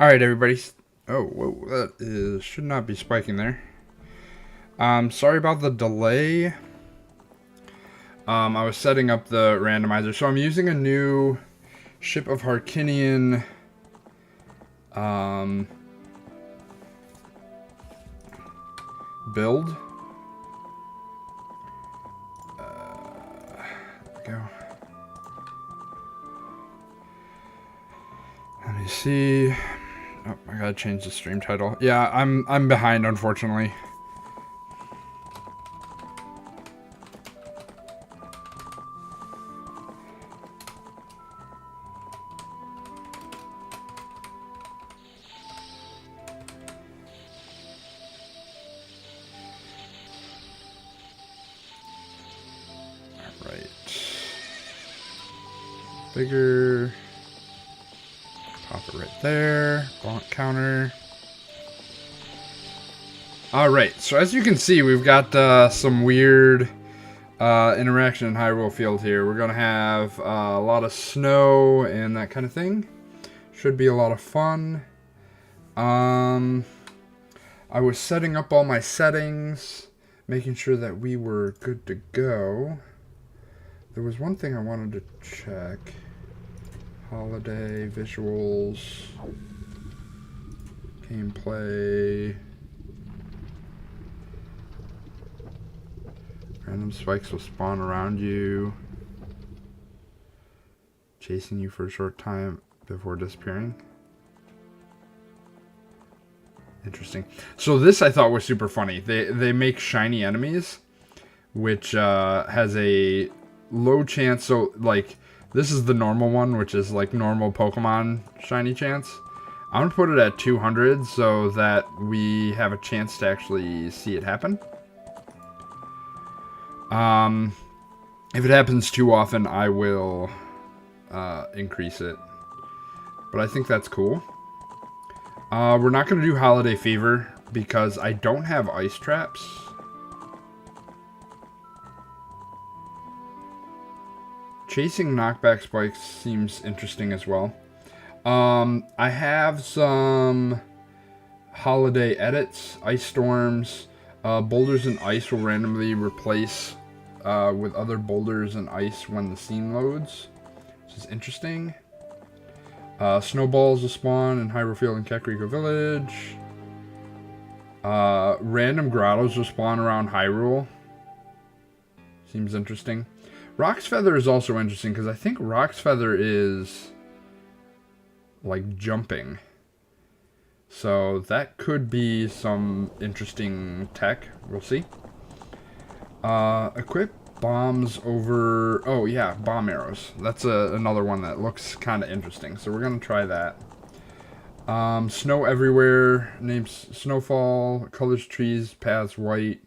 All right, everybody. Oh, whoa, should not be spiking there. Sorry about the delay. I was setting up the randomizer, so I'm using a new Ship of Harkinian build. There we go. Let me see. Oh, I gotta change the stream title. Yeah, I'm behind, unfortunately. All right. Bigger. Pop it right there. Bonk counter. Alright, so as you can see, we've got some weird interaction in Hyrule Field here. We're going to have a lot of snow and that kind of thing. Should be a lot of fun. I was setting up all my settings, making sure that we were good to go. There was one thing I wanted to check. Holiday, visuals, gameplay. Random spikes will spawn around you, chasing you for a short time before disappearing. Interesting. So this I thought was super funny. They make shiny enemies, which has a low chance. So like, this is the normal one, which is like normal Pokemon shiny chance. I'm going to put it at 200 so that we have a chance to actually see it happen. If it happens too often, I will increase it. But I think that's cool. We're not going to do Holiday Fever because I don't have ice traps. Chasing knockback spikes seems interesting as well. I have some holiday edits, ice storms, boulders and ice will randomly replace with other boulders and ice when the scene loads, which is interesting. Snowballs will spawn in Hyrule Field and Kakariko Village. Random grottos will spawn around Hyrule. Seems interesting. Rock's Feather is also interesting because I think Rock's Feather is like jumping. So that could be some interesting tech. We'll see. Equip bombs over... Oh yeah, bomb arrows. That's another one that looks kind of interesting. So we're going to try that. Snow everywhere. Names Snowfall. Colors trees. Paths white.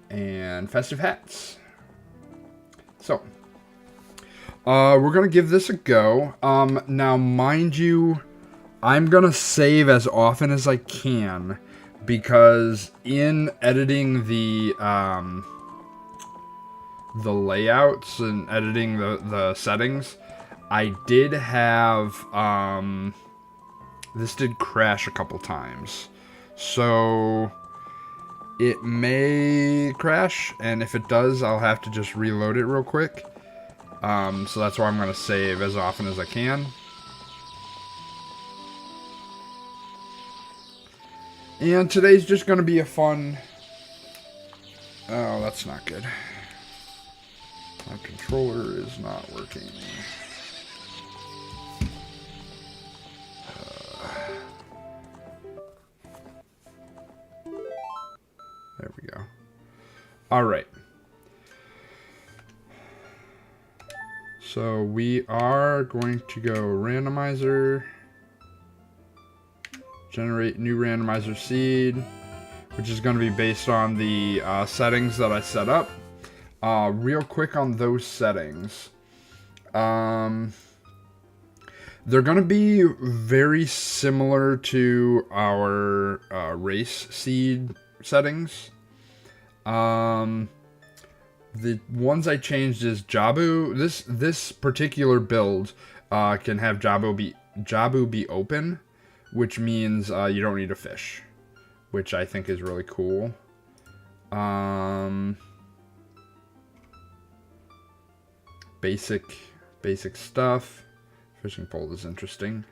And festive hats. So, we're going to give this a go. Now, mind you, I'm going to save as often as I can because in editing the layouts and editing the settings, I did have, this did crash a couple times. So it may crash, and if it does, I'll have to just reload it real quick. So that's why I'm going to save as often as I can. And today's just going to be a fun... Oh, that's not good. My controller is not working. There we go. Alright. So we are going to go randomizer. Generate new randomizer seed, which is going to be based on the settings that I set up. Real quick on those settings. They're going to be very similar to our race seed settings. The ones I changed is Jabu. This particular build can have Jabu be Jabu be open, which means you don't need a fish, which I think is really cool. Basic stuff. Fishing pole is interesting.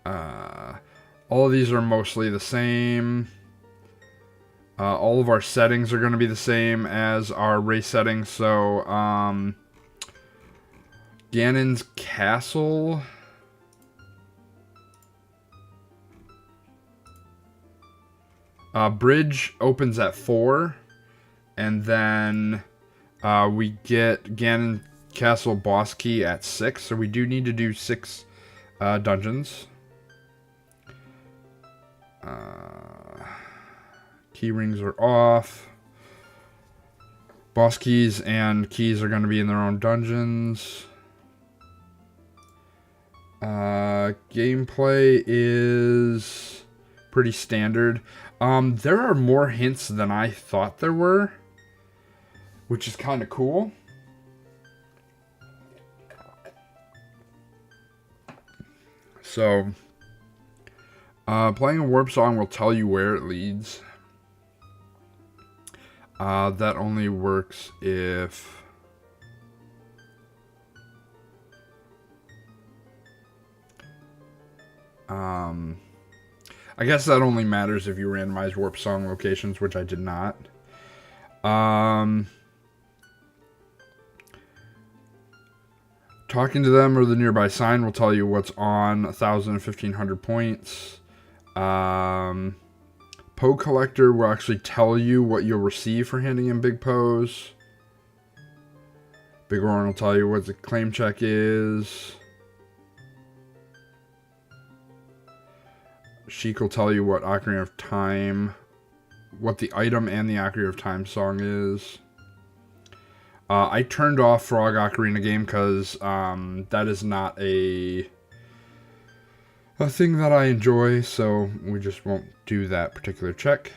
All of these are mostly the same. All of our settings are going to be the same as our race settings. So, Ganon's Castle. Bridge opens at 4. And then we get Ganon Castle boss key at 6. So we do need to do 6 dungeons. Key rings are off. Boss keys and keys are going to be in their own dungeons. Gameplay is pretty standard. There are more hints than I thought there were, which is kind of cool. So, playing a warp song will tell you where it leads. That only works if... I guess that only matters if you randomize warp song locations, which I did not. Talking to them or the nearby sign will tell you what's on 1,000 and 1,500 points. Poe Collector will actually tell you what you'll receive for handing in big Poes. Big Oran will tell you what the claim check is. Sheik will tell you what Ocarina of Time, what the item and the Ocarina of Time song is. I turned off Frog Ocarina game because that is not a thing that I enjoy, so we just won't do that particular check.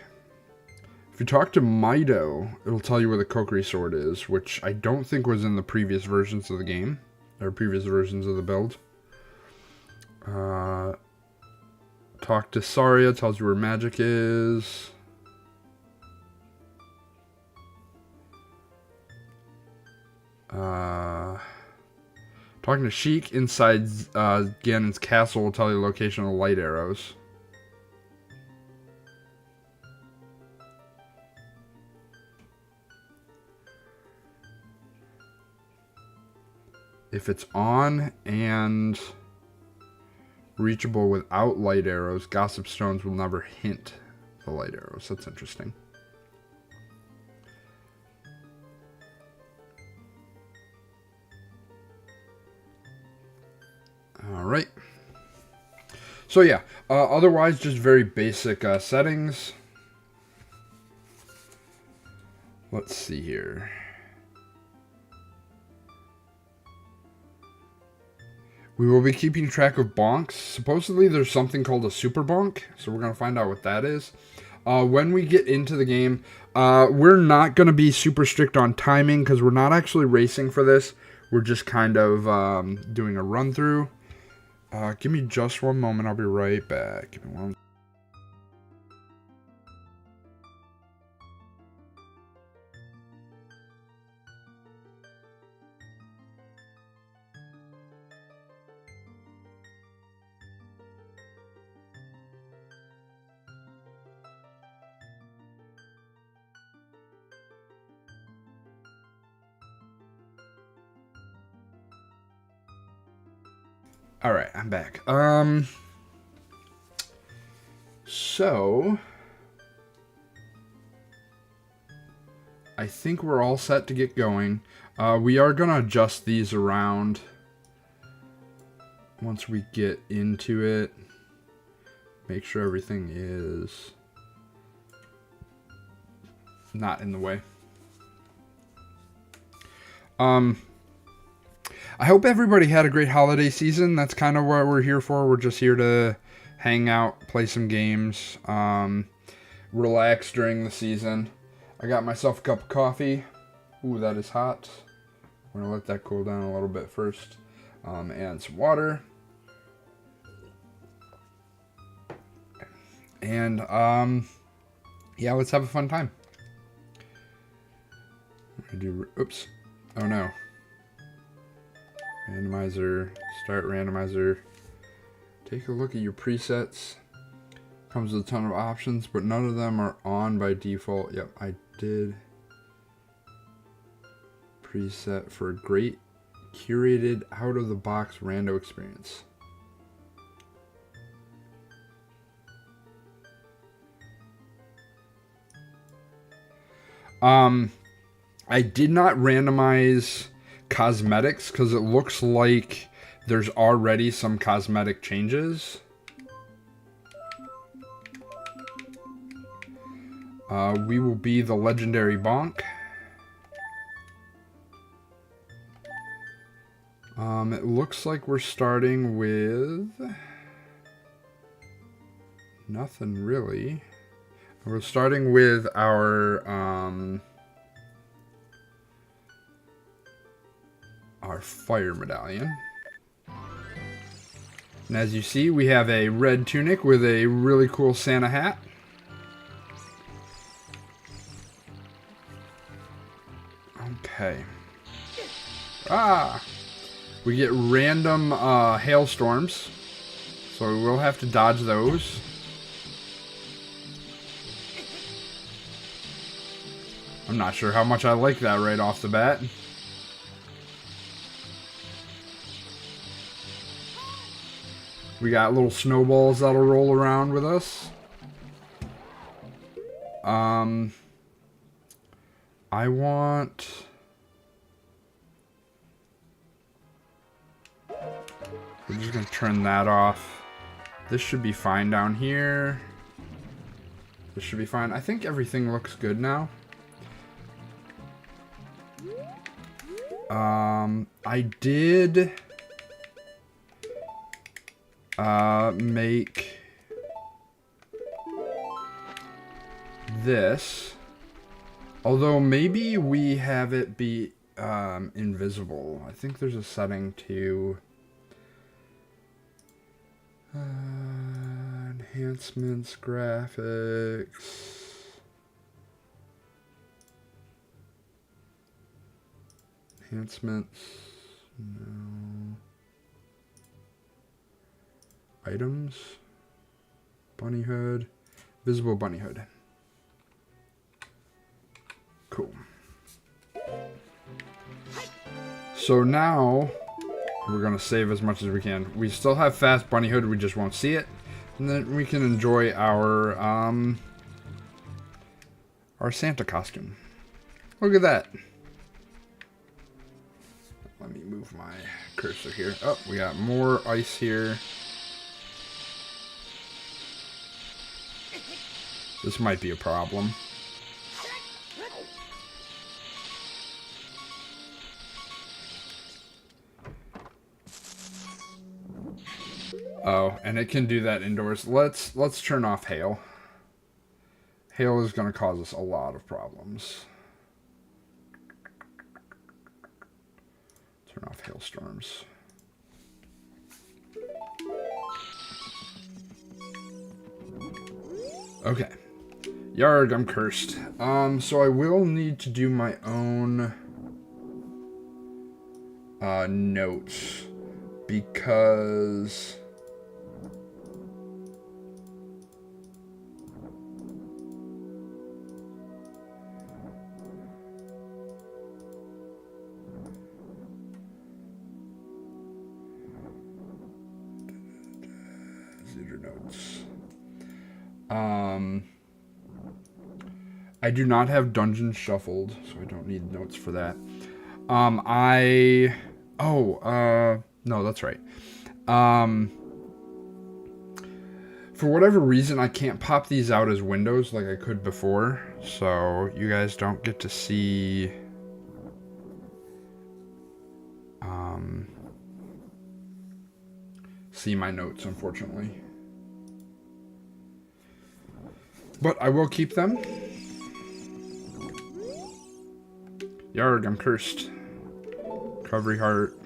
If you talk to Mido, it'll tell you where the Kokiri sword is, which I don't think was in the previous versions of the game, or previous versions of the build. Talk to Saria, tells you where magic is. Talking to Sheik inside Ganon's castle will tell you the location of the light arrows. If it's on and reachable without light arrows, Gossip Stones will never hint the light arrows. That's interesting. Alright. So yeah, otherwise just very basic settings. Let's see here. We will be keeping track of bonks. Supposedly there's something called a super bonk, so we're going to find out what that is. When we get into the game, we're not going to be super strict on timing because we're not actually racing for this. We're just kind of doing a run through. Give me just one moment. I'll be right back. Give me one. Alright, I'm back. So I think we're all set to get going. We are going to adjust these around once we get into it. Make sure everything is not in the way. I hope everybody had a great holiday season. That's kind of what we're here for. We're just here to hang out, play some games, relax during the season. I got myself a cup of coffee. Ooh, that is hot. I'm going to let that cool down a little bit first. And some water. And, yeah, let's have a fun time. Oops. Oh no. Randomizer. Start randomizer. Take a look at your presets. Comes with a ton of options, but none of them are on by default. Yep, I did. Preset for a great curated out-of-the-box rando experience. I did not randomize cosmetics because it looks like there's already some cosmetic changes. We will be the legendary Bonk. It looks like we're starting with nothing really. We're starting with our fire medallion. And as you see, we have a red tunic with a really cool Santa hat. Okay. We get random hailstorms, so we will have to dodge those. I'm not sure how much I like that right off the bat. We got little snowballs that'll roll around with us. I want... We're just going to turn that off. This should be fine down here. This should be fine. I think everything looks good now. I did make this. Although maybe we have it be invisible. I think there's a setting to enhancements, graphics. Enhancements. No. Items. Bunny hood. Visible bunny hood. Cool. So now we're gonna save as much as we can. We still have fast bunny hood, we just won't see it. And then we can enjoy our Santa costume. Look at that. Let me move my cursor here. Oh, we got more ice here. This might be a problem. Oh, and it can do that indoors. Let's turn off hail. Hail is going to cause us a lot of problems. Turn off hailstorms. Okay. Yarg, I'm cursed. So I will need to do my own notes because notes. I do not have dungeon shuffled, so I don't need notes for that. No, that's right. For whatever reason, I can't pop these out as windows like I could before, so you guys don't get to see my notes, unfortunately. But I will keep them. Yarg, I'm cursed. Recovery heart.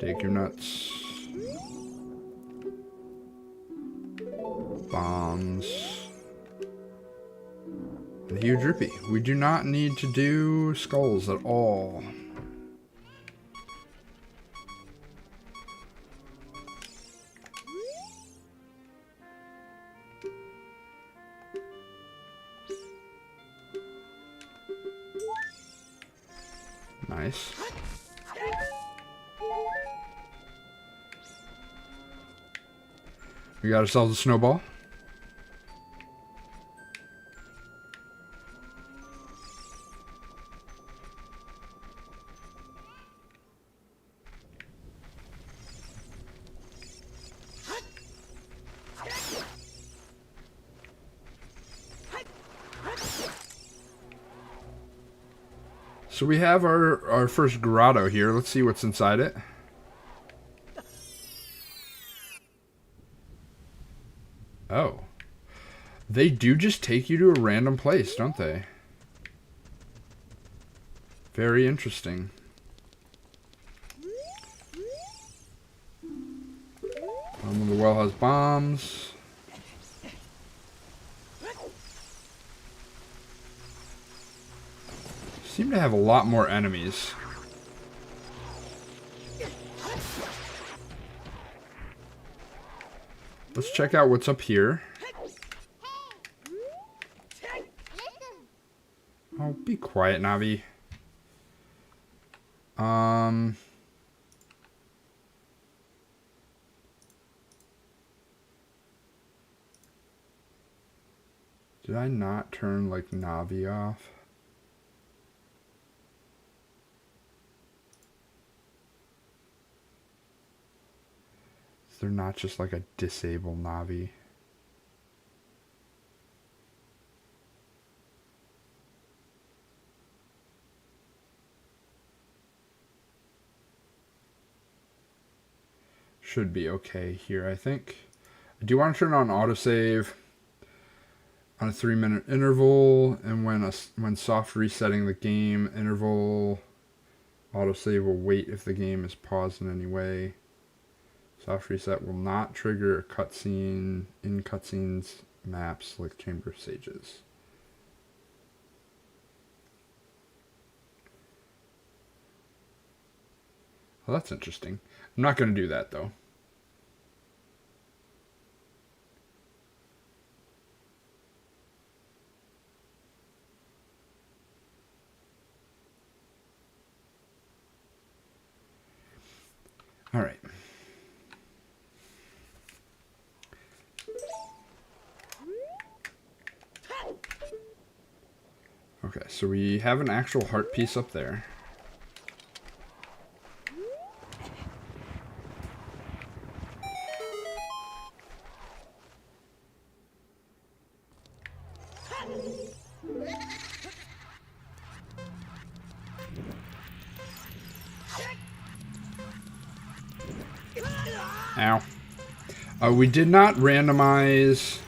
Take your nuts. bombs. The huge rupee. We do not need to do skulls at all. Nice. We got ourselves a snowball. So we have our first grotto here. Let's see what's inside it. Oh. They do just take you to a random place, don't they? Very interesting. The well has bombs. Seem to have a lot more enemies. Let's check out what's up here. Oh, be quiet, Navi. Did I not turn, like, Navi off? Is there not just, like, a disable Navi? Should be okay here, I think. I do want to turn on autosave on a 3-minute interval, and when soft resetting the game interval, autosave will wait if the game is paused in any way. Soft reset will not trigger a cutscene in cutscenes maps like Chamber of Sages. Well, that's interesting. I'm not going to do that, though. All right. Okay, so we have an actual heart piece up there. Ow. We did not randomize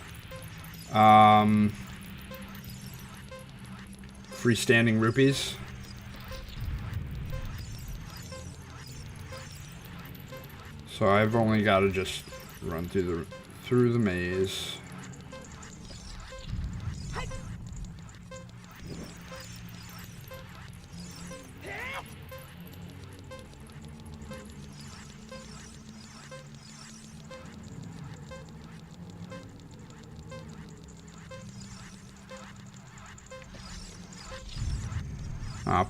freestanding rupees. So I've only got to just run through the maze.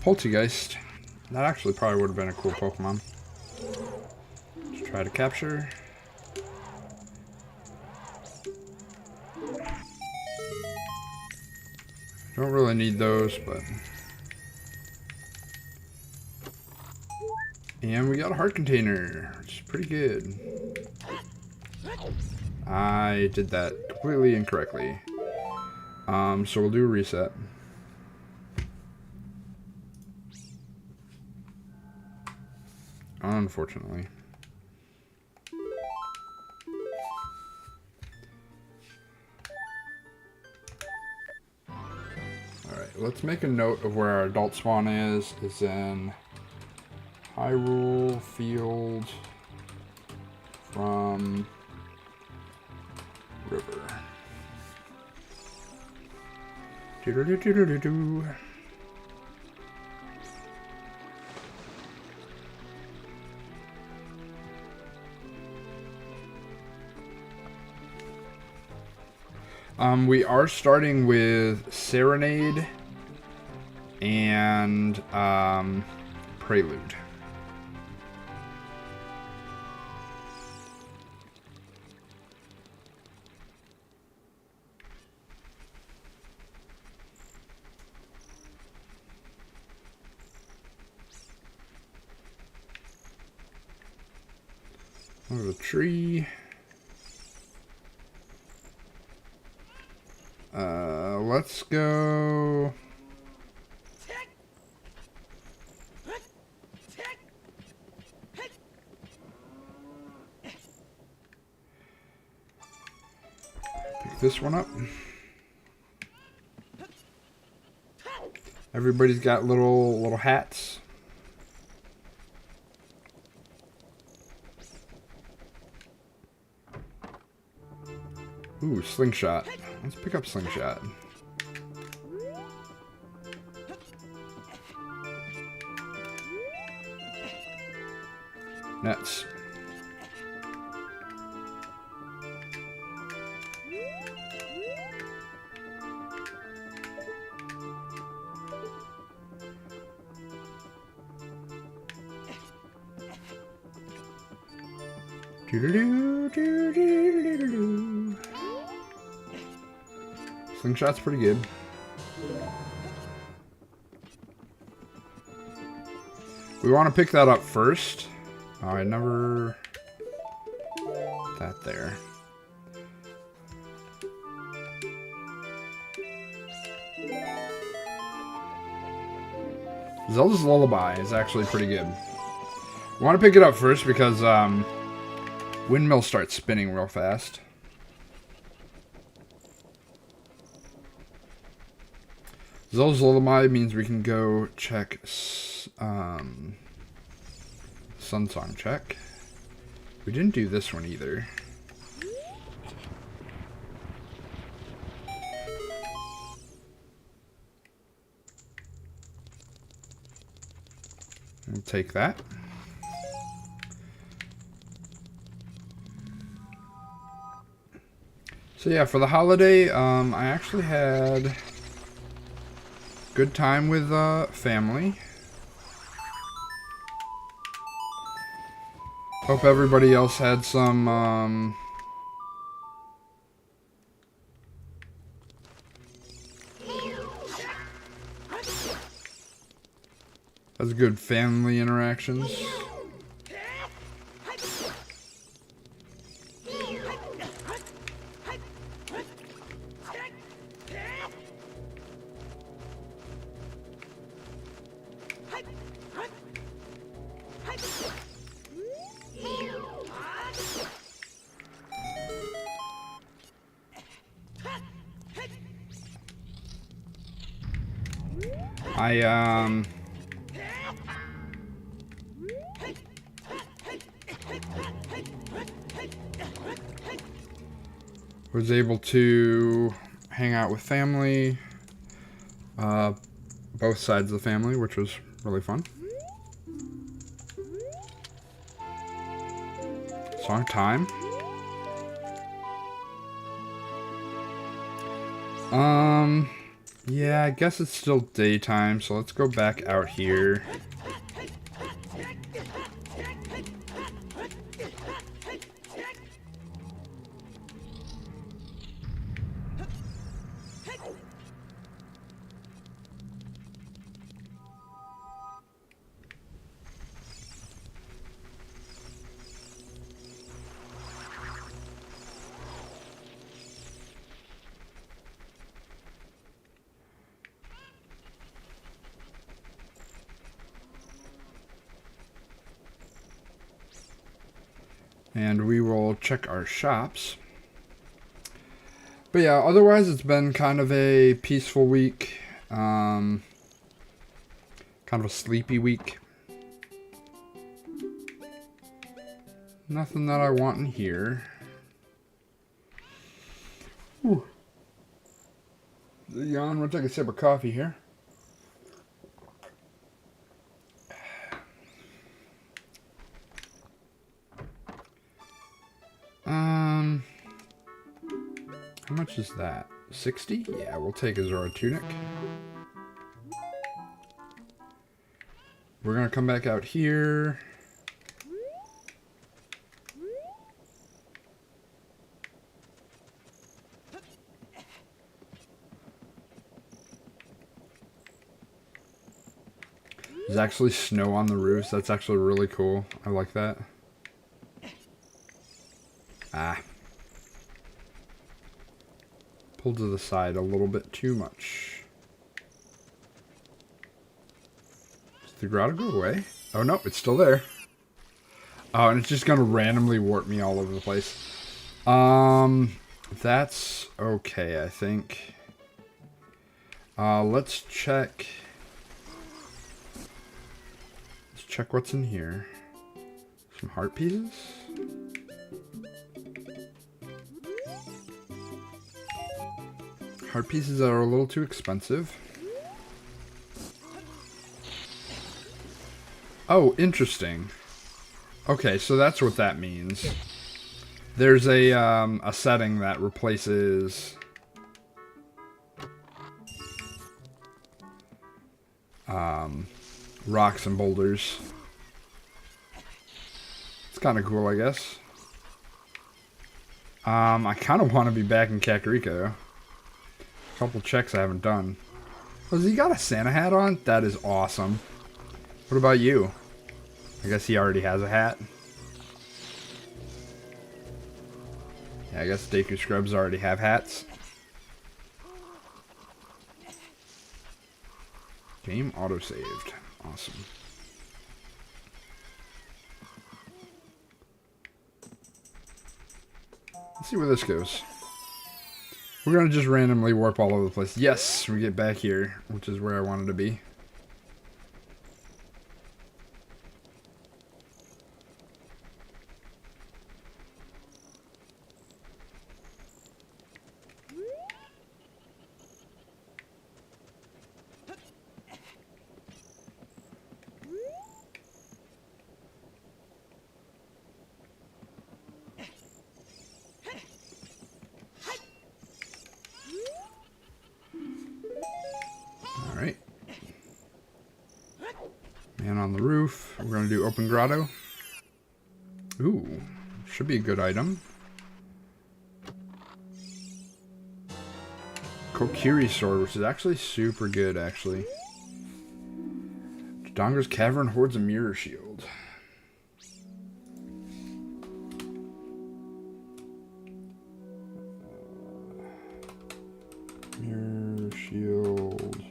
Poltergeist. That actually probably would have been a cool Pokemon. Let's try to capture. Don't really need those, but... And we got a heart container, which is pretty good. I did that completely incorrectly. So we'll do a reset. Unfortunately. Alright, let's make a note of where our adult spawn is. It's in Hyrule Field from River. Doo-doo-doo-doo-doo-doo. We are starting with Serenade and Prelude. There's a tree. Let's go. Pick this one up. Everybody's got little hats. Ooh, slingshot. Let's pick up slingshot. Nets. Slingshot's pretty good. We want to pick that up first. Oh, I never... That there. Zelda's Lullaby is actually pretty good. We want to pick it up first because windmill starts spinning real fast. Zelda's Lullaby means we can go check Sun Song check. We didn't do this one either. We'll take that. So yeah, for the holiday, I actually had good time with family. Hope everybody else had some has good family interactions. I was able to hang out with family, both sides of the family, which was really fun. Song time. Yeah, I guess it's still daytime, so let's go back out here. And we will check our shops. But yeah, otherwise it's been kind of a peaceful week. Kind of a sleepy week. Nothing that I want in here. Ooh. Yawn, we'll take a sip of coffee here. How much is that? 60? Yeah, we'll take a Zora tunic. We're gonna come back out here. There's actually snow on the roofs. That's actually really cool. I like that. Ah. Pulled to the side a little bit too much. Did the grotto go away? Oh no, it's still there. Oh, and it's just gonna randomly warp me all over the place. That's okay, I think. Let's check. Let's check what's in here. Some heart pieces. Heart pieces that are a little too expensive. Oh, interesting. Okay, so that's what that means. There's a setting that replaces rocks and boulders. It's kind of cool, I guess. I kind of want to be back in Kakariko, though. A couple checks I haven't done. Oh, has he got a Santa hat on? That is awesome. What about you? I guess he already has a hat. Yeah, I guess Deku Scrubs already have hats. Game autosaved. Awesome. Let's see where this goes. We're going to just randomly warp all over the place. Yes, we get back here, which is where I wanted to be. Alright. Man on the roof. We're going to do open grotto. Ooh. Should be a good item. Kokiri sword, which is actually super good, actually. Donger's Cavern hoards a mirror shield. Mirror shield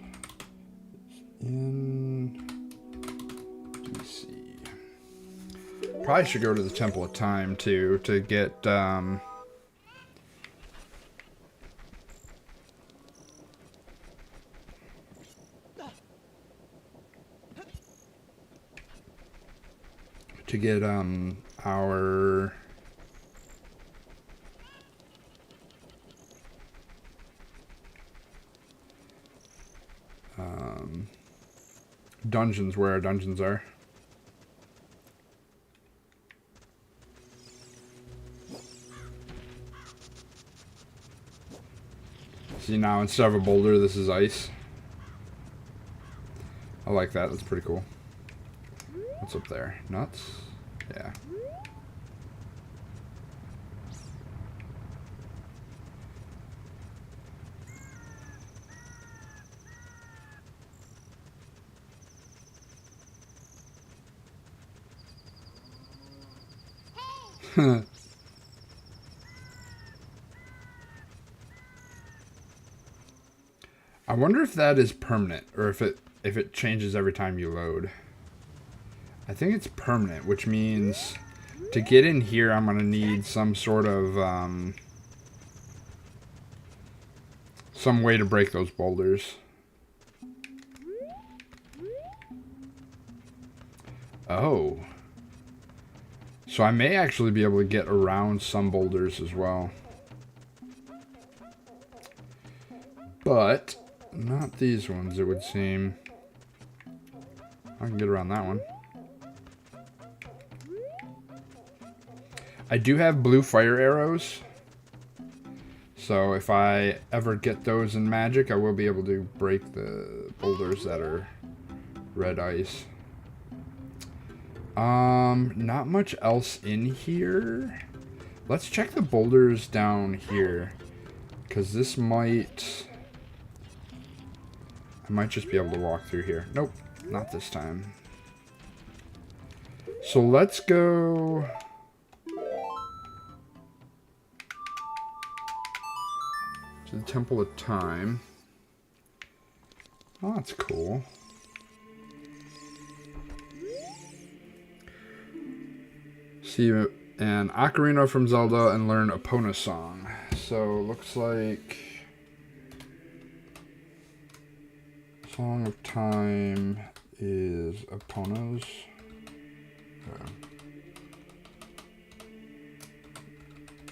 in DC. Probably should go to the Temple of Time too to get to get our dungeons, where our dungeons are. See, now instead of a boulder, this is ice. I like that. That's pretty cool. What's up there? Nuts? Yeah. I wonder if that is permanent, or if it changes every time you load. I think it's permanent, which means to get in here, I'm gonna need some sort of some way to break those boulders. Oh. So I may actually be able to get around some boulders as well. But Not these ones, it would seem. I can get around that one. I do have blue fire arrows. So if I ever get those in magic, I will be able to break the boulders that are red ice. Not much else in here. Let's check the boulders down here. Because this might... I might just be able to walk through here. Nope, not this time. So let's go... to the Temple of Time. Oh, that's cool. See an Ocarina from Zelda and learn Epona's song. So, looks like... Song of Time is Epona's.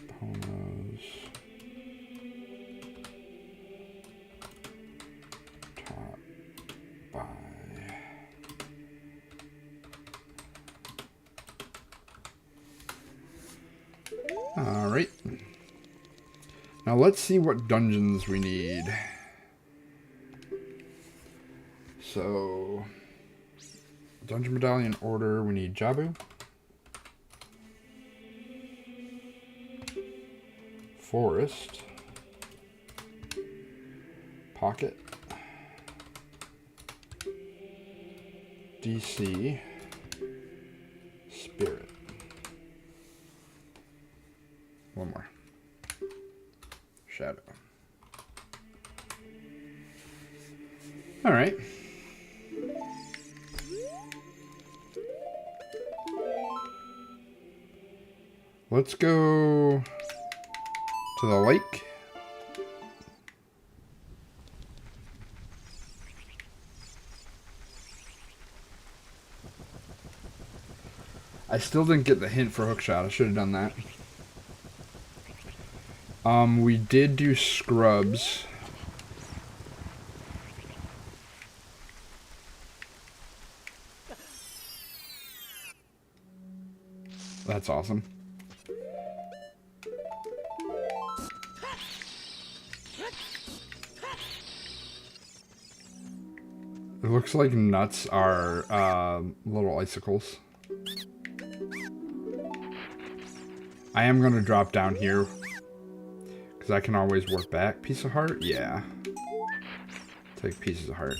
Epona's... Top by... Alright. Now let's see what dungeons we need. So, Dungeon Medallion Order, we need Jabu. Forest. Pocket. DC. Spirit. One more. Shadow. Alright. Let's go to the lake. I still didn't get the hint for hookshot. I should have done that. We did do scrubs. That's awesome. It looks like nuts are little icicles. I am going to drop down here because I can always work back. Piece of heart? Yeah. Take pieces of heart.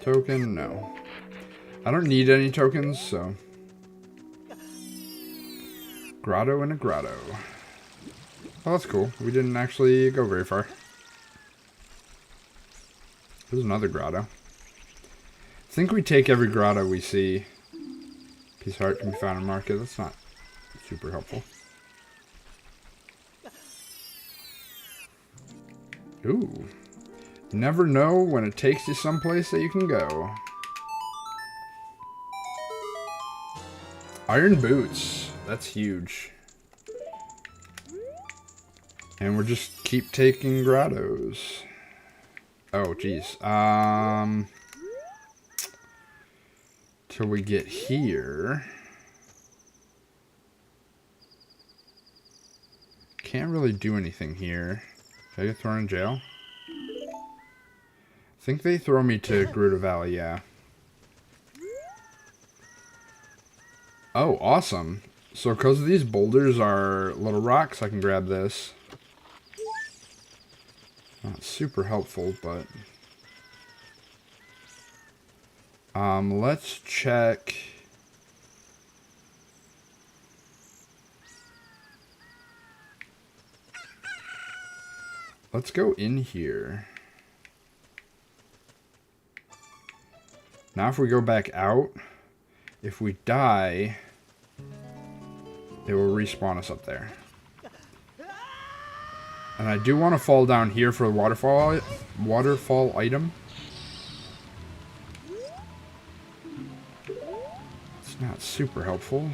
Token? No. I don't need any tokens, so... Grotto in a grotto. Oh, that's cool. We didn't actually go very far. There's another grotto. I think we take every grotto we see. Piece of heart can be found in market. That's not super helpful. Ooh. Never know when it takes you someplace that you can go. Iron boots. That's huge. And we're just keep taking grottos. Oh, geez. Till we get here. Can't really do anything here. Should I get thrown in jail? I think they throw me to Gerudo Valley, yeah. Oh, awesome. So because these boulders are little rocks, I can grab this. Not super helpful, but... let's check... Let's go in here. Now if we go back out, if we die, it will respawn us up there. And I do want to fall down here for the waterfall item. It's not super helpful.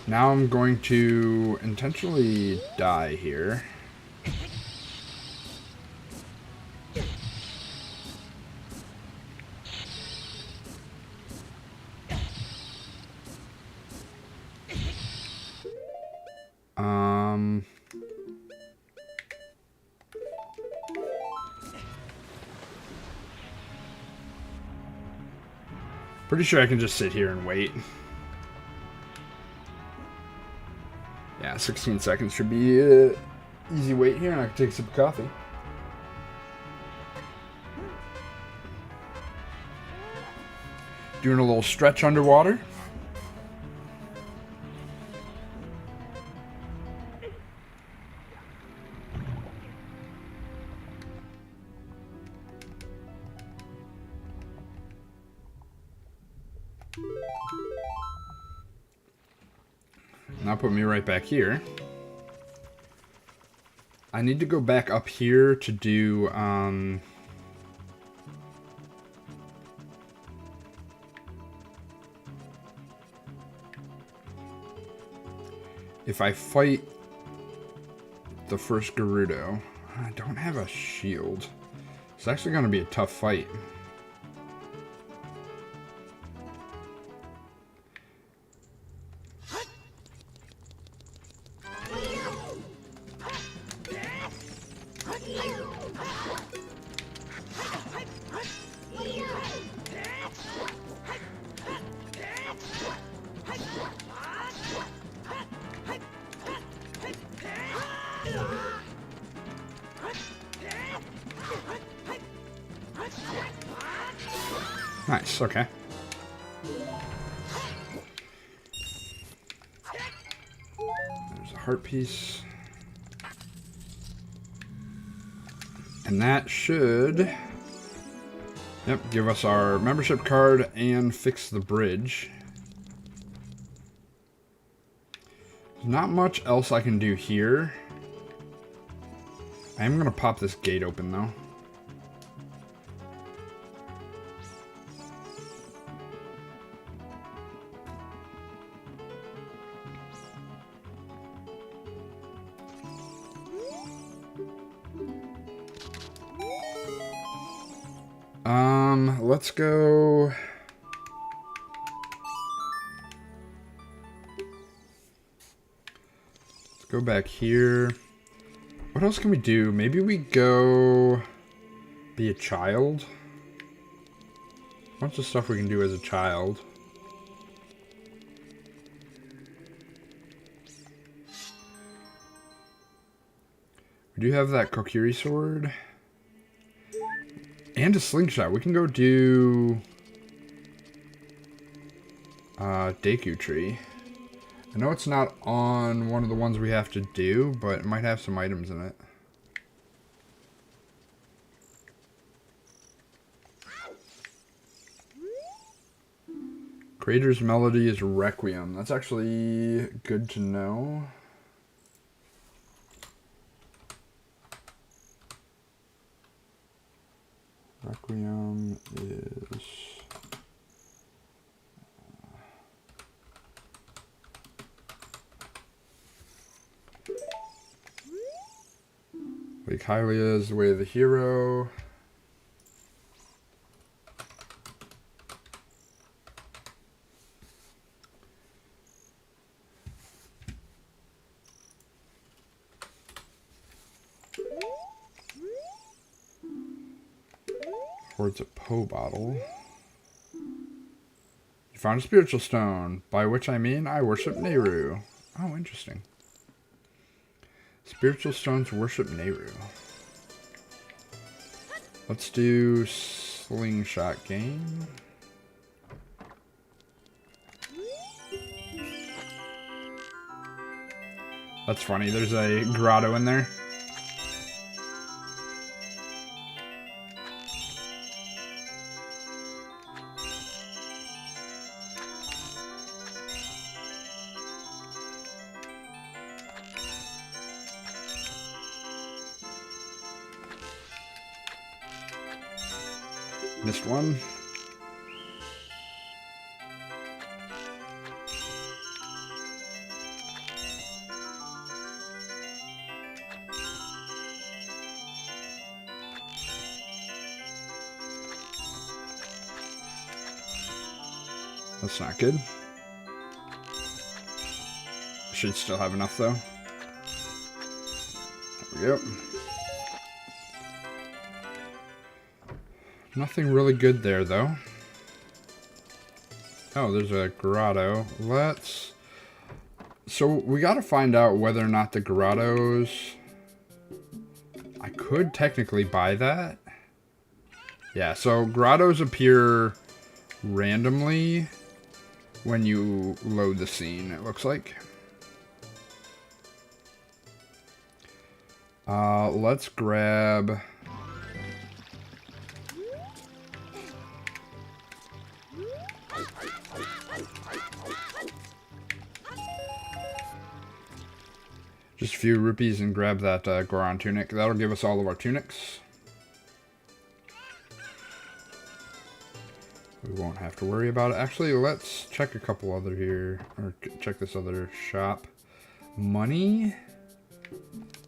Now I'm going to intentionally die here. Pretty sure I can just sit here and wait. Yeah, 16 seconds should be an easy wait here, and I can take a sip of coffee. Doing a little stretch underwater. Now put me right back here. I need to go back up here to do, if I fight the first Gerudo, I don't have a shield. It's actually going to be a tough fight. Nice, okay. There's a heart piece. And that should, yep, give us our membership card and fix the bridge. There's not much else I can do here. I am going to pop this gate open, though. Let's go. Let's go back here. What else can we do? Maybe we go be a child. A bunch of stuff we can do as a child. We do have that Kokiri sword. And a slingshot. We can go do Deku Tree. I know it's not on one of the ones we have to do, but it might have some items in it. Creator's melody is Requiem. That's actually good to know. Requiem is like Hylia is the way of the hero. Towards a Po bottle. You found a spiritual stone, by which I mean I worship Nehru. Oh, interesting. Spiritual stones worship Nehru. Let's do slingshot game. That's funny, there's a grotto in there. Missed one. That's not good. Should still have enough though. There we go. Nothing really good there though. Oh, there's a grotto. So we gotta find out whether or not the grottos... I could technically buy that. Yeah, so grottos appear randomly when you load the scene, it looks like. Let's grab... just a few rupees and grab that Goron tunic. That'll give us all of our tunics. We won't have to worry about it. Actually, let's check a couple other here. Or check this other shop. Money?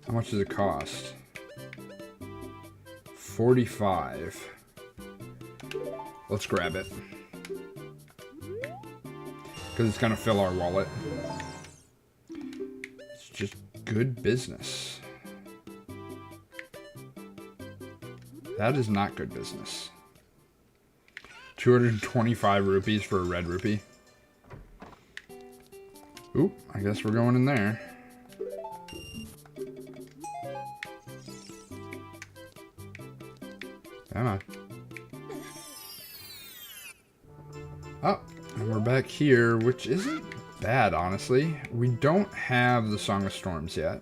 How much does it cost? 45. Let's grab it. Because it's going to fill our wallet. It's just good business. That is not good business. 225 rupees for a red rupee. Oop, I guess we're going in there. Come on. Oh, and we're back here, which isn't bad, honestly. We don't have the Song of Storms yet.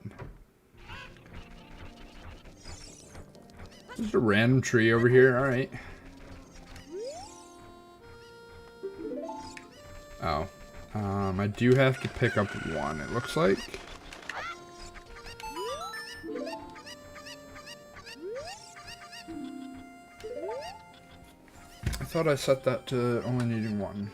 There's a random tree over here, alright. Oh. I do have to pick up one, it looks like. I thought I set that to only needing one.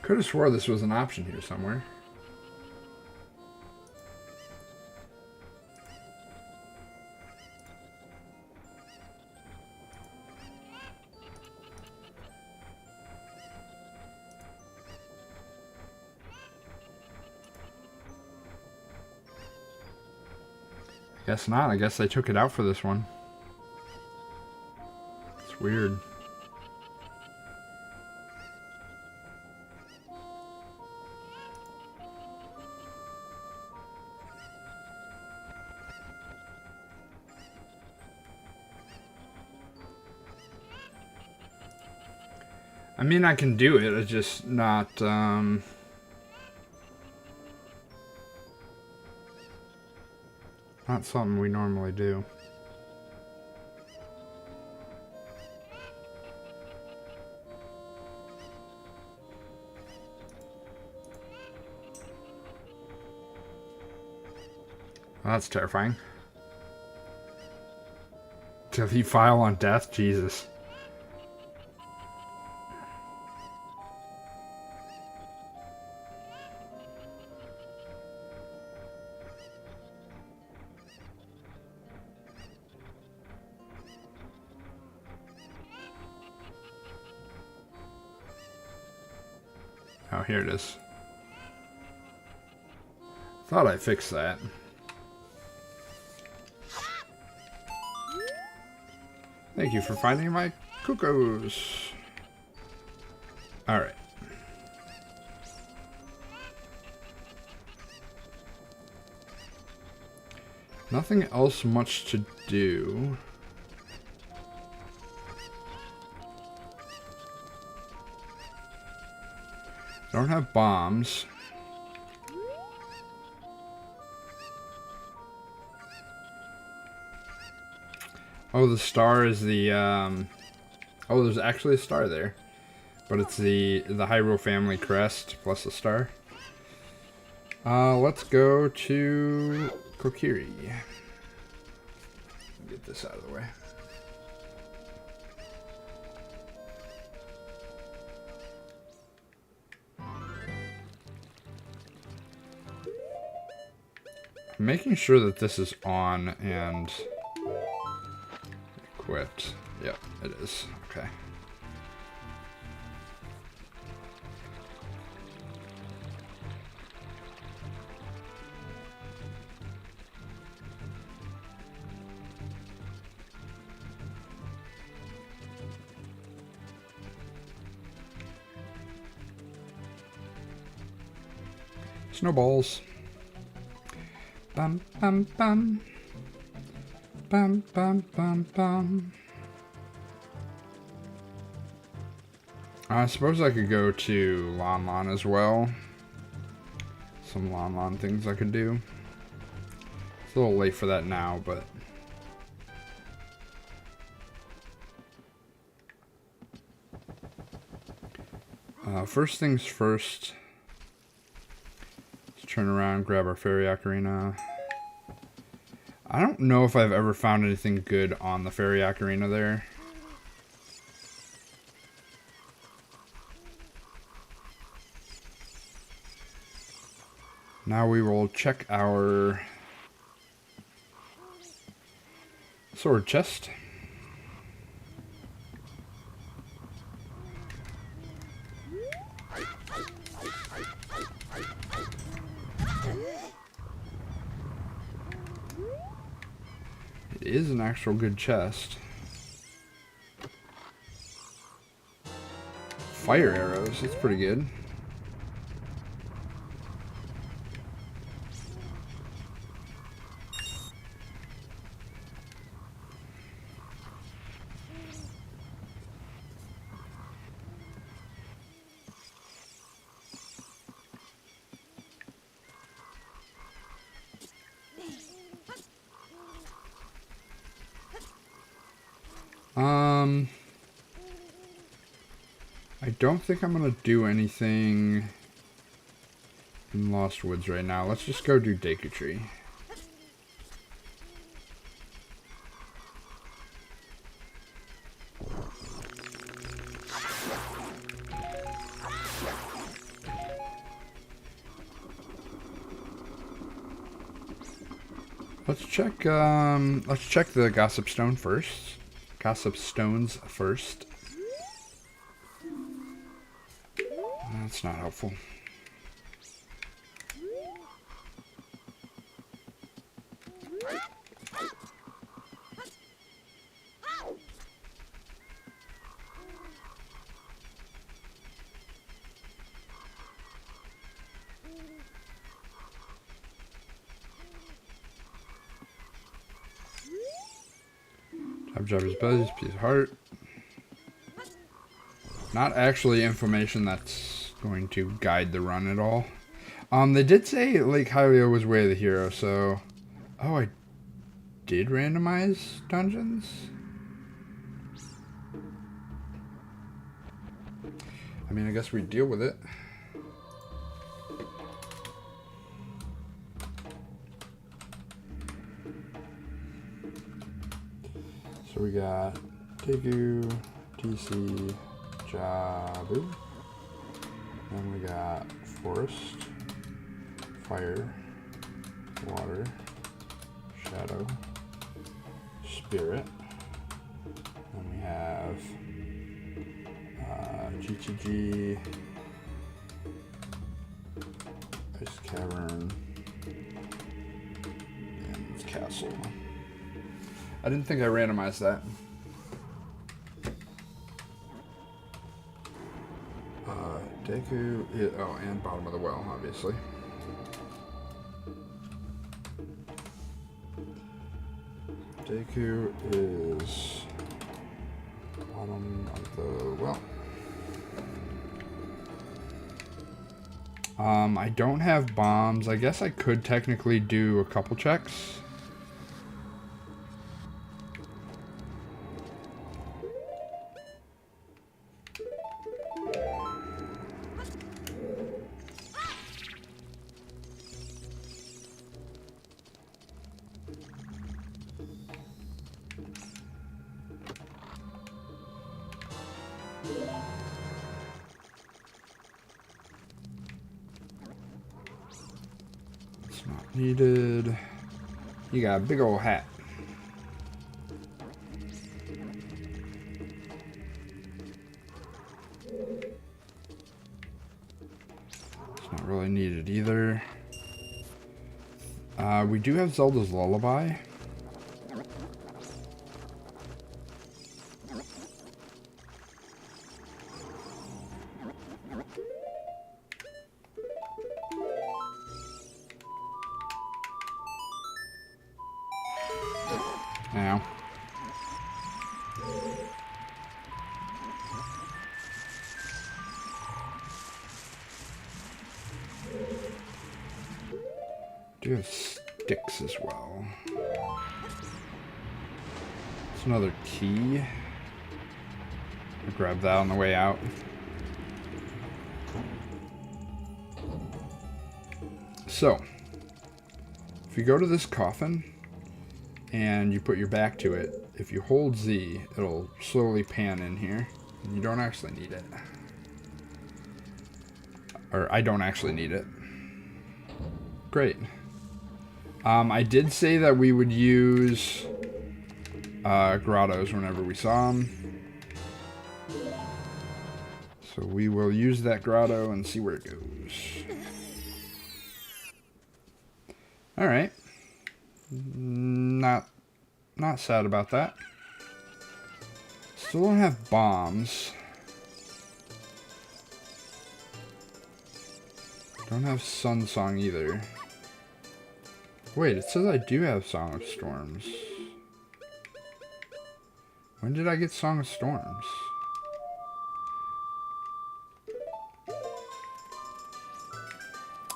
Could have swore this was an option here somewhere. Guess not. I guess they took it out for this one. It's weird. I mean, I can do it, it's just not, not something we normally do. Well, that's terrifying. Delete file on death? Jesus. Oh, here it is. Thought I fixed that. Thank you for finding my cuckoos. Alright. Nothing else much to do. Don't have bombs. Oh, the star is the, oh, there's actually a star there. But it's the Hyrule family crest plus a star. Let's go to Kokiri. Get this out of the way. I'm making sure that this is on and equipped. Yep, it is. Okay. Snowballs. Bum bum bum. Bum bum bum bum. I suppose I could go to Lon Lon as well. Some Lon Lon things I could do. It's a little late for that now, but first things first. Let's turn around, grab our fairy ocarina. I don't know if I've ever found anything good on the fairy ocarina there. Now we will check our sword chest. It is an actual good chest. Fire arrows, that's pretty good. I don't think I'm gonna do anything in Lost Woods right now. Let's just go do Deku Tree. Let's check the Gossip Stone first. Gossip Stones first. That's not helpful. Jabber's Belly's piece of heart. Not actually information that's going to guide the run at all. They did say Lake Hylia was Way of the Hero, so... Oh, I did randomize dungeons? I mean, I guess we deal with it. So we got Tegu, TC, Jabu. Then we got Forest, Fire, Water, Shadow, Spirit. Then we have GTG, Ice Cavern. And Castle. I didn't think I randomized that. Deku, oh, and bottom of the well, obviously. Deku is bottom of the well. I don't have bombs. I guess I could technically do a couple checks. It's not needed. You got a big old hat. It's not really needed either. We do have Zelda's Lullaby. Now. Do have sticks as well. It's another key. I'll grab that on the way out. So, if you go to this coffin and you put your back to it, if you hold Z, it'll slowly pan in here. And you don't actually need it. Or I don't actually need it. Great. I did say that we would use grottos whenever we saw them. So we will use that grotto and see where it goes. Alright. Not sad about that. Still don't have bombs. Don't have Sun Song either. Wait, it says I do have Song of Storms. When did I get Song of Storms?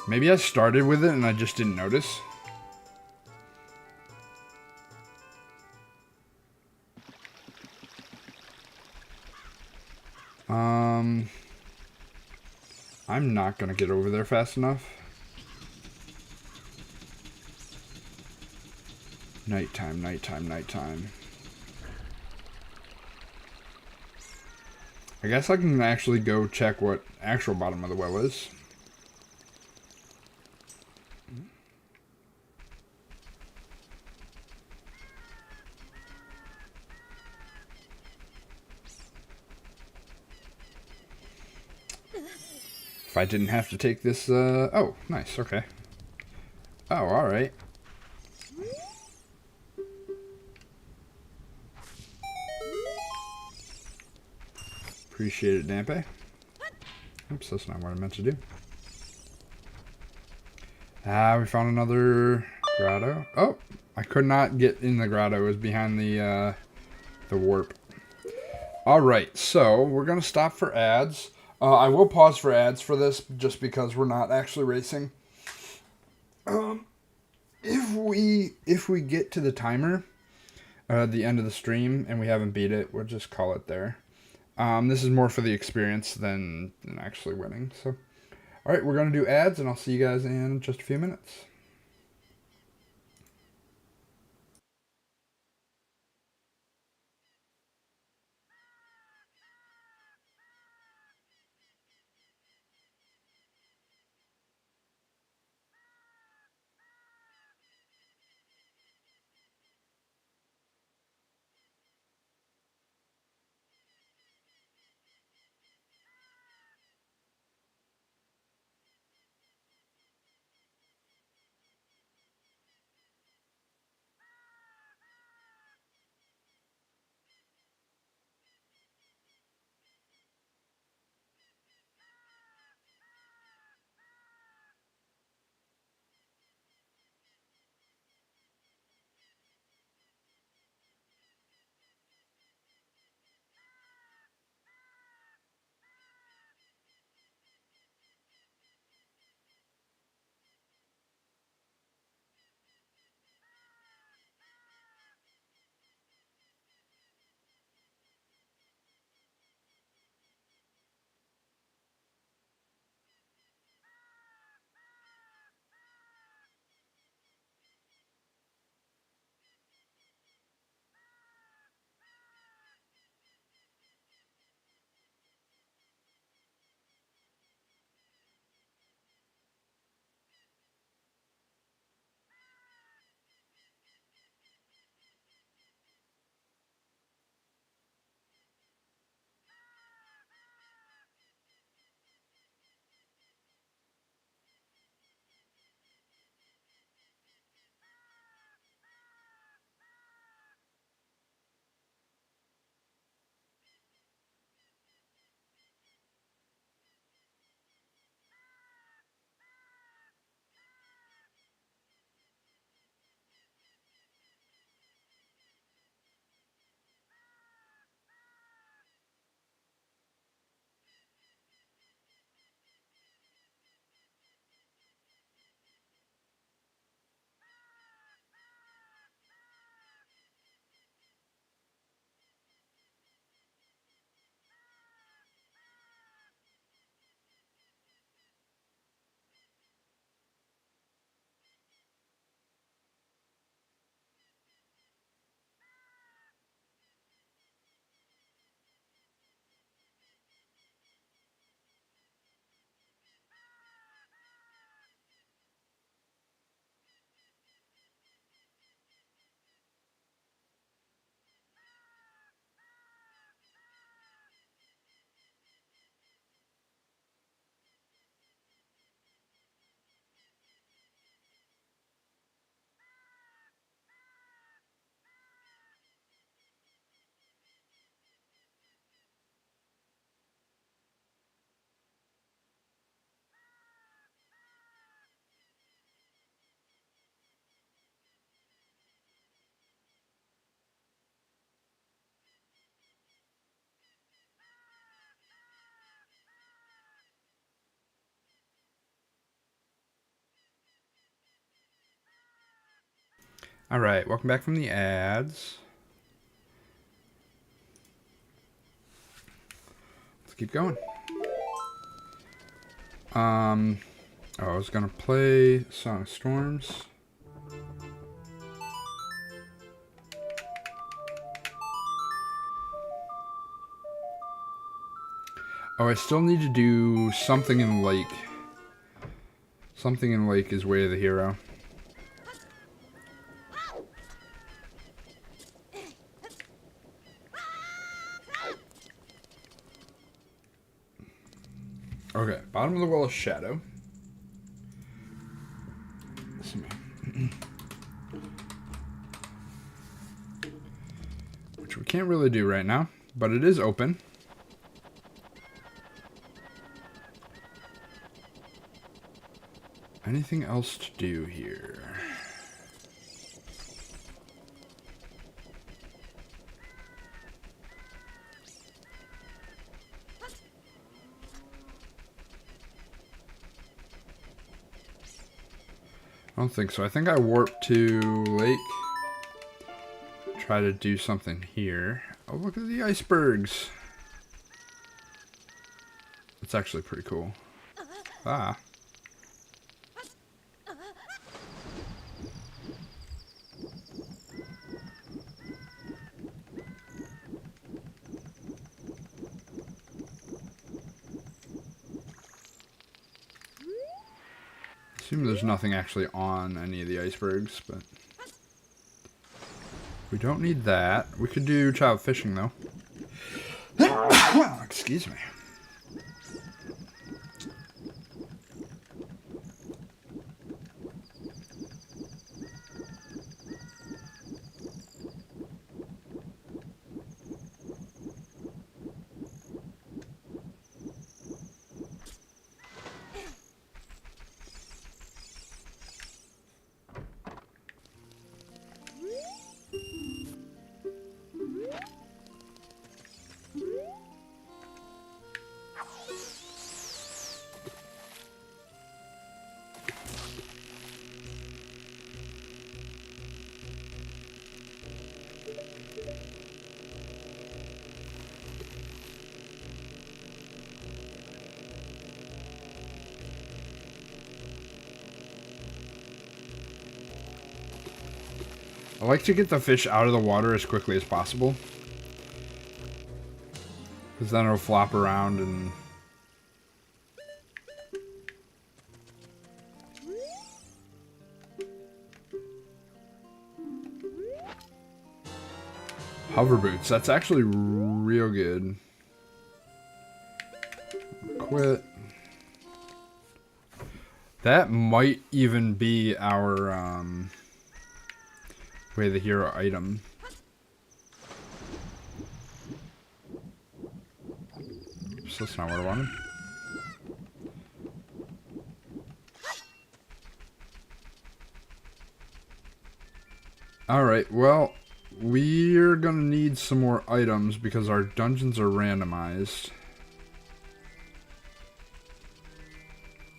Maybe I started with it and I just didn't notice. I'm not gonna get over there fast enough. Nighttime, nighttime, nighttime. I guess I can actually go check what actual bottom of the well is. If I didn't have to take this, oh, nice, okay. Oh, alright. Appreciate it, Dampe. Oops, that's not what I meant to do. We found another grotto. Oh, I could not get in the grotto. It was behind the warp. Alright, so we're going to stop for ads. I will pause for ads for this, just because we're not actually racing. If we get to the timer at the end of the stream and we haven't beat it, we'll just call it there. This is more for the experience than actually winning. So, alright, we're going to do ads, and I'll see you guys in just a few minutes. Alright, welcome back from the ads. Let's keep going. Oh, I was gonna play Song of Storms. Oh, I still need to do something in the lake. Something in the lake is Way of the Hero. Okay, bottom of the well is Shadow. Which we can't really do right now, but it is open. Anything else to do here? I don't think so. I think I warped to Lake. Try to do something here. Oh, look at the icebergs. It's actually pretty cool. Ah. I assume there's nothing actually on any of the icebergs, but we don't need that. We could do child fishing though. Excuse me. I like to get the fish out of the water as quickly as possible, because then it'll flop around and... Hover boots, that's actually real good. Quit. That might even be our Way of the Hero item. So that's not what I wanted. Alright, well, we're gonna need some more items because our dungeons are randomized.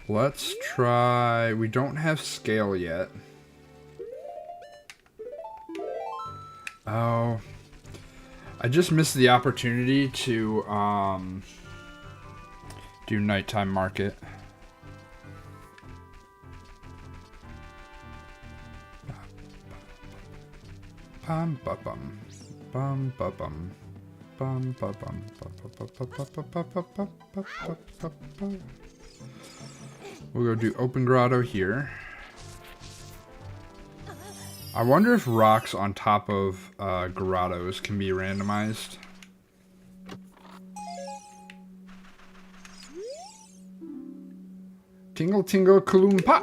Let's try... We don't have scale yet. Oh, I just missed the opportunity to do nighttime market. Bum ba bum bum ba bum bum ba bum bum. We'll go do open grotto here. I wonder if rocks on top of grottos can be randomized. Tingle tingle kaloompa!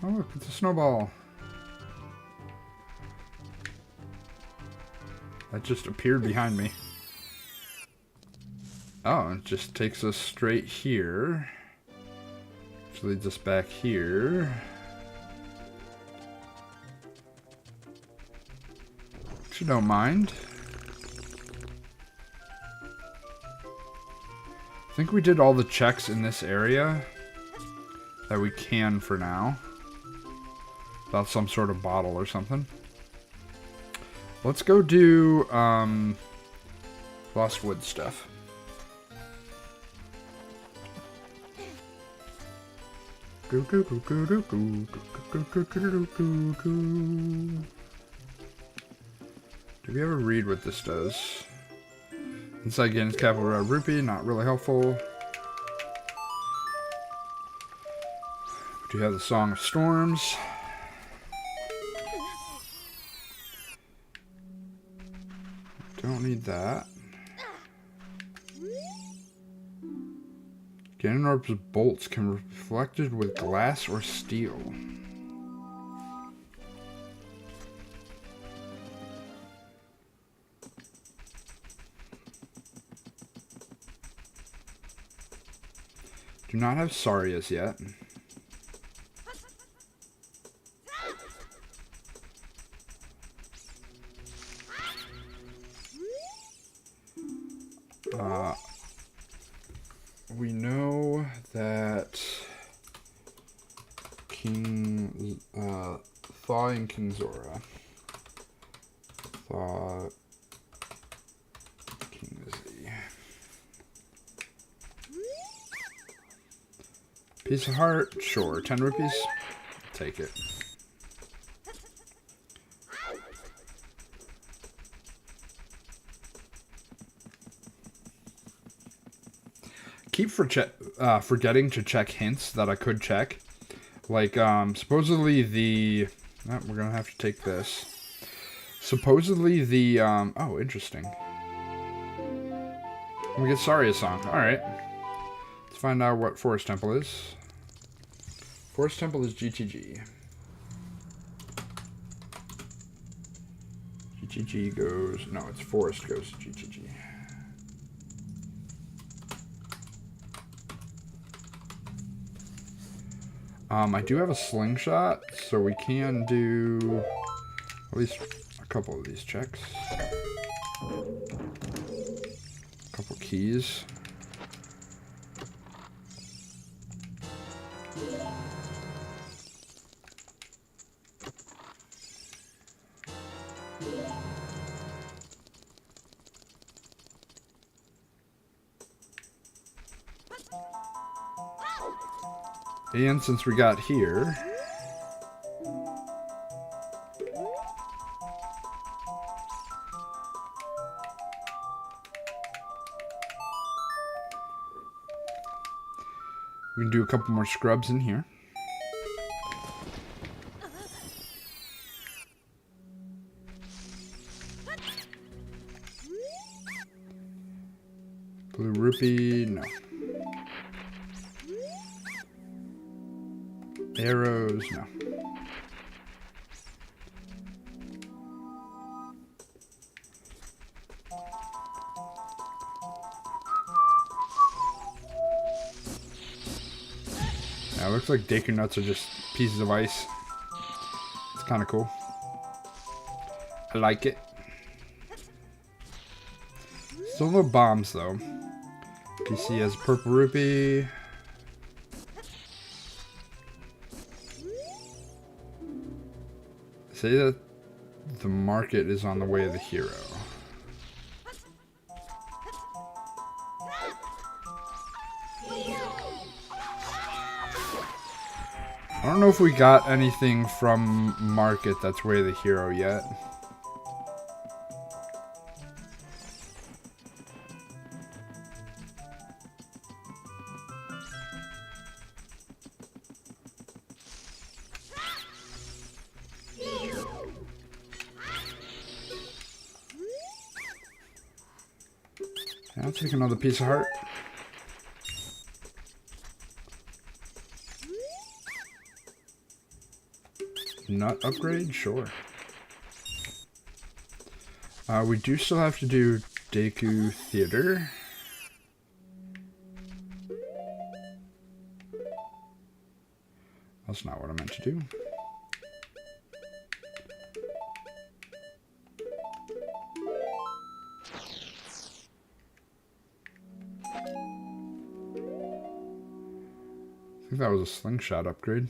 Oh look, it's a snowball. That just appeared behind me. Oh, it just takes us straight here. Which leads us back here. Which I don't mind. I think we did all the checks in this area that we can for now. Without some sort of bottle or something. Let's go do Lost Wood stuff. Do we ever read what this does? Inside gains capital rupee, not really helpful. We do have the Song of Storms. Don't need that. Ganondorp's bolts can be reflected with glass or steel. Do not have Sarias yet. We know that King Thaw and King Zora. Thaw King Z. Piece of heart, sure. 10 rupees. Take it. Keep forgetting to check hints that I could check. Like, supposedly the... Oh, we're gonna have to take this. Supposedly the, oh, interesting. We get Saria's song. Alright. Let's find out what Forest Temple is. Forest Temple is GTG. GTG goes... No, it's Forest goes to GTG. I do have a slingshot, so we can do at least a couple of these checks. A couple keys. And since we got here, we can do a couple more scrubs in here. Blue rupee, no. Arrows, no. Yeah, it looks like Deku Nuts are just pieces of ice. It's kind of cool. I like it. Still no bombs, though. PC has purple rupee. Say that the market is on the way of the hero. I don't know if we got anything from market that's way of the hero yet. I'll take another piece of heart. Nut upgrade? Sure. We do still have to do Deku Theater. That's not what I meant to do. think that was a slingshot upgrade.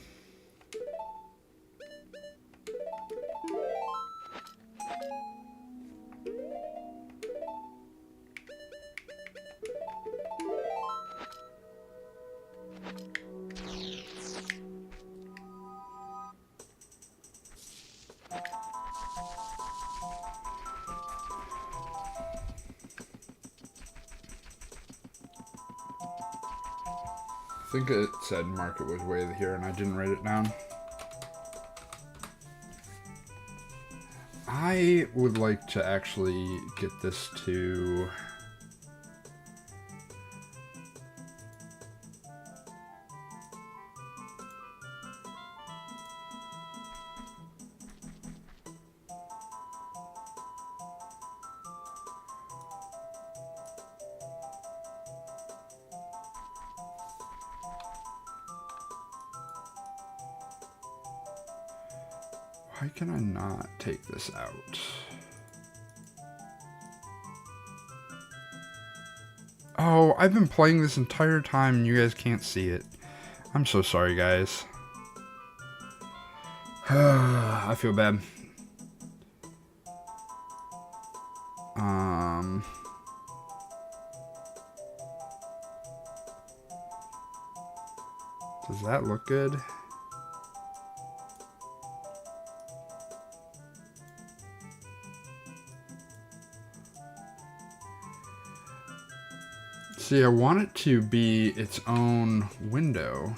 I think it said market was way here and I didn't write it down. I would like to actually get this to... Why can I not take this out? Oh, I've been playing this entire time and you guys can't see it. I'm so sorry, guys. I feel bad. Does that look good? See, I want it to be its own window.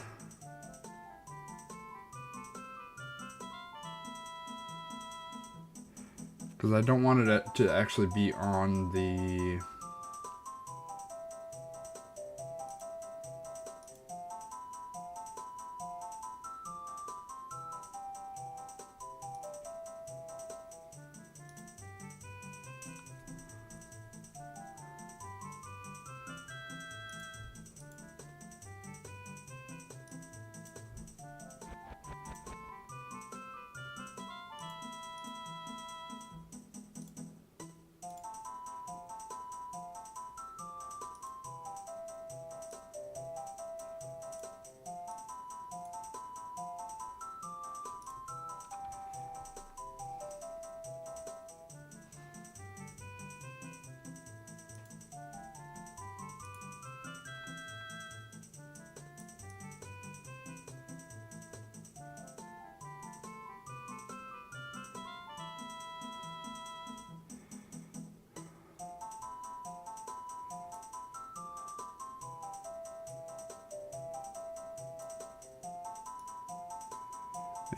Because I don't want it to actually be on the...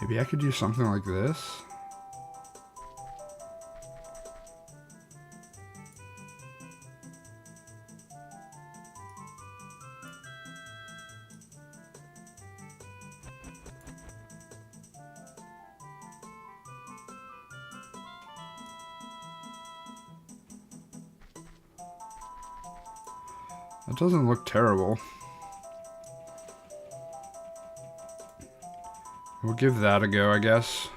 Maybe I could do something like this. That doesn't look terrible. We'll give that a go, I guess.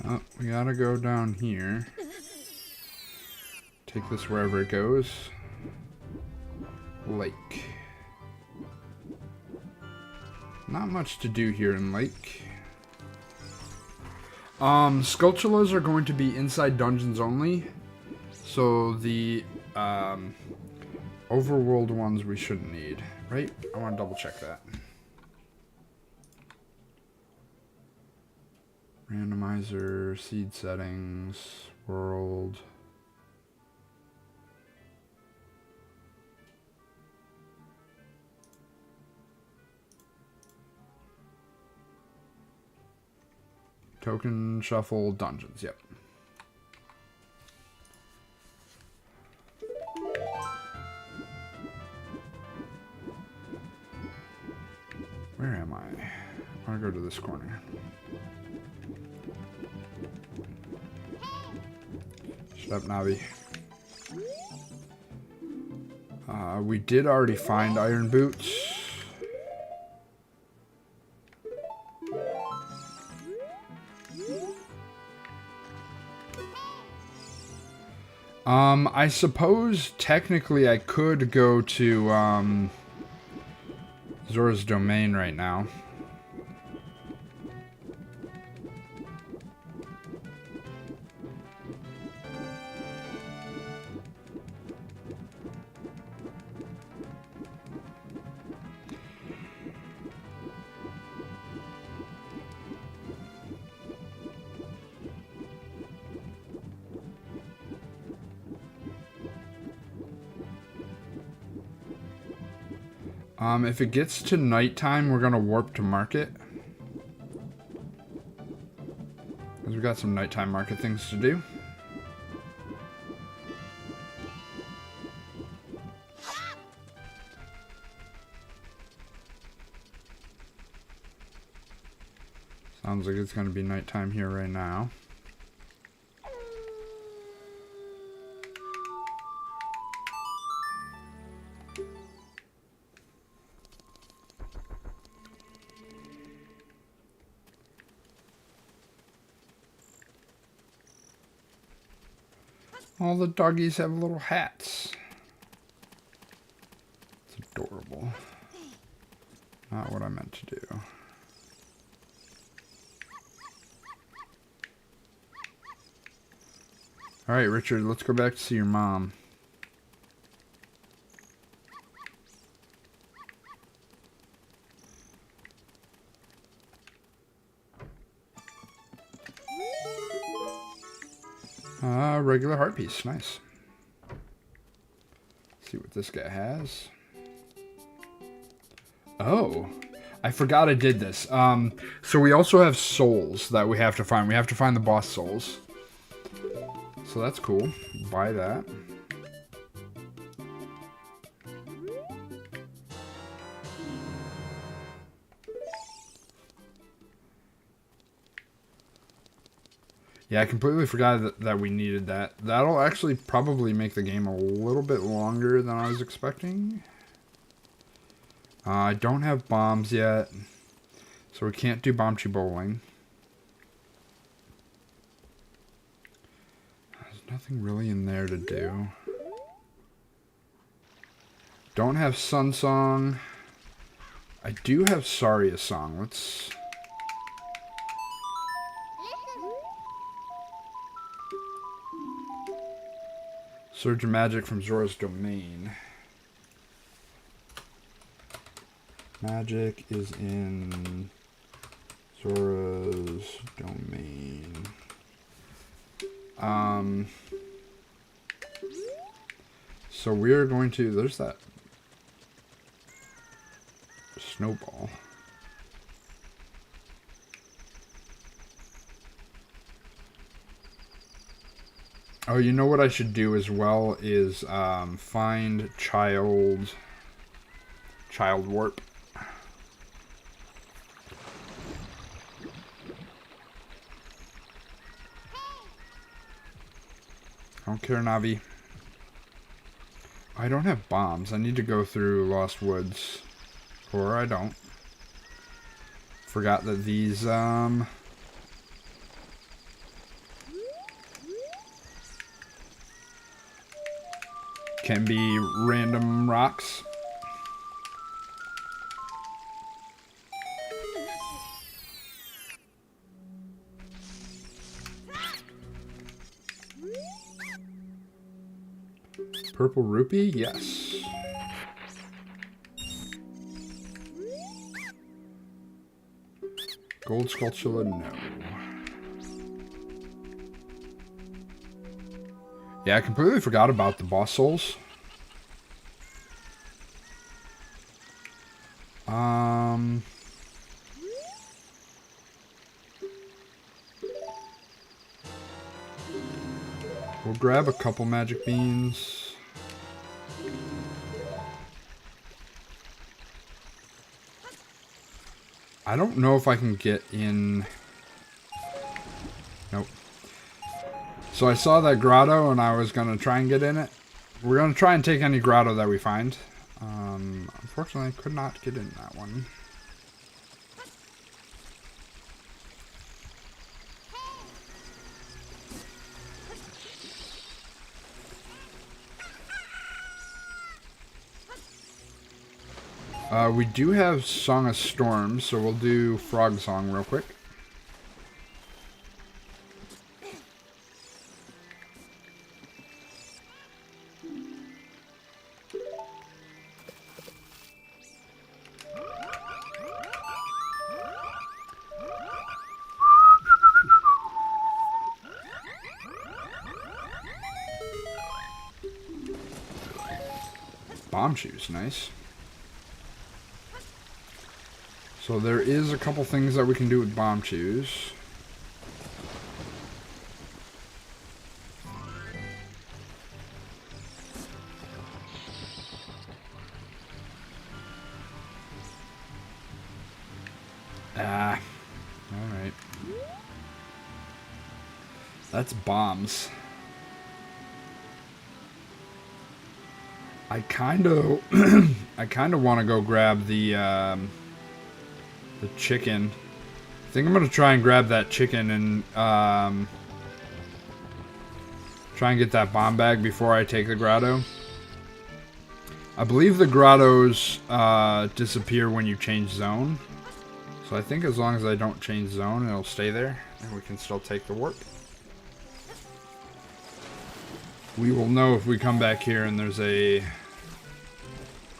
Oh, we gotta go down here. Take this wherever it goes. Lake. Not much to do here in Lake. Skulltulas are going to be inside dungeons only. So the overworld ones we shouldn't need, right? I want to double check that. Randomizer, seed settings, world. Token shuffle, dungeons, yep. Where am I? I want to go to this corner. Shut up, Navi. We did already find iron boots. I suppose technically I could go to Zora's Domain right now. If it gets to nighttime, we're gonna warp to market. Because we've got some nighttime market things to do. Sounds like it's gonna be nighttime here right now. All the doggies have little hats. It's adorable. Not what I meant to do. Alright, Richard, let's go back to see your mom. Regular heart piece, nice. See what this guy has. Oh, I forgot I did this. So we also have souls that we have to find. We have to find the boss souls. So that's cool. Buy that. Yeah, I completely forgot that we needed that. That'll actually probably make the game a little bit longer than I was expecting. I don't have bombs yet, so we can't do Bombchi Bowling. There's nothing really in there to do. Don't have Sun Song. I do have Saria Song. Let's... Surge of Magic from Zora's Domain. Magic is in Zora's Domain. So we're going to... There's that snowball. Oh, you know what I should do as well is find child warp. I don't care, Navi. I don't have bombs. I need to go through Lost Woods. Or I don't. Forgot that these can be random rocks. Purple rupee? Yes. Gold Skulltula, no. Yeah, I completely forgot about the boss souls. We'll grab a couple magic beans. I don't know if I can get in. Nope. So I saw that grotto and I was going to try and get in it. We're going to try and take any grotto that we find. Unfortunately, I could not get in that one. We do have Song of Storms, so we'll do Frog Song real quick. Bomb shoes, nice. So there is a couple things that we can do with bomb shoes. Ah, alright. That's bombs. I kind of want to go grab the chicken. I think I'm going to try and grab that chicken and try and get that bomb bag before I take the grotto. I believe the grottos disappear when you change zone. So I think as long as I don't change zone, it'll stay there and we can still take the warp. We will know if we come back here and there's a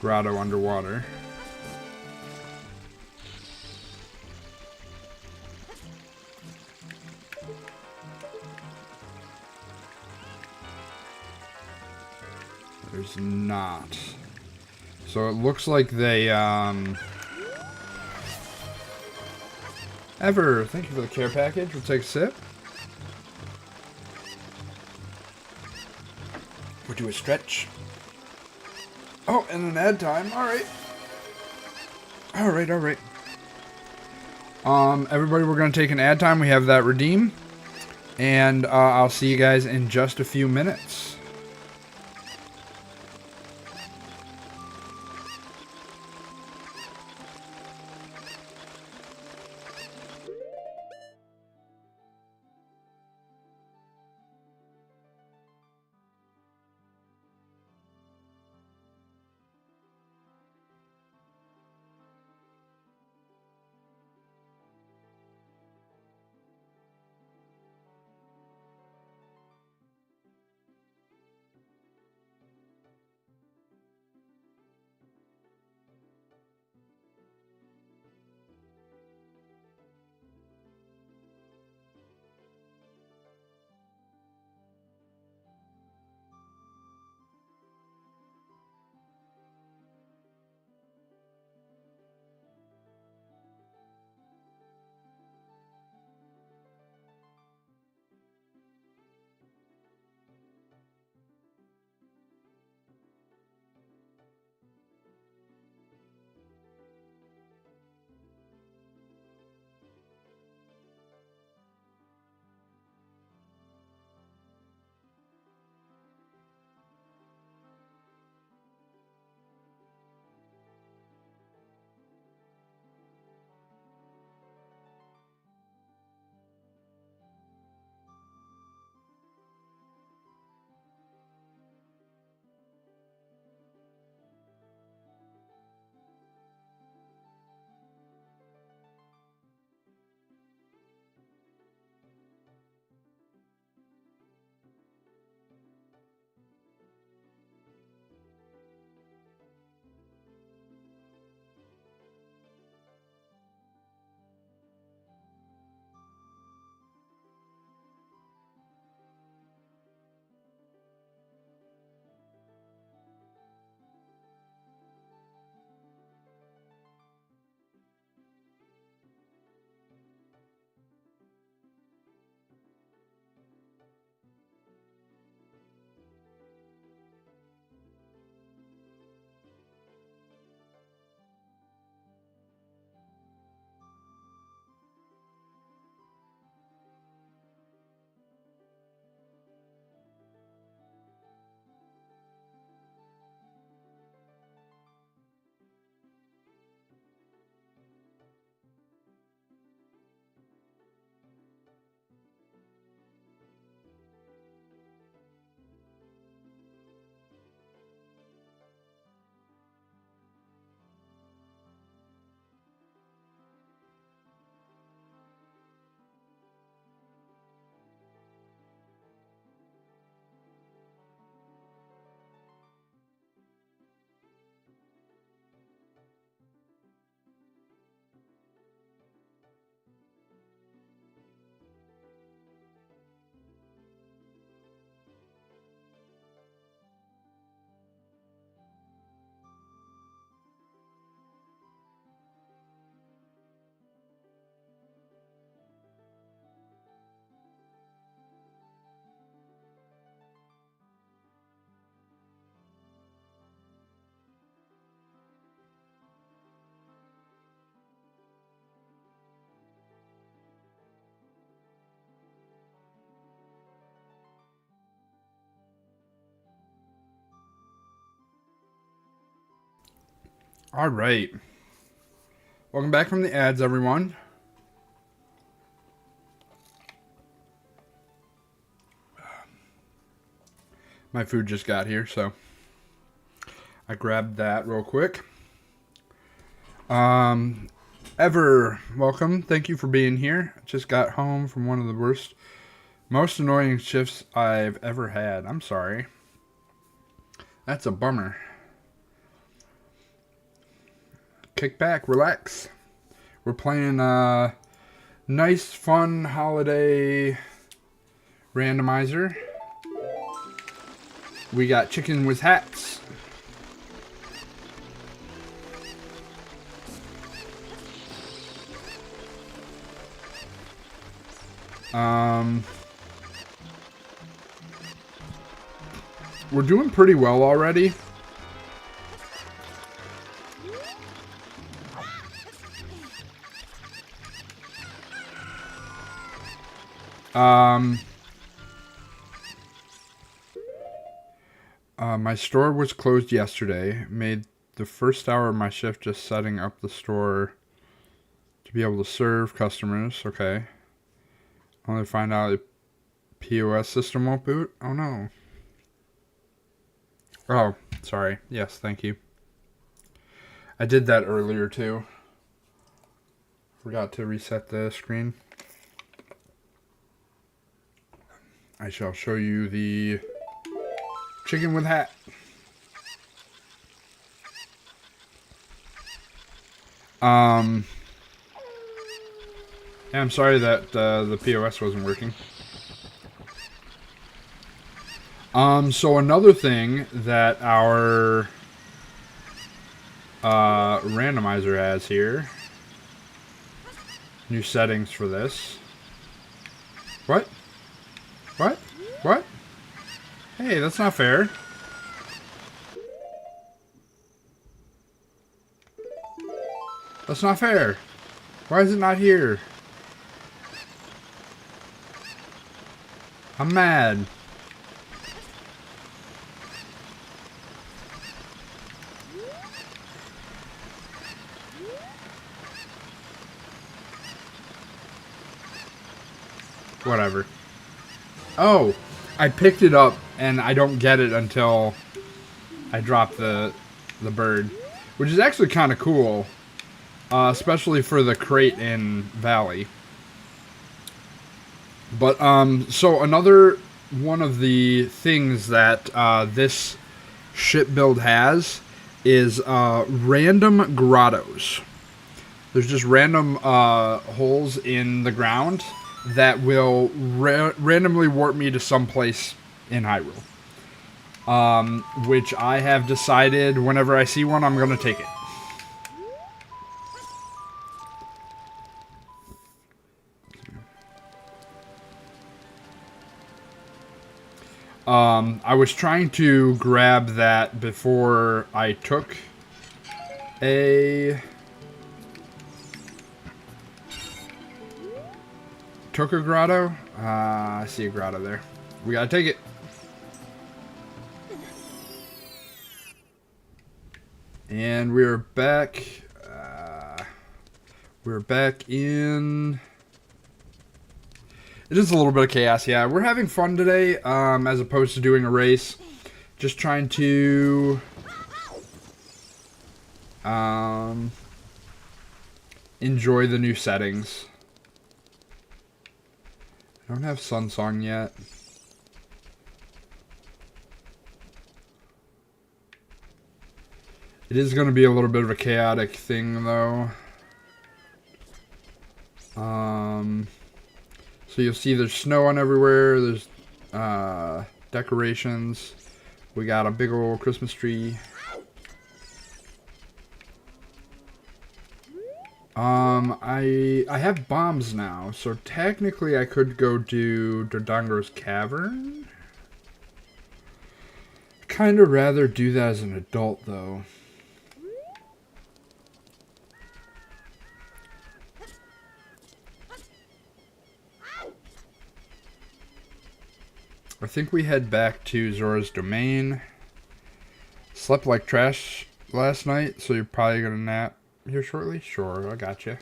grotto underwater. There's not. So it looks like they, Ever, thank you for the care package. We'll take a sip. We'll do a stretch. Oh, and an ad time. Alright. Alright. Everybody, we're going to take an ad time. We have that redeem. And I'll see you guys in just a few minutes. All right. Welcome back from the ads, everyone. My food just got here, so I grabbed that real quick. Ever, welcome. Thank you for being here. Just got home from one of the most annoying shifts I've ever had. I'm sorry. That's a bummer. Kick back, relax. We're playing a nice, fun holiday randomizer. We got chicken with hats. We're doing pretty well already. My store was closed yesterday. Made the first hour of my shift just setting up the store to be able to serve customers. Okay. Only find out the POS system won't boot. Oh no. Oh, sorry. Yes, thank you. I did that earlier too. Forgot to reset the screen. I shall show you the chicken with hat. Yeah, I'm sorry that the POS wasn't working. So another thing that our randomizer has here. New settings for this. What? What? What? Hey, that's not fair. That's not fair. Why is it not here? I'm mad. Whatever. Oh, I picked it up and I don't get it until I drop the bird, which is actually kind of cool, especially for the crate in Valley. But so another one of the things that this ship build has is random grottos. There's just random holes in the ground that will randomly warp me to some place in Hyrule. Which I have decided whenever I see one, I'm going to take it. I was trying to grab that before I took a grotto. I see a grotto there. We gotta take it. And we're back. We're back in. It is a little bit of chaos, yeah. We're having fun today, as opposed to doing a race. Just trying to enjoy the new settings. I don't have Sun Song yet. It is going to be a little bit of a chaotic thing, though. So you'll see there's snow on everywhere. There's decorations. We got a big old Christmas tree. I have bombs now, so technically I could go do Dodongo's Cavern. Kind of rather do that as an adult, though. I think we head back to Zora's Domain. Slept like trash last night, so you're probably gonna nap here shortly? Sure, I got you.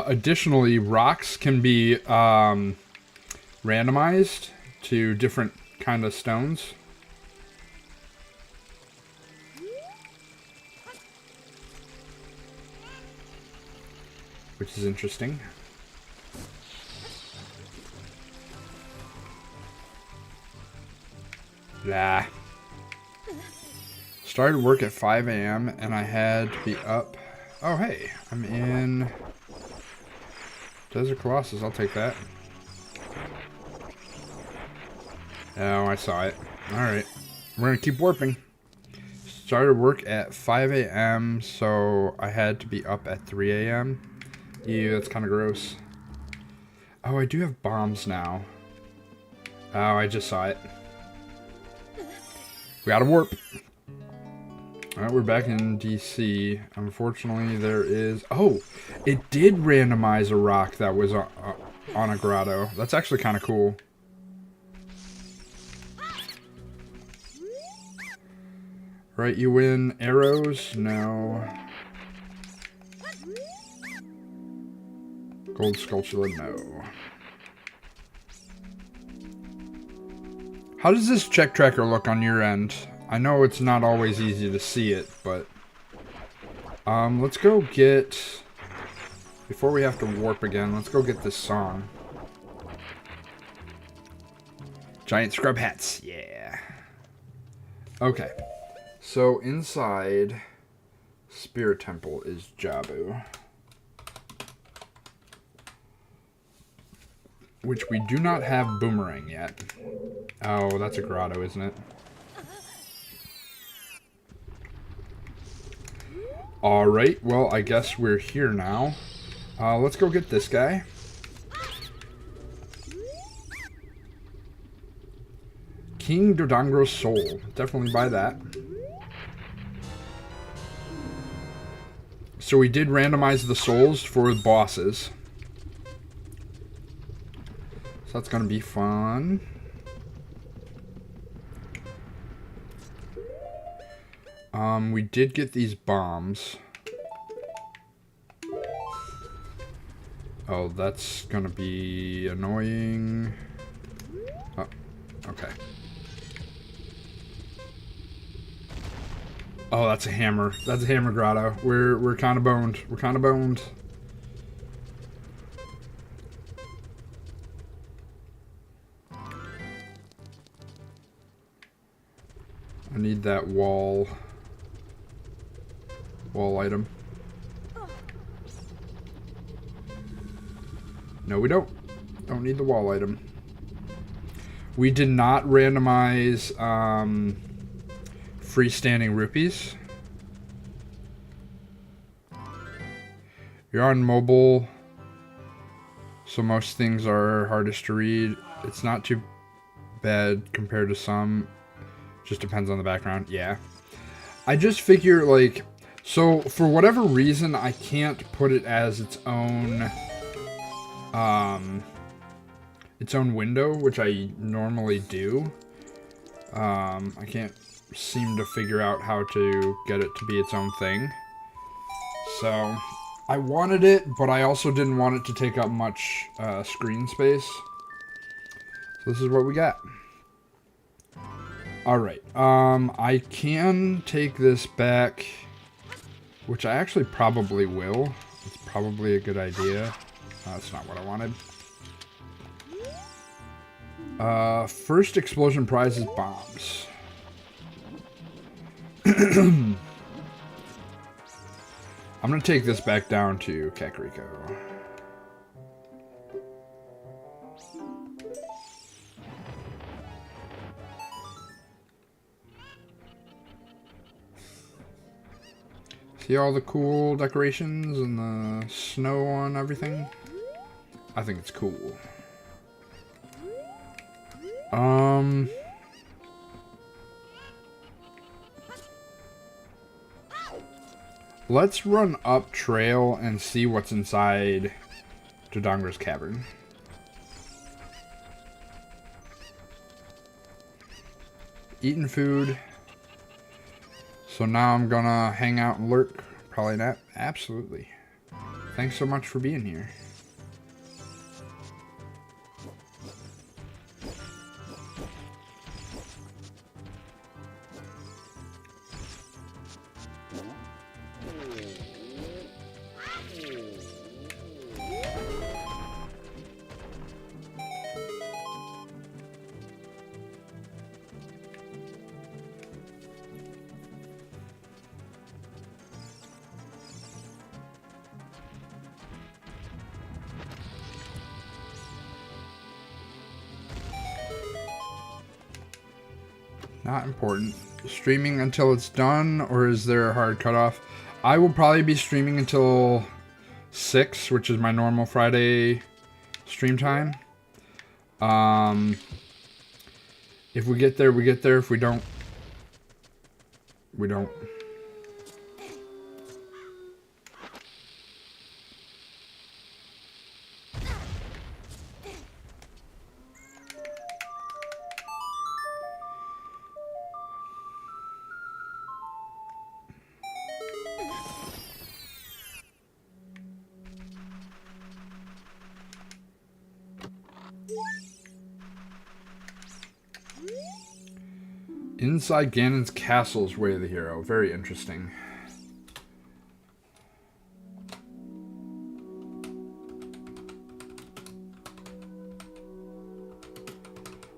Additionally, rocks can be randomized to different kind of stones. Which is interesting. Blah. Started work at 5 a.m. and I had to be up. Oh, hey, I'm in Desert Colossus. I'll take that. Oh, I saw it. Alright. We're going to keep warping. Started work at 5 a.m. so I had to be up at 3 a.m. Ew, that's kind of gross. Oh, I do have bombs now. Oh, I just saw it. We gotta warp. Alright, we're back in DC. Unfortunately, there is... Oh! It did randomize a rock that was on a grotto. That's actually kind of cool. Right, you win arrows? No. Gold sculpture? No. How does this check tracker look on your end? I know it's not always easy to see it, but... let's go get... Before we have to warp again, let's go get this song. Giant scrub hats, yeah. Okay. So inside Spirit Temple is Jabu. Which we do not have Boomerang yet. Oh, that's a grotto, isn't it? Alright, well, I guess we're here now. Let's go get this guy. King Dodangro's Soul. Definitely buy that. So we did randomize the souls for the bosses. So that's going to be fun. We did get these bombs. Oh, that's going to be annoying. Oh, okay. Oh, that's a hammer. That's a hammer grotto. We're kind of boned. We're kind of boned. I need that wall item. No, we don't. Don't need the wall item. We did not randomize freestanding rupees. You're on mobile, so most things are hardest to read. It's not too bad compared to some. Just depends on the background. Yeah. I just figure, like, so for whatever reason, I can't put it as its own window, which I normally do. I can't seem to figure out how to get it to be its own thing. So I wanted it, but I also didn't want it to take up much screen space. So this is what we got. Alright, I can take this back, which I actually probably will. It's probably a good idea. That's not what I wanted. First explosion prize is bombs. I'm going to take this back down to Kakariko. See all the cool decorations and the snow on everything? I think it's cool. Let's run up trail and see what's inside Dodongo's cavern. Eating food. So now I'm gonna hang out and lurk. Probably not. Absolutely. Thanks so much for being here. Not important. Streaming until it's done, or is there a hard cutoff? I will probably be streaming until 6, which is my normal Friday stream time. If we get there, we get there. If we don't, we don't. Inside Ganon's castle's Way of the Hero. Very interesting.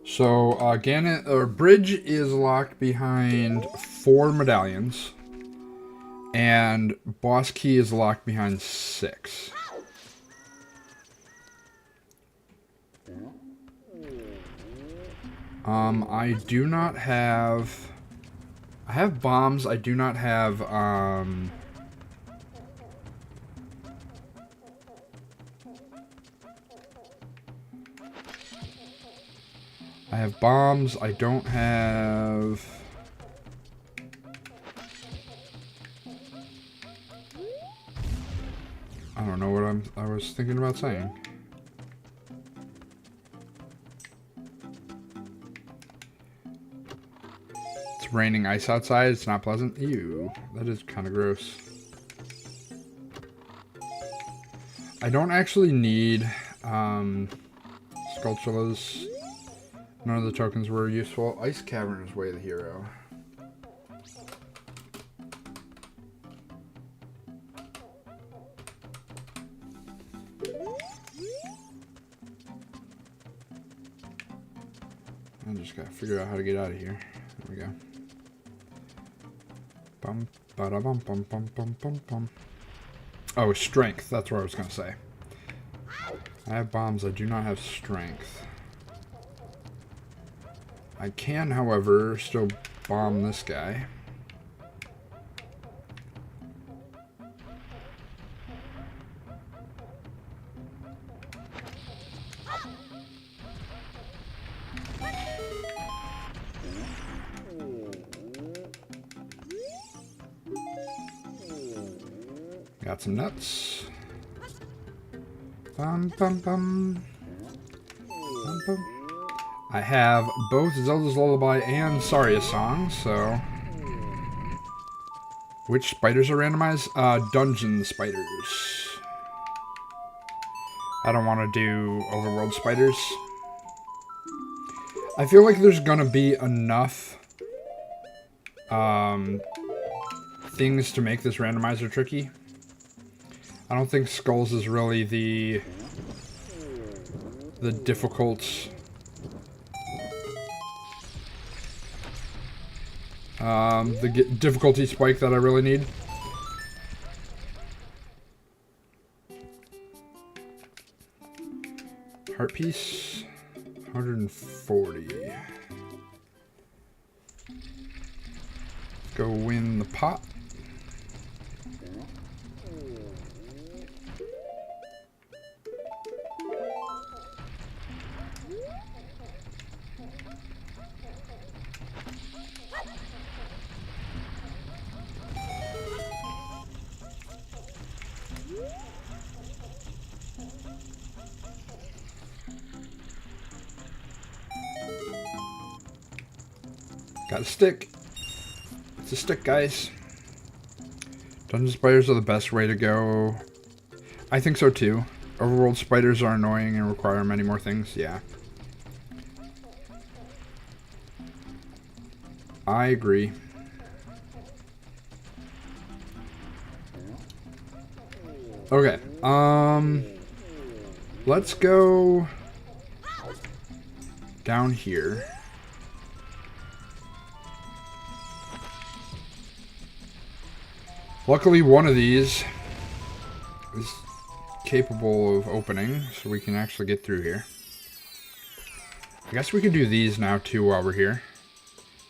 So, Ganon, or Bridge is locked behind 4 medallions. And Boss Key is locked behind 6. I do not have... I have bombs. I do not have, I have bombs. I don't have... I don't know what I was thinking about saying. It's raining ice outside. It's not pleasant. Ew, that is kind of gross. I don't actually need Skulltulas. None of the tokens were useful. Ice Cavern is Way of the Hero. I just gotta figure out how to get out of here. There we go. Bum, ba-da, bum, bum, bum, bum, bum, bum. Oh, strength. That's what I was gonna say. I have bombs. I do not have strength. I can, however, still bomb this guy. Got some nuts. Bum, bum, bum. Bum, bum. I have both Zelda's Lullaby and Saria songs, so... Which spiders are randomized? Dungeon spiders. I don't want to do overworld spiders. I feel like there's gonna be enough things to make this randomizer tricky. I don't think Skulls is really the difficult... the difficulty spike that I really need. Heart piece, 140. Go win the pot. Got a stick. It's a stick, guys. Dungeon spiders are the best way to go. I think so too. Overworld spiders are annoying and require many more things. Yeah. I agree. Okay. Let's go down here. Luckily, one of these is capable of opening, so we can actually get through here. I guess we can do these now, too, while we're here.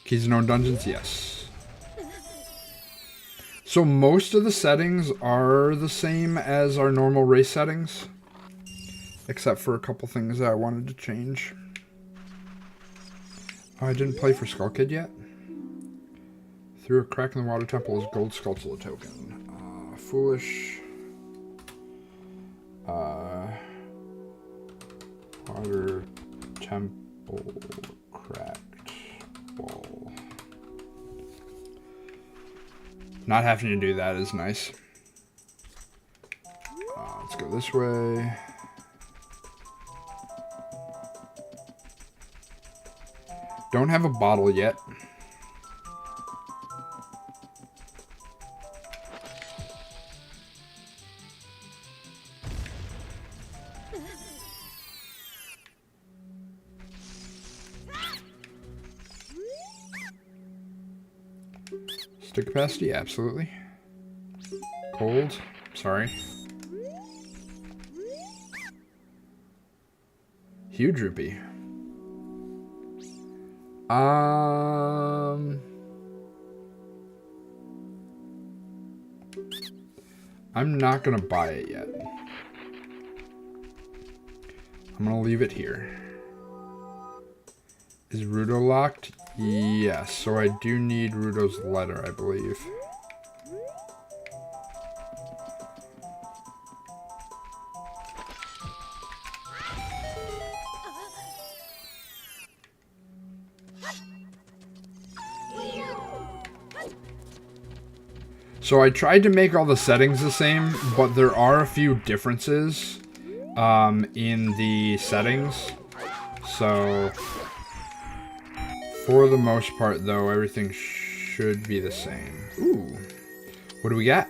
Keys to known dungeons? Yes. So most of the settings are the same as our normal race settings, except for a couple things that I wanted to change. Oh, I didn't play for Skull Kid yet. Through a crack in the water temple is gold sculpture token. Foolish. Water temple cracked wall. Not having to do that is nice. Let's go this way. Don't have a bottle yet. Stick capacity? Absolutely. Cold? Sorry. Huge rupee. I'm not gonna buy it yet. I'm gonna leave it here. Is Rudo locked? Yes, so I do need Rudo's letter, I believe. So I tried to make all the settings the same, but there are a few differences in the settings. So for the most part, though, everything should be the same. Ooh. What do we got?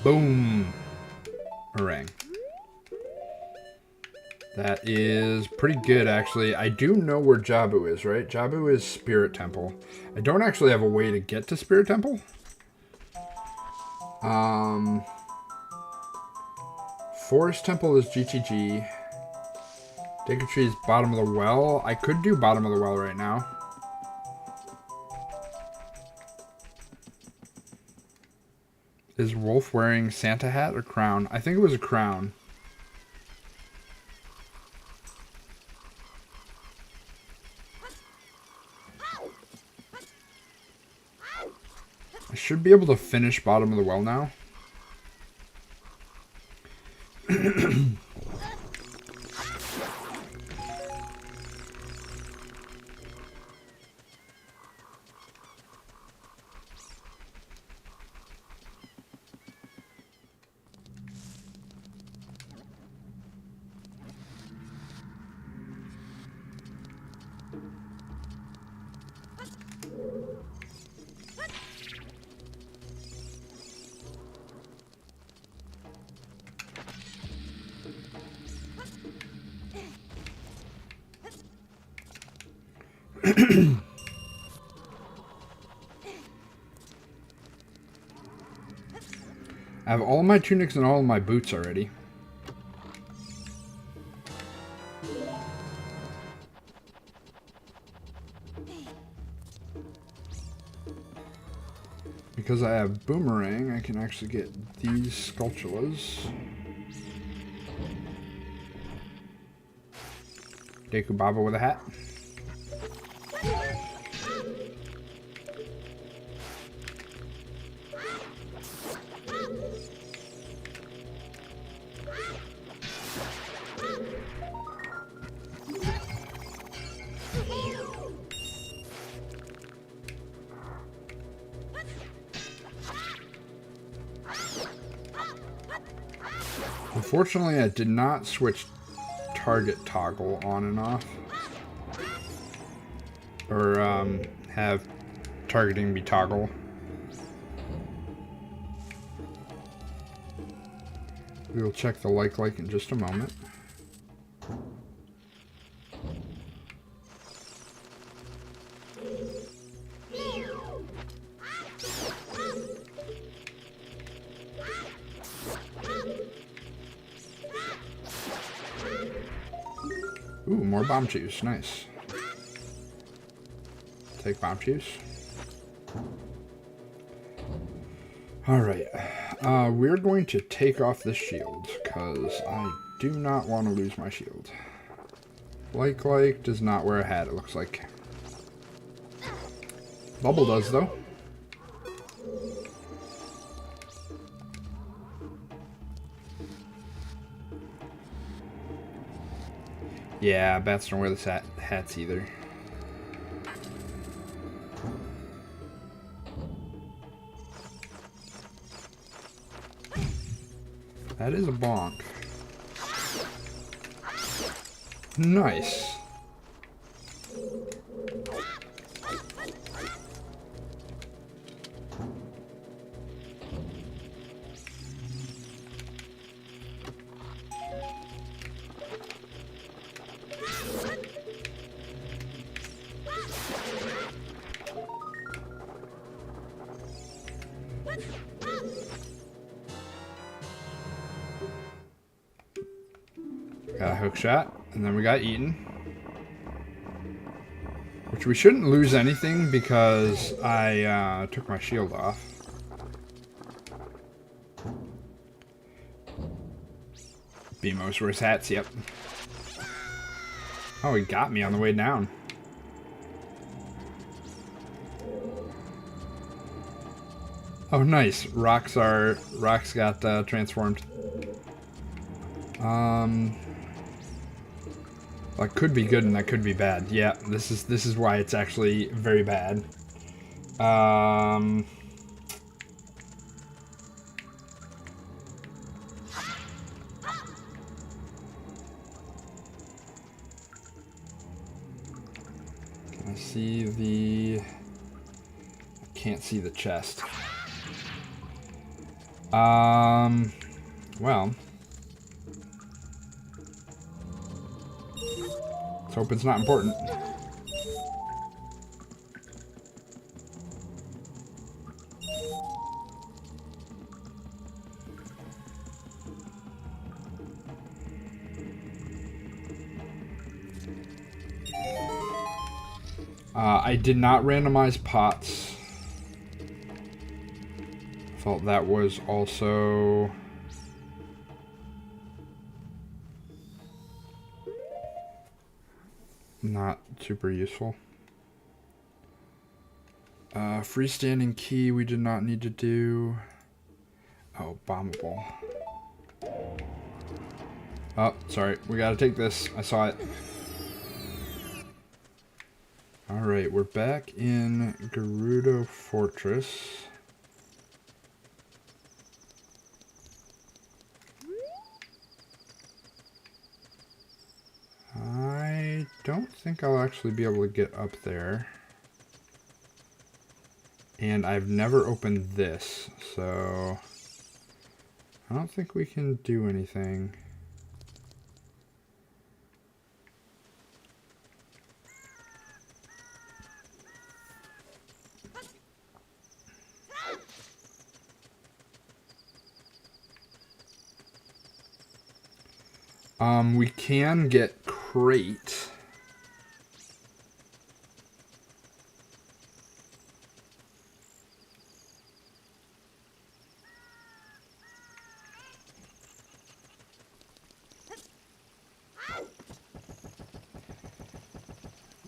Boom. Meringue. That is pretty good, actually. I do know where Jabu is, right? Jabu is Spirit Temple. I don't actually have a way to get to Spirit Temple. Forest Temple is GTG. Deku Tree is bottom of the well. I could do bottom of the well right now. Is Wolf wearing Santa hat or crown? I think it was a crown. I should be able to finish bottom of the well now. I have all my tunics and all of my boots already. Because I have Boomerang, I can actually get these Sculptulas. Deku Baba with a hat. Unfortunately, I did not switch target toggle on and off. Or have targeting be toggle. We will check the like in just a moment. Ooh, more bomb juice. Nice. Take bomb juice. Alright. We're going to take off this shield, because I do not want to lose my shield. Like does not wear a hat, it looks like. Bubble does, though. Yeah, bats don't wear the hats either. That is a bonk. Nice. Got a hook shot, and then we got eaten. Which we shouldn't lose anything because I took my shield off. Beamos wears hats, yep. Oh, he got me on the way down. Oh, nice. Rocks got transformed. That could be good and that could be bad. Yeah, this is why it's actually very bad. Can I see the... I can't see the chest. Well... let's hope it's not important. I did not randomize pots. Felt that was also... not super useful. Freestanding key we did not need to do. Oh, bombable. Oh, sorry. We gotta take this. I saw it. Alright, we're back in Gerudo Fortress. I don't think I'll actually be able to get up there. And I've never opened this, so I don't think we can do anything. We can get crate.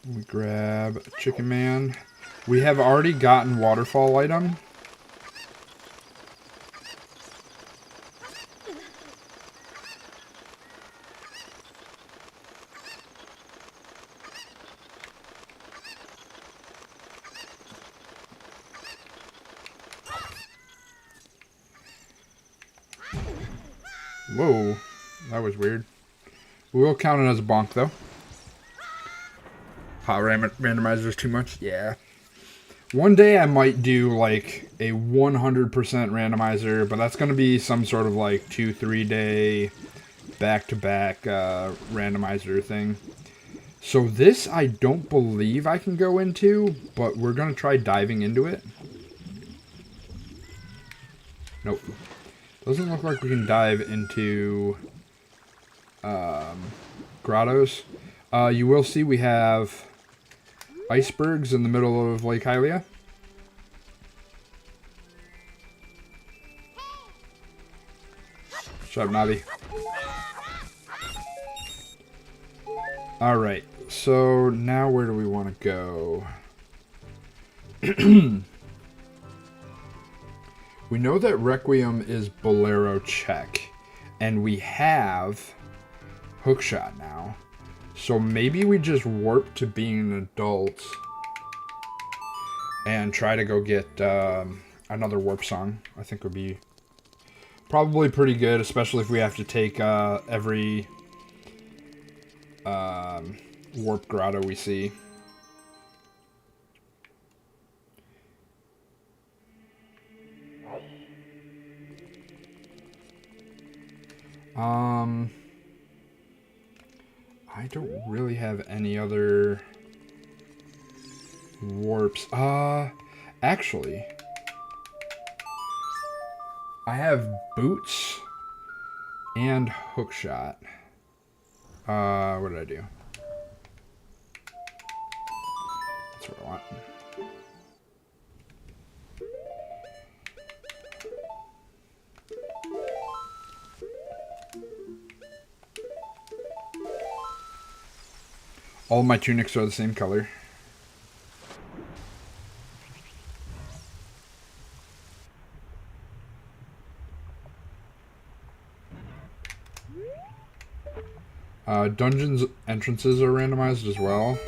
We grab Chicken Man. We have already gotten waterfall item. Whoa, that was weird. We will count it as a bonk, though. Hot randomizer is too much? Yeah. One day I might do like a 100% randomizer, but that's going to be some sort of like 2-3 day back-to-back randomizer thing. So this I don't believe I can go into, but we're going to try diving into it. Nope. Doesn't look like we can dive into grottos. You will see we have icebergs in the middle of Lake Hylia. Shut up, Navi. Alright, so now where do we want to go? We know that Requiem is Bolero check, and we have Hookshot now. So maybe we just warp to being an adult and try to go get another warp song. I think would be probably pretty good, especially if we have to take every warp grotto we see. I don't really have any other warps. Actually, I have boots and hookshot. What did I do? That's what I want. All my tunics are the same color. Dungeons entrances are randomized as well,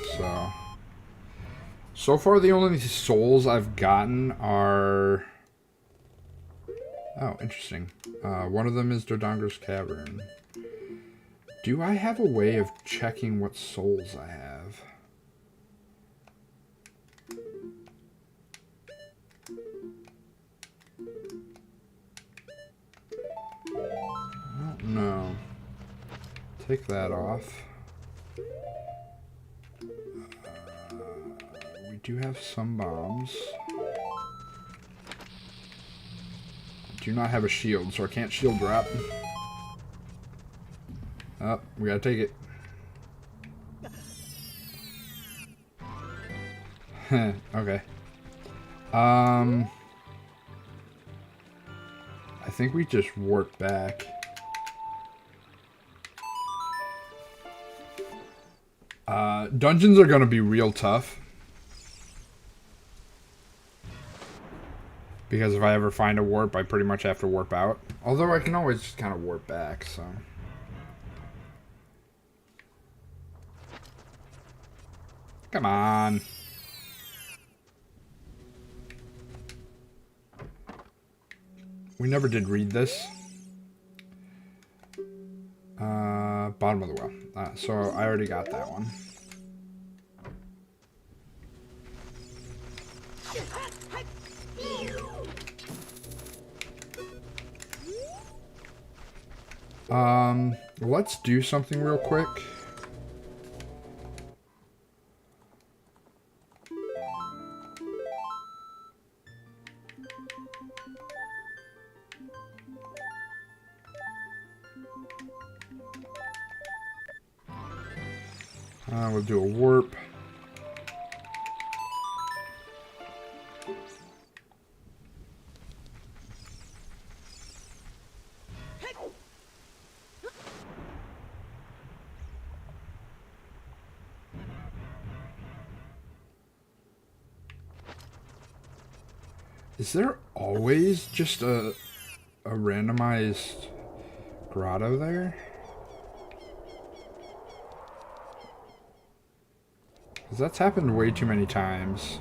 so far the only souls I've gotten are... Oh, interesting. One of them is Dodongo's Cavern. Do I have a way of checking what souls I have? I don't know. Take that off. We do have some bombs. Do not have a shield, so I can't shield drop. Oh, we gotta take it. Okay. I think we just warp back. Dungeons are gonna be real tough. Because if I ever find a warp, I pretty much have to warp out. Although I can always just kind of warp back, so... Come on. We never did read this. Bottom of the well. So I already got that one. Let's do something real quick. We'll do a warp. Is there always just a randomized grotto there? Because that's happened way too many times.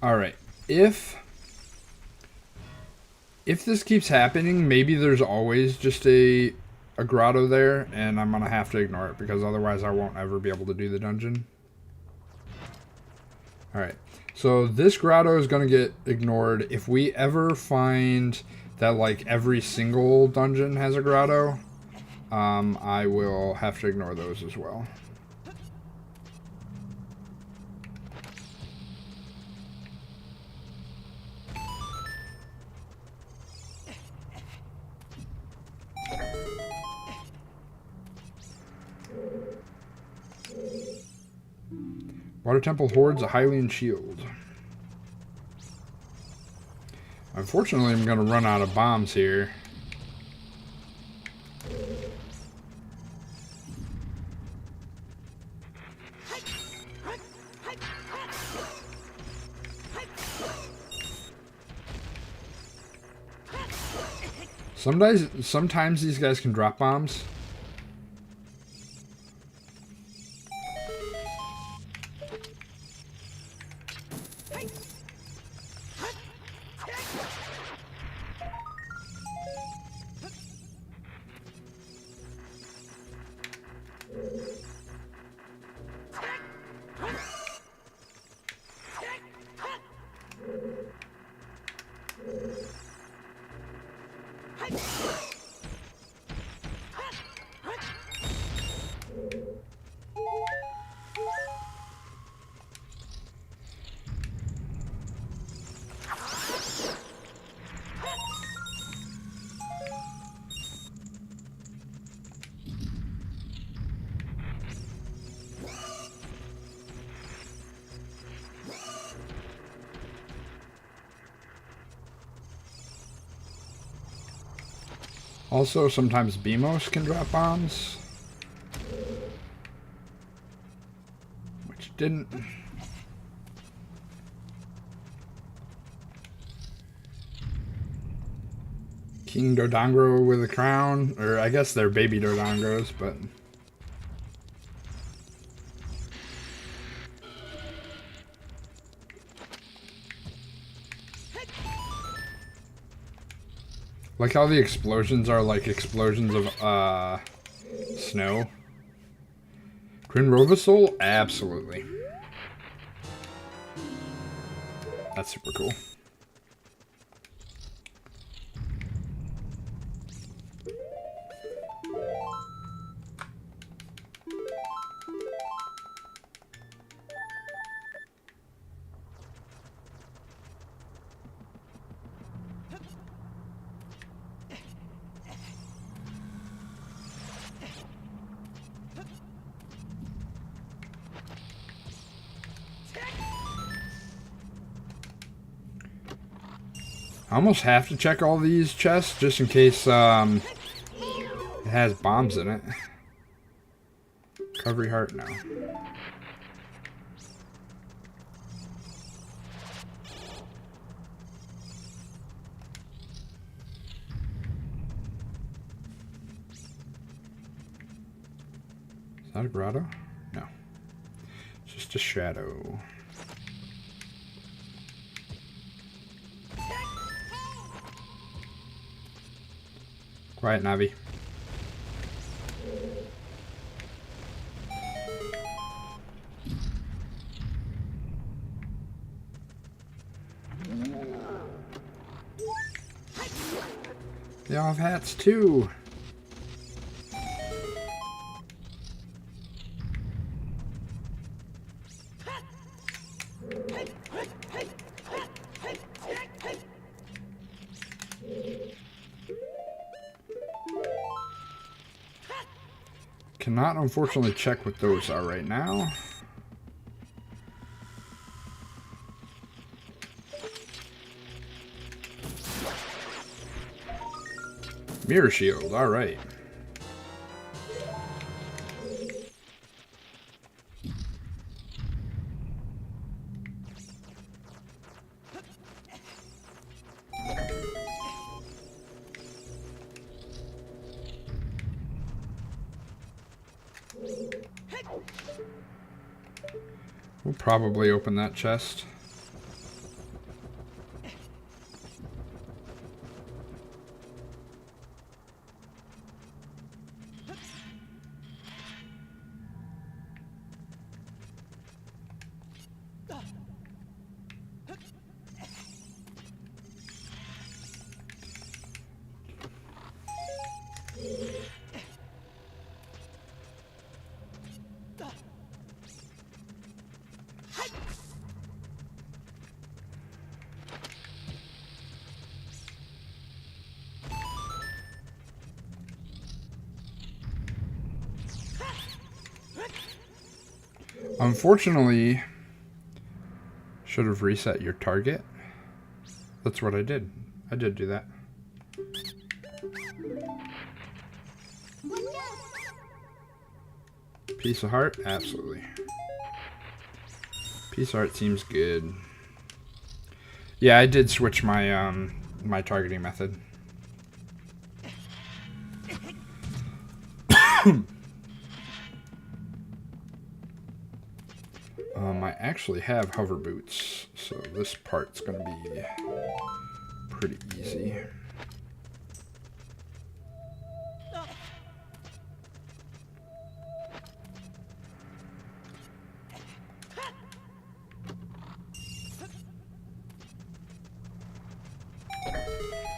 Alright, if this keeps happening, maybe there's always just a grotto there, and I'm gonna have to ignore it, because otherwise I won't ever be able to do the dungeon. Alright, so this grotto is gonna get ignored. If we ever find that, like, every single dungeon has a grotto, I will have to ignore those as well. Water Temple hoards a Hylian shield. Unfortunately, I'm going to run out of bombs here. Sometimes these guys can drop bombs. Also, sometimes Beamos can drop bombs. Which didn't. King Dodongo with a crown. Or I guess they're baby Dodongos, but... like how the explosions are like explosions of snow. Grin Robosoul? Absolutely. That's super cool. I almost have to check all these chests just in case it has bombs in it. Recovery heart, no. Is that a grotto? No. It's just a shadow. Quiet, Navi. They all have hats too. Cannot unfortunately check what those are right now. Mirror shield, alright. We'll probably open that chest. Unfortunately, should have reset your target. That's what I did. I did do that. Piece of heart? Absolutely. Piece of heart seems good. Yeah, I did switch my my targeting method. I actually have hover boots, so this part's gonna be pretty easy.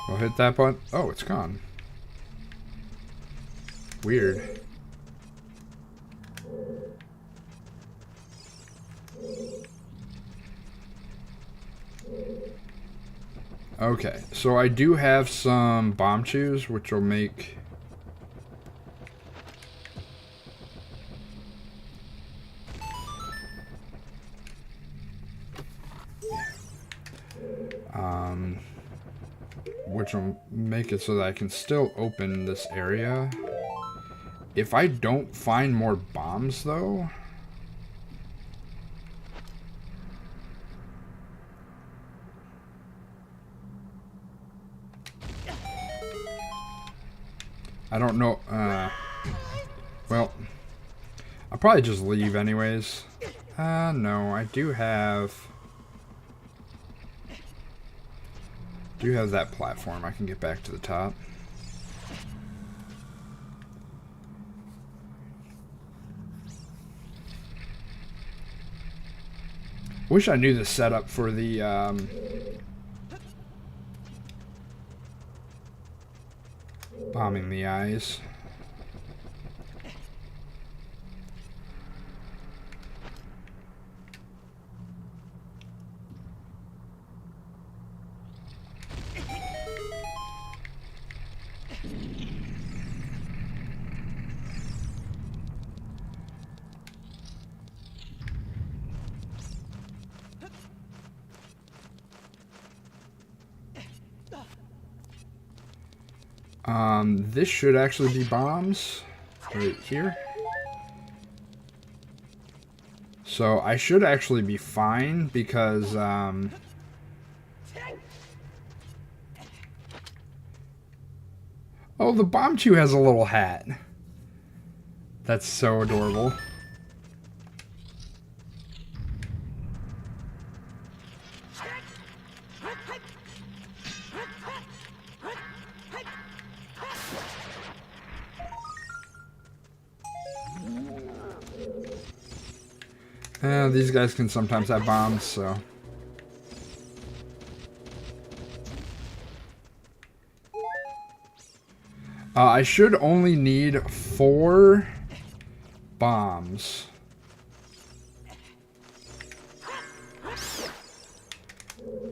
I'll hit that button. Oh, it's gone. Weird. Okay, so I do have some bomb chews, which will make... which will make it so that I can still open this area. If I don't find more bombs, though... I don't know, well, I'll probably just leave anyways. No, I do have that platform. I can get back to the top. Wish I knew the setup for the, bombing the eyes. This should actually be bombs right here. So I should actually be fine because, oh, the bomb chew has a little hat. That's so adorable. These guys can sometimes have bombs, so... I should only need 4 bombs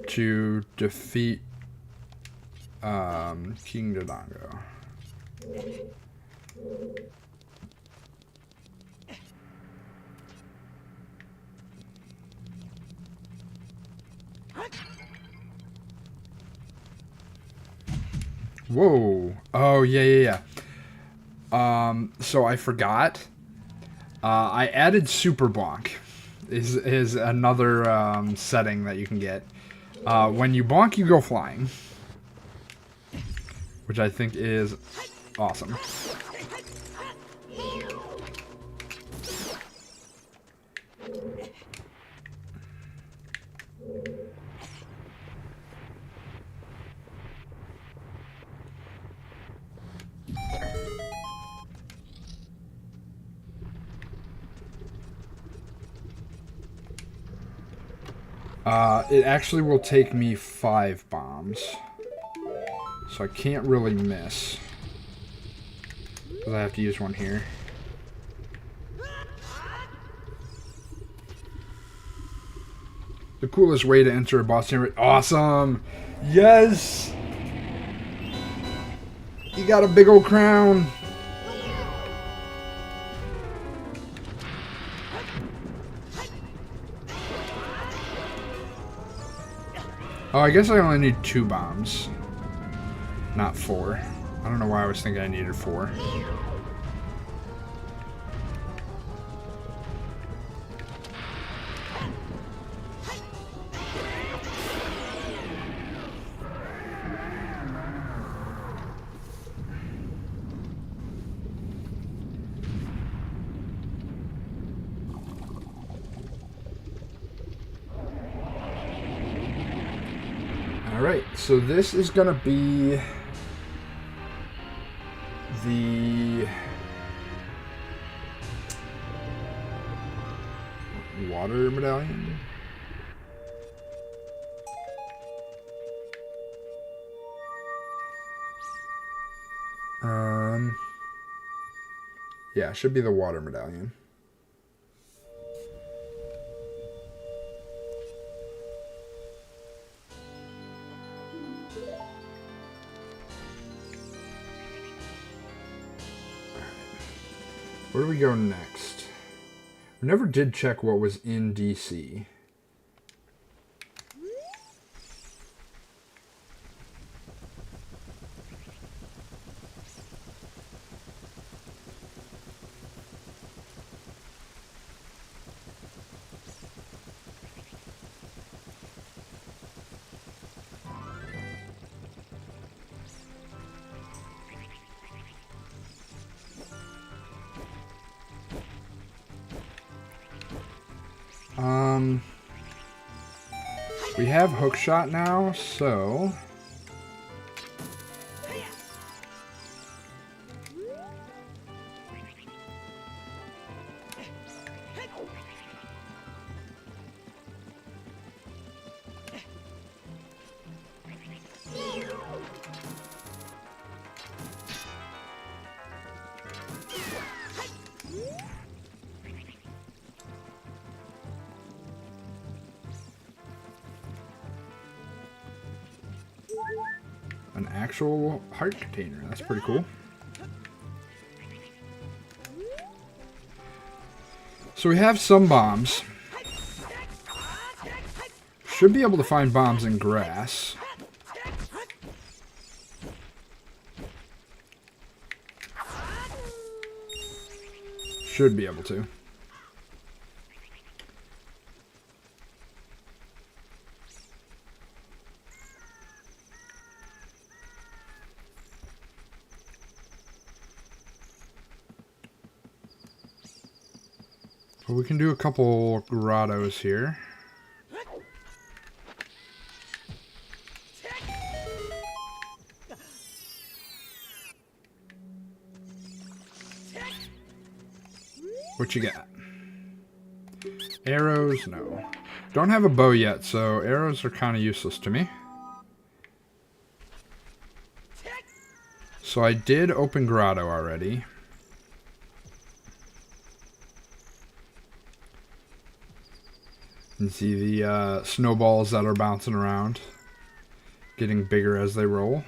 to defeat King Dodongo. Whoa. Oh, yeah. So I forgot. I added Super Bonk. Is another setting that you can get. When you bonk, you go flying. Which I think is awesome. It actually will take me 5 bombs. So I can't really miss. Because I have to use one here. The coolest way to enter a boss chamber. Awesome! Yes! You got a big old crown. Oh, I guess I only need 2 bombs. Not 4. I don't know why I was thinking I needed 4. Alright, so this is gonna be the water medallion. Yeah, it should be the water medallion. Where do we go next? We never did check what was in DC. We have hookshot now, so an actual heart container. That's pretty cool. So we have some bombs. Should be able to find bombs in grass. Should be able to. But we can do a couple grottos here. What you got? Arrows? No. Don't have a bow yet, so arrows are kind of useless to me. So I did open grotto already. You can see the snowballs that are bouncing around, getting bigger as they roll.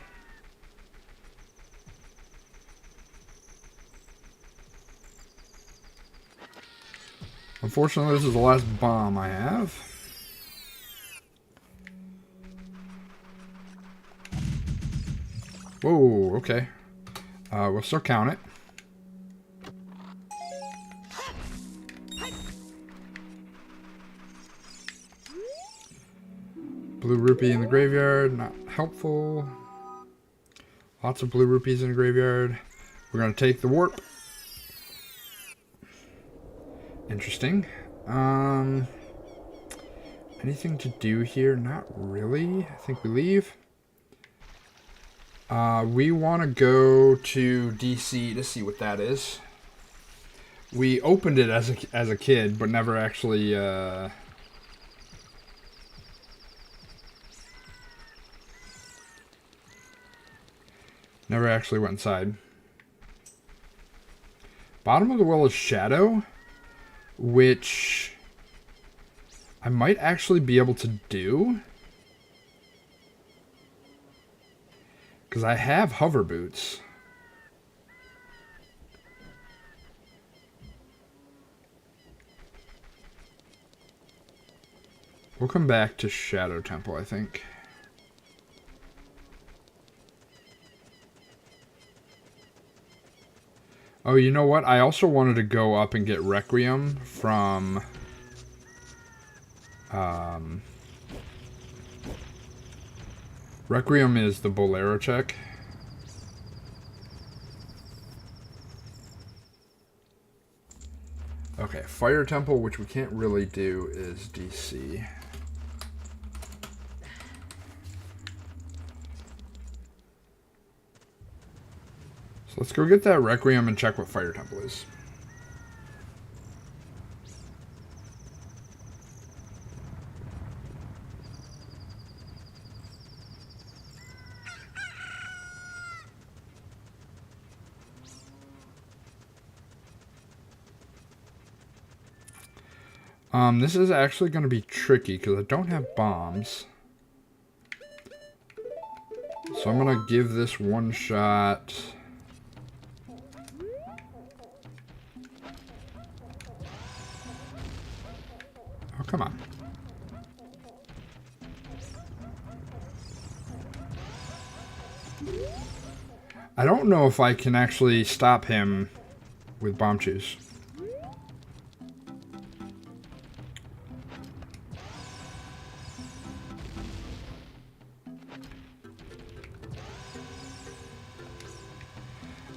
Unfortunately, this is the last bomb I have. Whoa, okay. We'll still count it. Blue rupee in the graveyard, not helpful. Lots of blue rupees in the graveyard. We're going to take the warp. Interesting. Anything to do here? Not really. I think we leave. We want to go to DC to see what that is. We opened it as a kid, but never actually went inside. Bottom of the well is Shadow, which I might actually be able to do. Because I have hover boots. We'll come back to Shadow Temple, I think. Oh, you know what? I also wanted to go up and get Requiem from... Requiem is the Bolero check. Okay, Fire Temple, which we can't really do, is DC. So let's go get that Requiem and check what Fire Temple is. This is actually going to be tricky because I don't have bombs. So I'm going to give this one shot. Oh, come on. I don't know if I can actually stop him with bomb chews.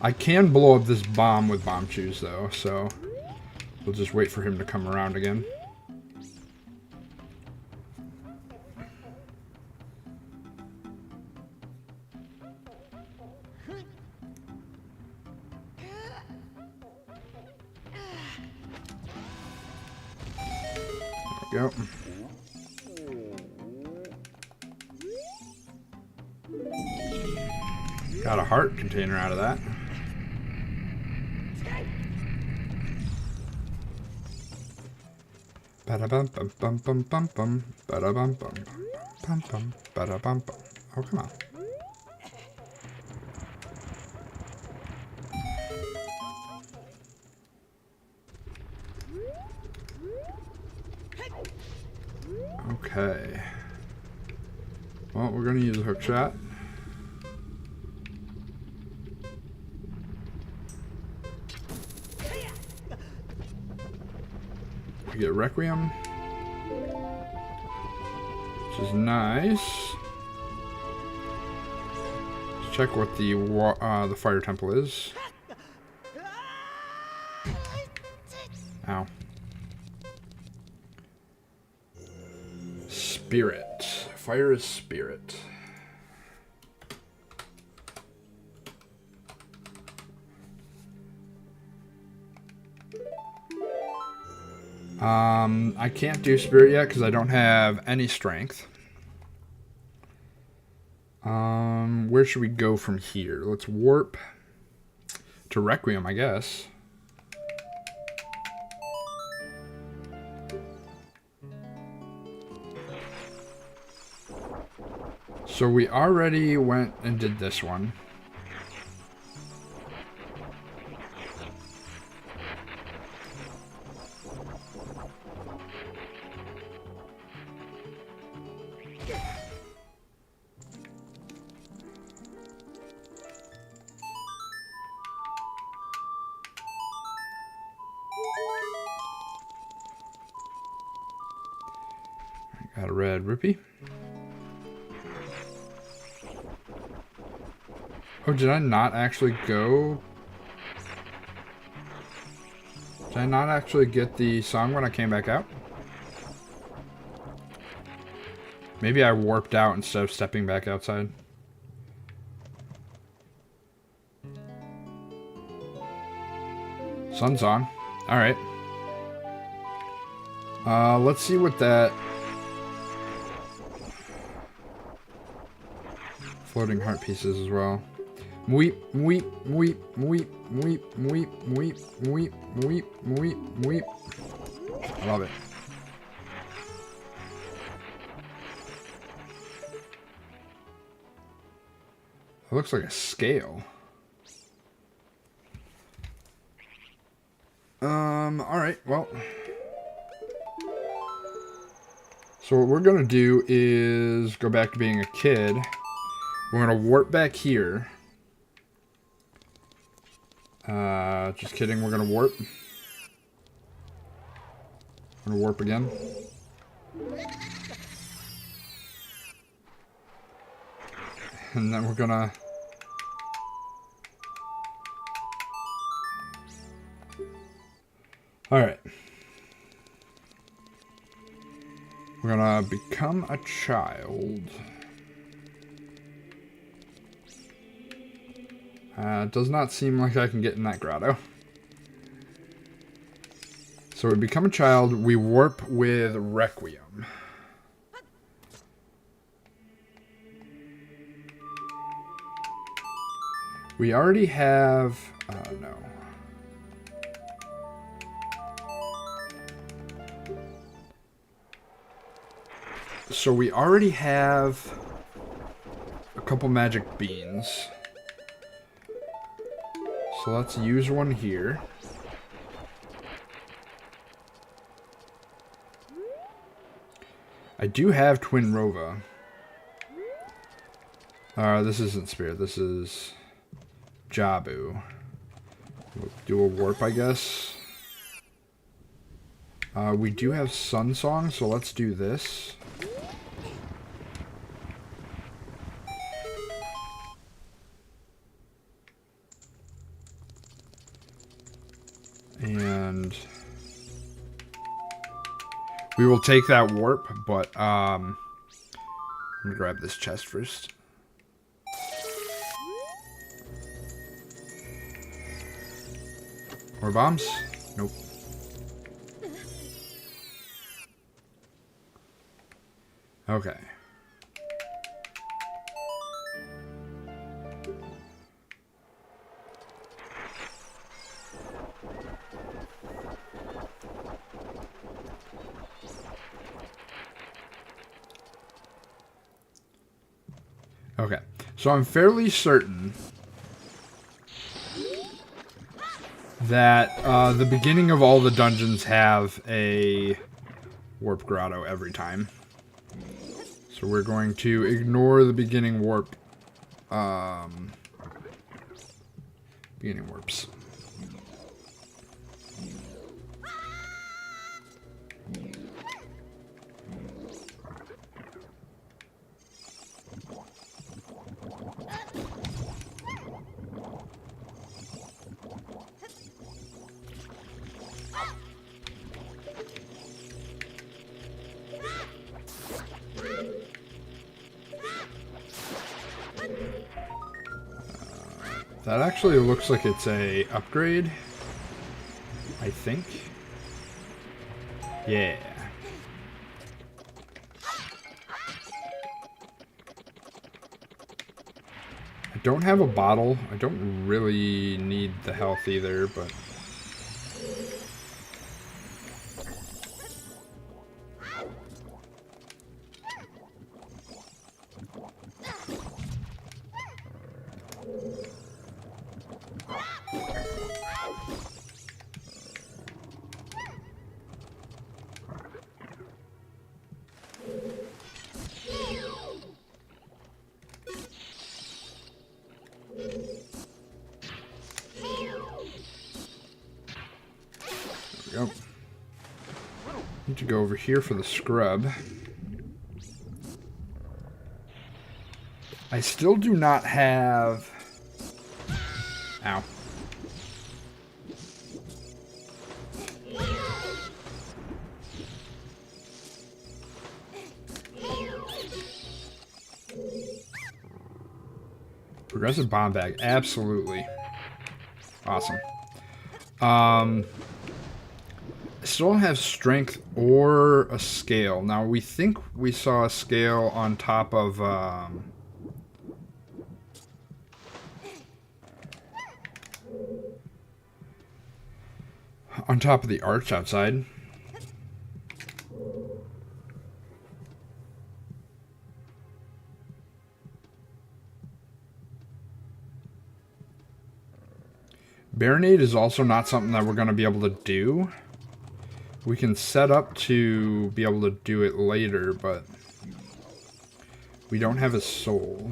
I can blow up this bomb with bomb chews, though, so we'll just wait for him to come around again. There we go. Got a heart container out of that. Ba-da-bum-bum-bum-bum-bum. Ba-da-bum-bum-bum-bum. Ba-da-bum-bum. Oh, come on. Okay. Well, we're going to use a hook shot. We get Requiem, which is nice. Let's check what the Fire Temple is. Ow. Spirit. Fire is spirit. I can't do spirit yet because I don't have any strength. Where should we go from here? Let's warp to Requiem, I guess. So we already went and did this one. Got a red rupee. Oh, did I not actually go? Did I not actually get the song when I came back out? Maybe I warped out instead of stepping back outside. Sun song. Alright. Let's see what that... Floating heart pieces as well. Weep, weep, weep, weep, weep, weep, weep, weep, weep, weep, weep. I love it. It looks like a scale. Alright, well. So what we're going to do is go back to being a kid. We're going to warp back here. Just kidding, we're going to warp. I'm going to warp again. And then we're going to... Alright. We're gonna become a child. Does not seem like I can get in that grotto. So we become a child, we warp with Requiem. We already have... no. So we already have a couple magic beans. So let's use one here. I do have Twin Rova. This isn't Spirit, this is Jabu. We'll do a warp, I guess. We do have Sun Song, so let's do this. And we will take that warp, but I'm gonna grab this chest first. More bombs? Nope. Okay. Okay, so I'm fairly certain that the beginning of all the dungeons have a warp grotto every time. So we're going to ignore the beginning warp, beginning warps. That actually looks like it's a upgrade, I think. Yeah. I don't have a bottle. I don't really need the health either, but... There we go. Need to go over here for the scrub. I still do not have... Ow. Progressive bomb bag, absolutely. Awesome. I still don't have strength or a scale. Now, we think we saw a scale on top of... on top of the arch outside. Baronade is also not something that we're going to be able to do. We can set up to be able to do it later, but we don't have a soul.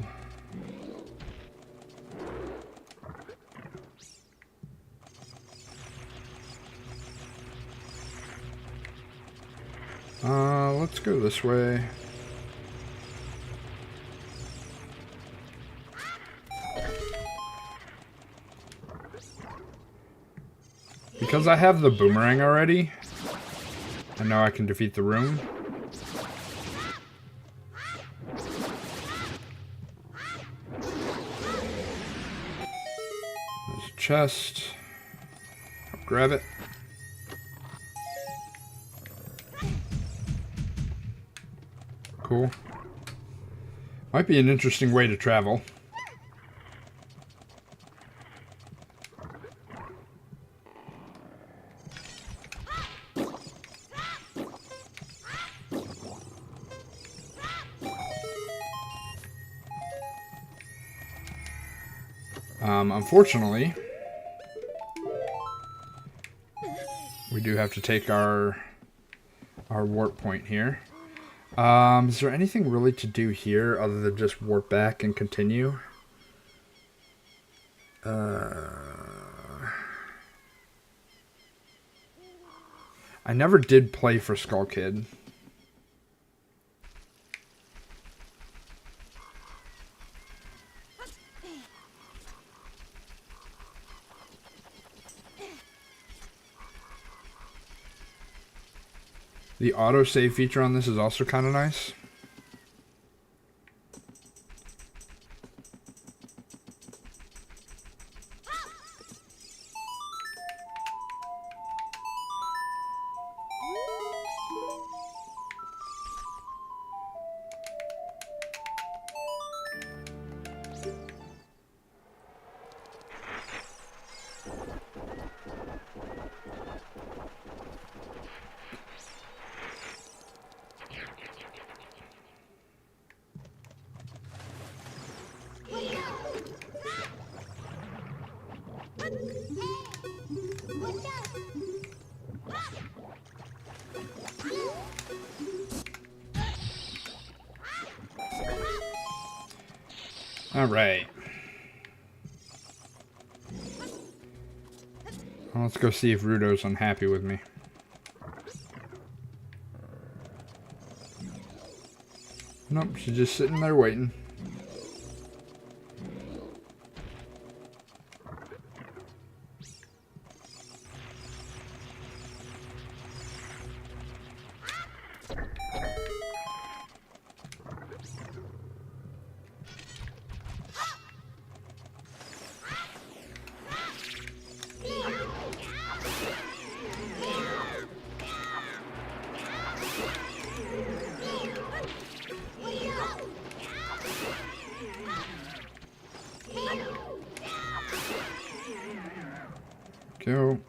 Let's go this way. Because I have the boomerang already, I know I can defeat the room. There's a chest. I'll grab it. Cool. Might be an interesting way to travel. Unfortunately, we do have to take our warp point here. Is there anything really to do here other than just warp back and continue? I never did play for Skull Kid. The autosave feature on this is also kind of nice. All right. Well, let's go see if Rudo's unhappy with me. Nope, she's just sitting there waiting. Go.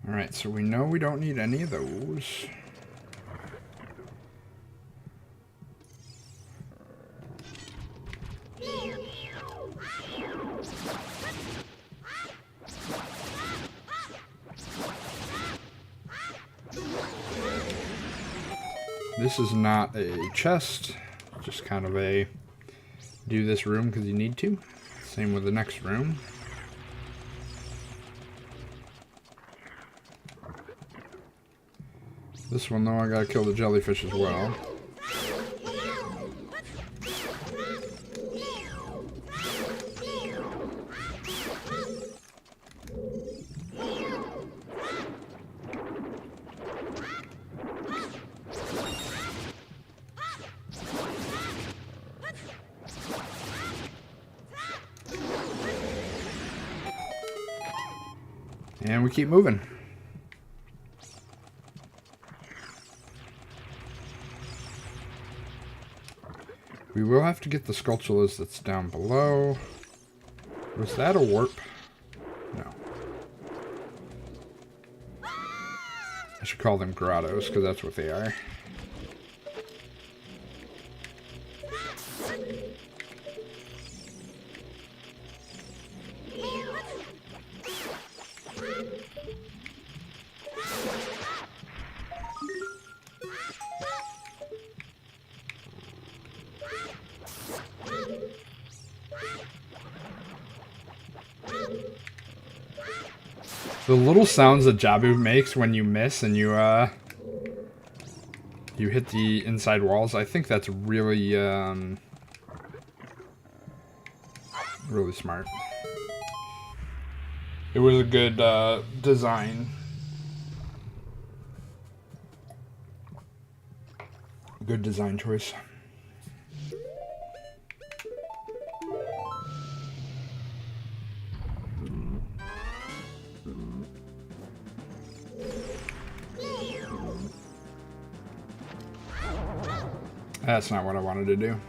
Alright, so we know we don't need any of those. This is not a chest. Just kind of a do this room because you need to. Same with the next room. This one though, I gotta kill the jellyfish as well. And we keep moving. We will have to get the Skulltulas that's down below. Was that a warp? No. I should call them grottos, because that's what they are. The little sounds that Jabu makes when you miss and you hit the inside walls, I think that's really, really smart. It was a good design. Good design choice. That's not what I wanted to do.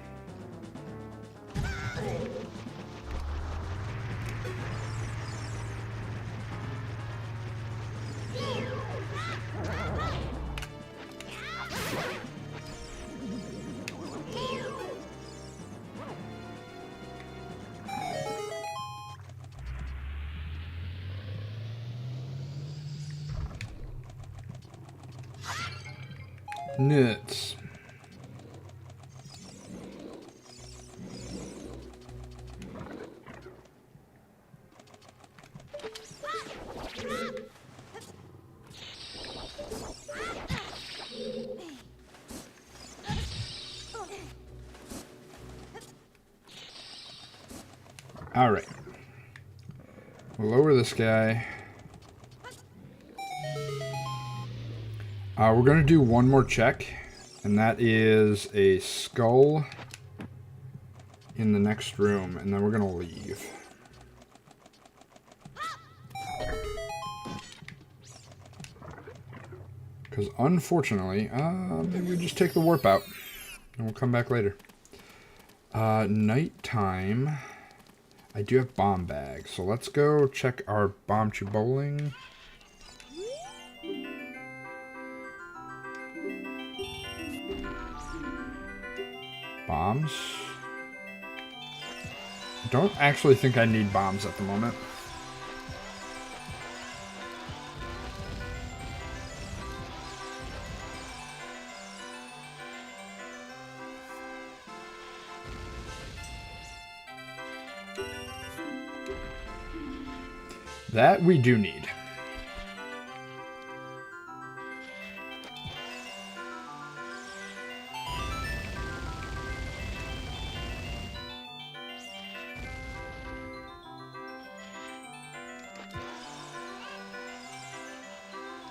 Nuts. All right. We'll lower this guy. We're going to do one more check, and that is a skull in the next room, and then we're going to leave. Because unfortunately, maybe we just take the warp out, and we'll come back later. Nighttime. I do have bomb bags, so let's go check our bomb bowling. Bombs. I don't actually think I need bombs at the moment. That we do need.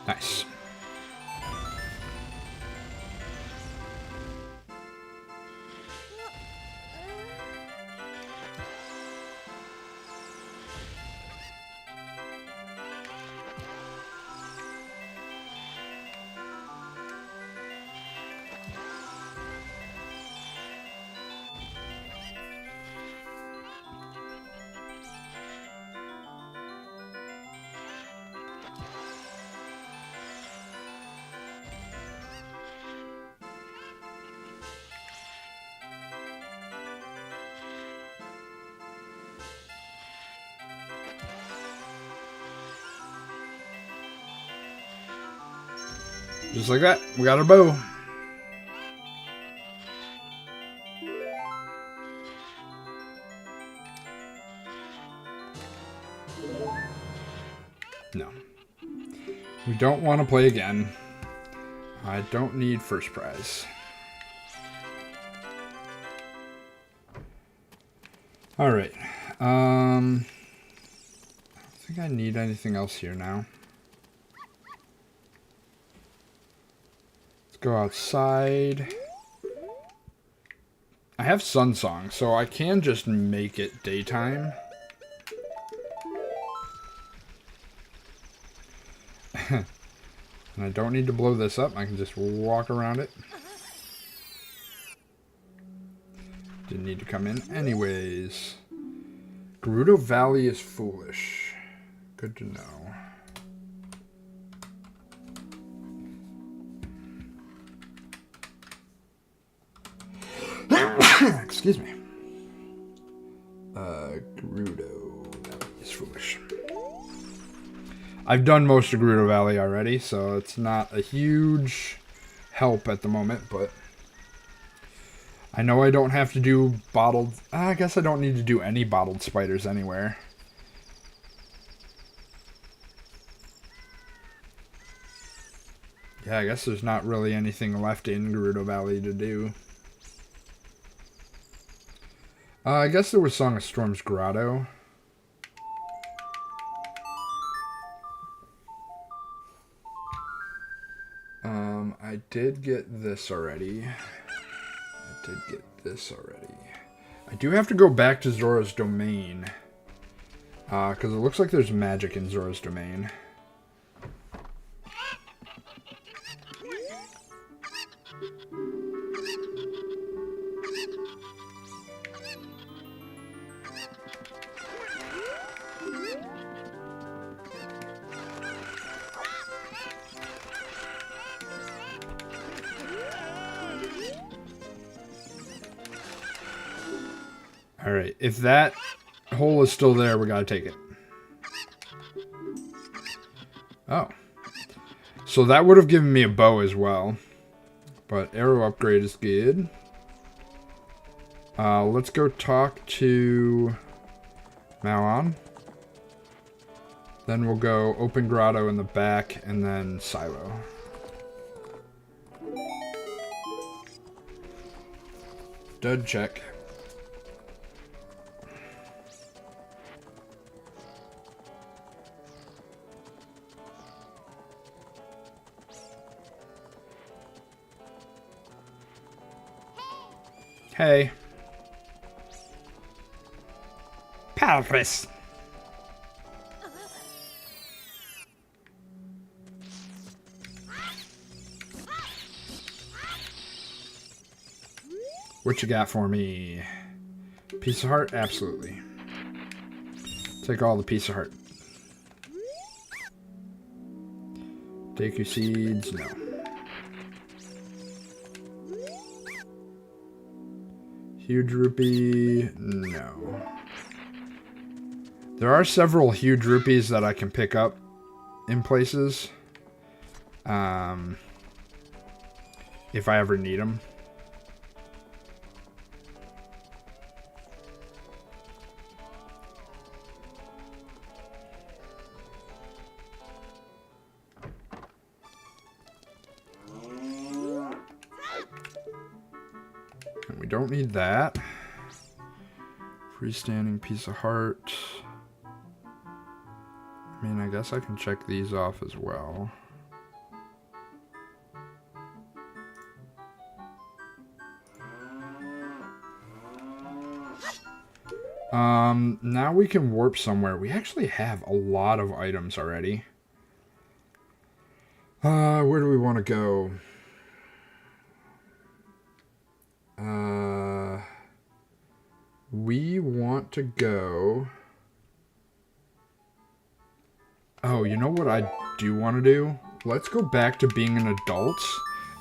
Nice. Just like that, we got our bow. No. We don't want to play again. I don't need first prize. Alright. I don't think I need anything else here now. Go outside. I have Sun Song, so I can just make it daytime. And I don't need to blow this up. I can just walk around it. Didn't need to come in anyways. Gerudo Valley is foolish. Good to know. Excuse me. Gerudo Valley is foolish. I've done most of Gerudo Valley already, so it's not a huge help at the moment, but I know I don't have to do bottled... I guess I don't need to do any bottled spiders anywhere. Yeah, I guess there's not really anything left in Gerudo Valley to do. I guess there was Song of Storm's Grotto. I did get this already. I do have to go back to Zora's Domain. Because it looks like there's magic in Zora's Domain. Alright, if that hole is still there, we gotta take it. Oh. So that would have given me a bow as well. But arrow upgrade is good. Let's go talk to Malon. Then we'll go open grotto in the back and then silo. Dud check. Hey. Paris. What you got for me? Piece of heart? Absolutely. Take all the piece of heart. Deku seeds? No. Huge rupee? No. There are several huge rupees that I can pick up in places. If I ever need them. We don't need that. Freestanding piece of heart. I mean, I guess I can check these off as well. Now we can warp somewhere. We actually have a lot of items already. Where do we want to go? We want to go... Oh, you know what I do want to do? Let's go back to being an adult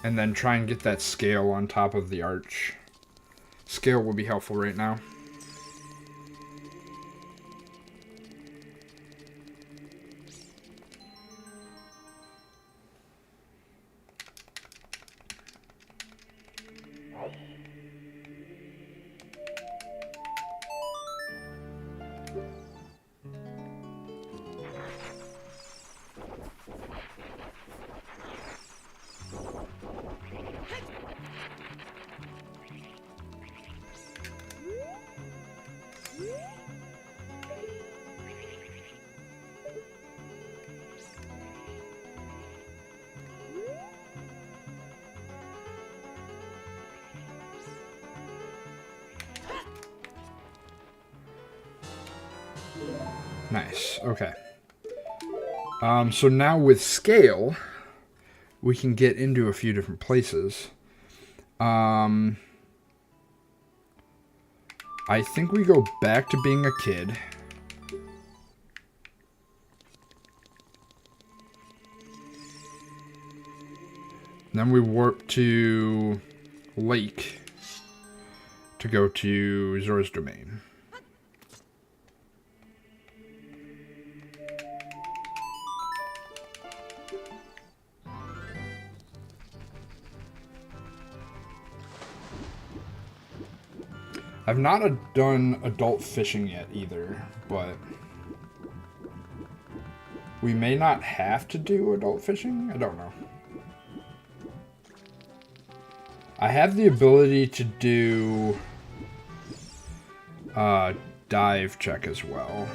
and then try and get that scale on top of the arch. Scale will be helpful right now. Nice. Okay. So now with scale, we can get into a few different places. I think we go back to being a kid. Then we warp to Lake to go to Zora's Domain. I've not done adult fishing yet either, but we may not have to do adult fishing? I don't know. I have the ability to do dive check as well.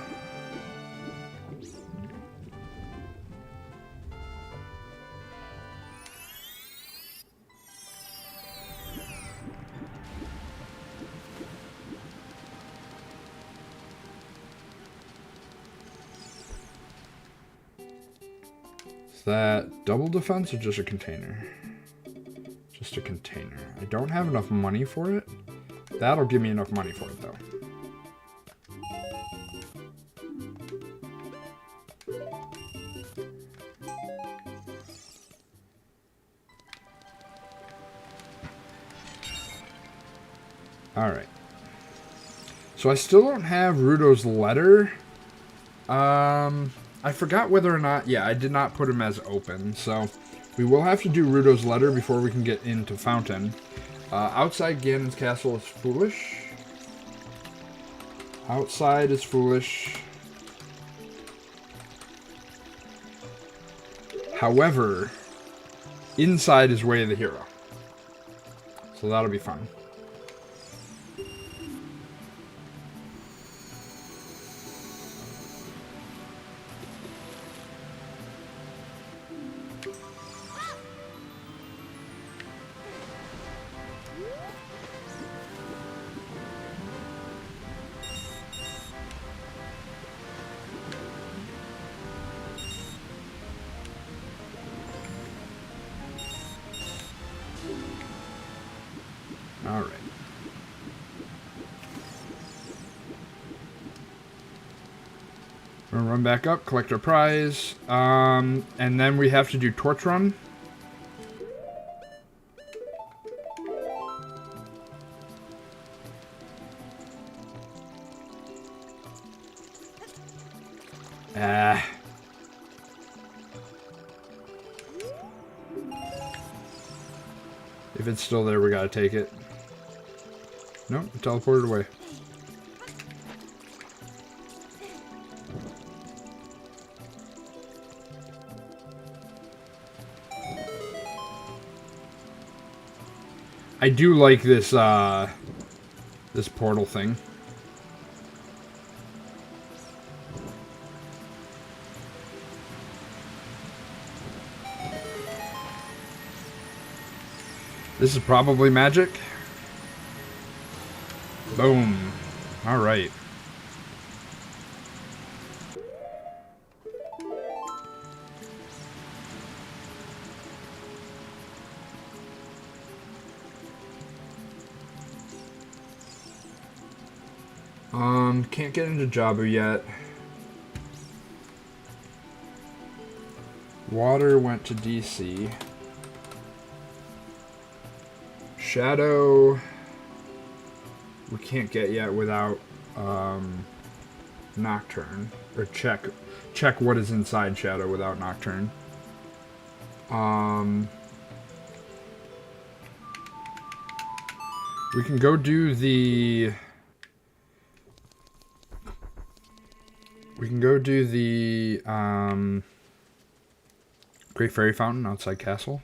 Is that double defense or just a container? Just a container. I don't have enough money for it. That'll give me enough money for it, though. Alright. So I still don't have Rudo's letter. I forgot whether or not... Yeah, I did not put him as open, so... We will have to do Rudo's letter before we can get into Fountain. Outside Ganon's castle is foolish. Outside is foolish. However, inside is Way of the Hero. So that'll be fun. All right. We're gonna run back up, collect our prize, and then we have to do Torch Run. If it's still there, we gotta take it. Nope, it teleported away. I do like this, this portal thing. This is probably magic. Boom. All right. Can't get into Jabu yet. Water went to DC. Shadow we can't get yet without Nocturne, or check what is inside Shadow without Nocturne. We can go do the Great Fairy Fountain outside Castle.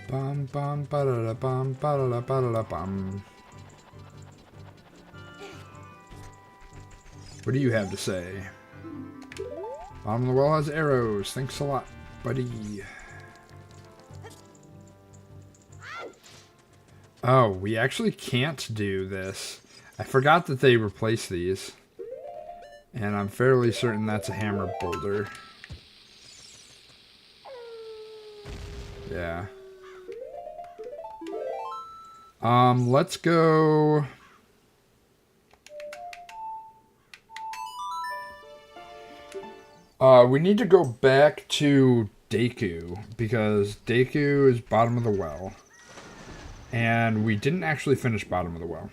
Bum bum ba da da bum ba da da ba da da bum. What do you have to say? Bottom of the well has arrows. Thanks a lot, buddy. Oh, we actually can't do this. I forgot that they replaced these. And I'm fairly certain that's a hammer boulder. Yeah. Let's go... we need to go back to Deku, because Deku is bottom of the well. And we didn't actually finish bottom of the well.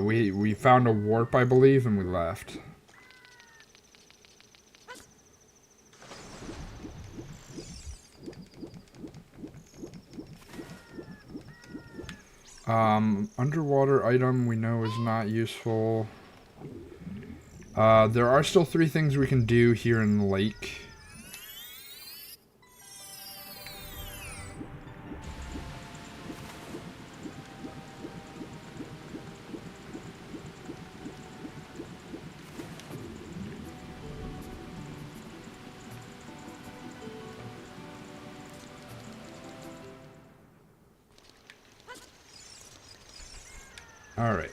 We found a warp, I believe, and we left. Underwater item we know is not useful. There are still 3 things we can do here in the lake. Alright.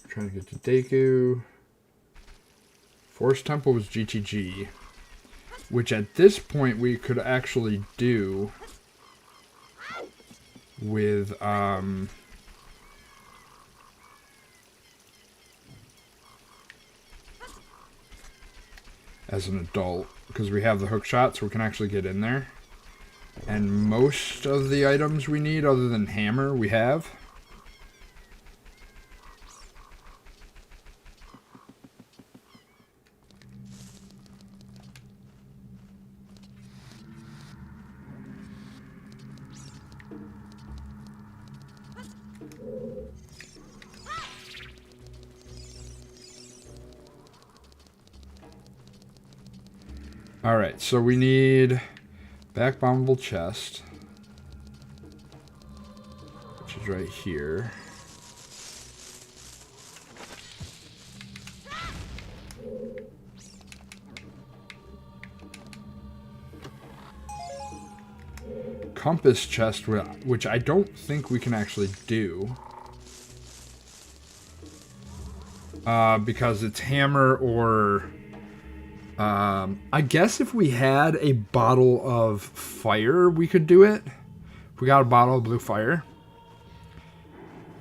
Trying to get to Deku. Forest Temple was GTG. Which at this point we could actually do with, as an adult, because we have the hook shot, so we can actually get in there. And most of the items we need, other than hammer, we have. Alright, so we need back bombable chest, which is right here. Compass chest, which I don't think we can actually do. Because it's hammer or... I guess if we had a bottle of fire, we could do it. If we got a bottle of blue fire.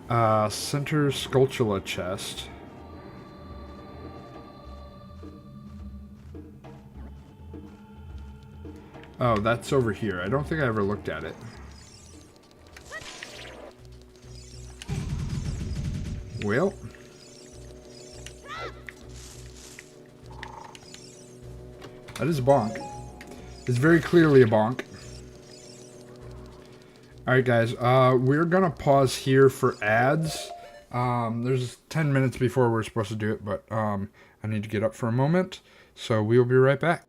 Center Sculptula chest. Oh, that's over here. I don't think I ever looked at it. Well... that is a bonk. It's very clearly a bonk. Alright guys, we're gonna pause here for ads. There's 10 minutes before we're supposed to do it, but I need to get up for a moment. So we will be right back.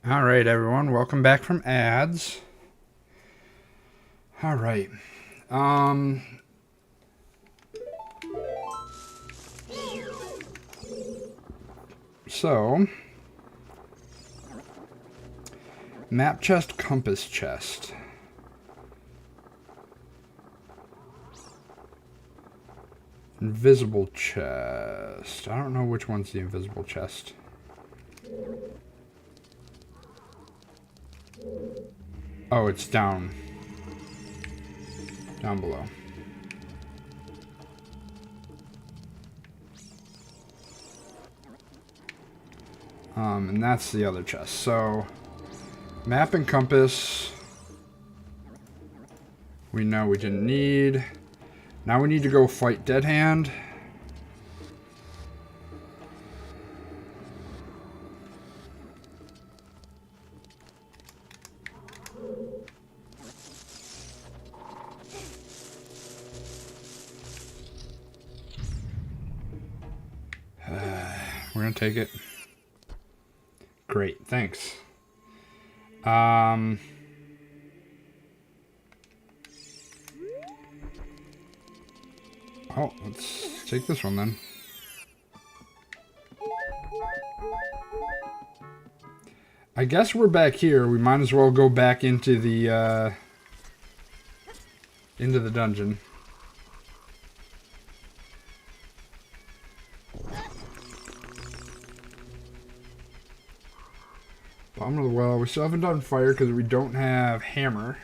All right, everyone, welcome back from ads. All right. So, map chest, compass chest. Invisible chest. I don't know which one's the invisible chest. Oh, it's down. Down below. And that's the other chest. So, map and compass. We know we didn't need. Now we need to go fight Dead Hand. We're gonna take it. Great, thanks. Oh, let's take this one then. I guess we're back here. We might as well go back into the dungeon. Bottom of the well. We still haven't done fire because we don't have hammer.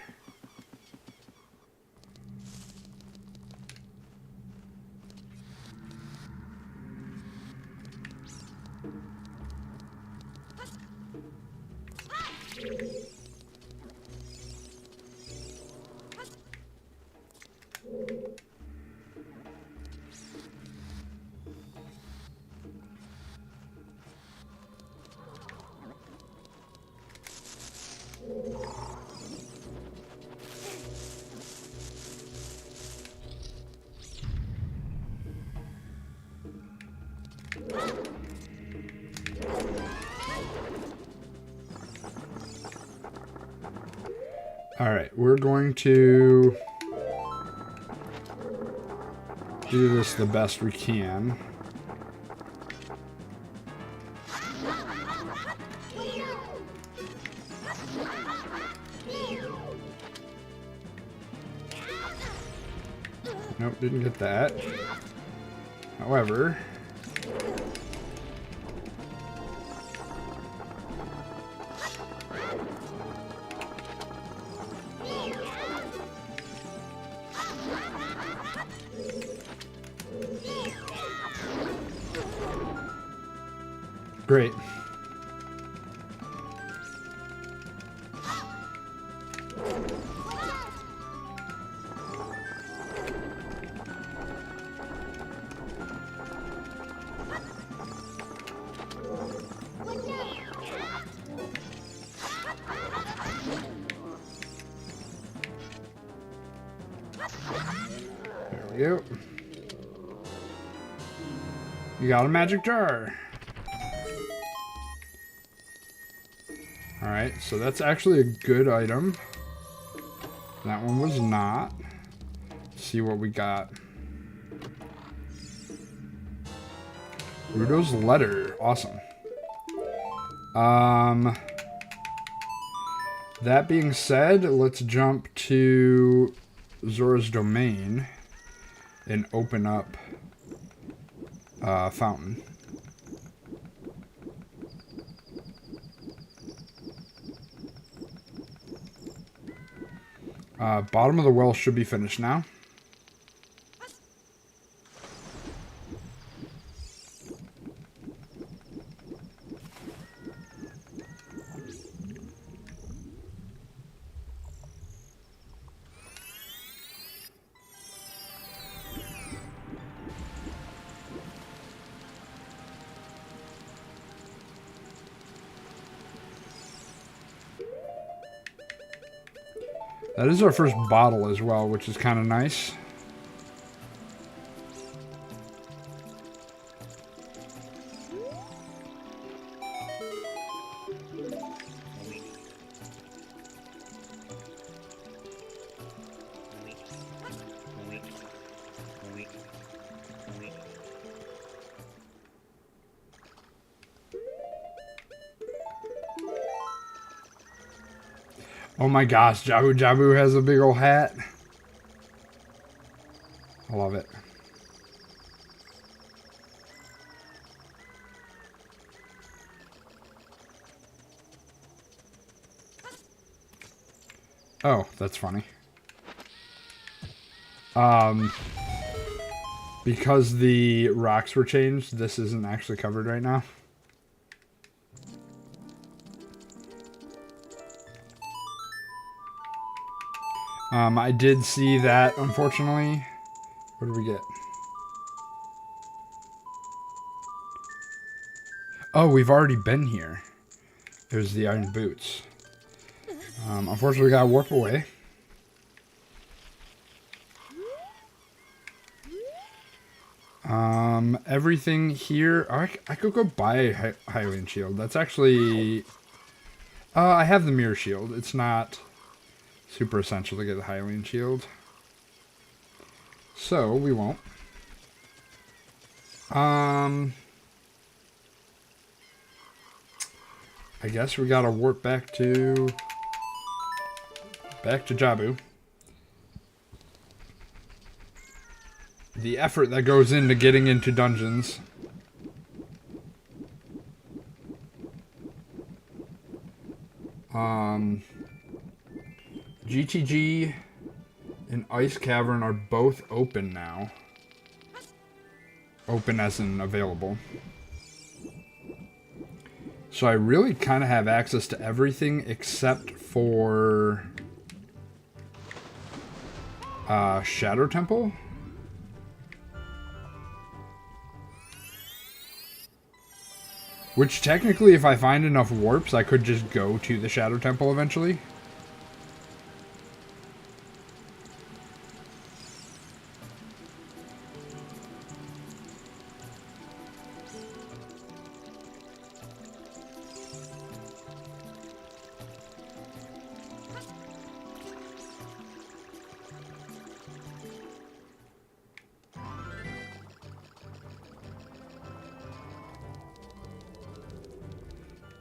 Alright, we're going to do this the best we can. Nope, didn't get that. However, great. There we go. You got a magic jar. Alright, so that's actually a good item. That one was not. Let's see what we got. Rudo's letter. Awesome. That being said, let's jump to Zora's domain and open up Fountain. Bottom of the well should be finished now. That is our first bottle as well, which is kind of nice. Oh my gosh, Jabu Jabu has a big old hat. I love it. Oh, that's funny. Because the rocks were changed, this isn't actually covered right now. I did see that, unfortunately. What did we get? Oh, we've already been here. There's the iron boots. Unfortunately, we gotta warp away. Everything here... I could go buy a Hylian shield. That's actually... I have the mirror shield. It's not super essential to get the Hylian shield. So, we won't. I guess we gotta warp back to Jabu. The effort that goes into getting into dungeons. GTG and Ice Cavern are both open now. Open as in available. So I really kind of have access to everything except for Shadow Temple. Which technically, if I find enough warps, I could just go to the Shadow Temple eventually.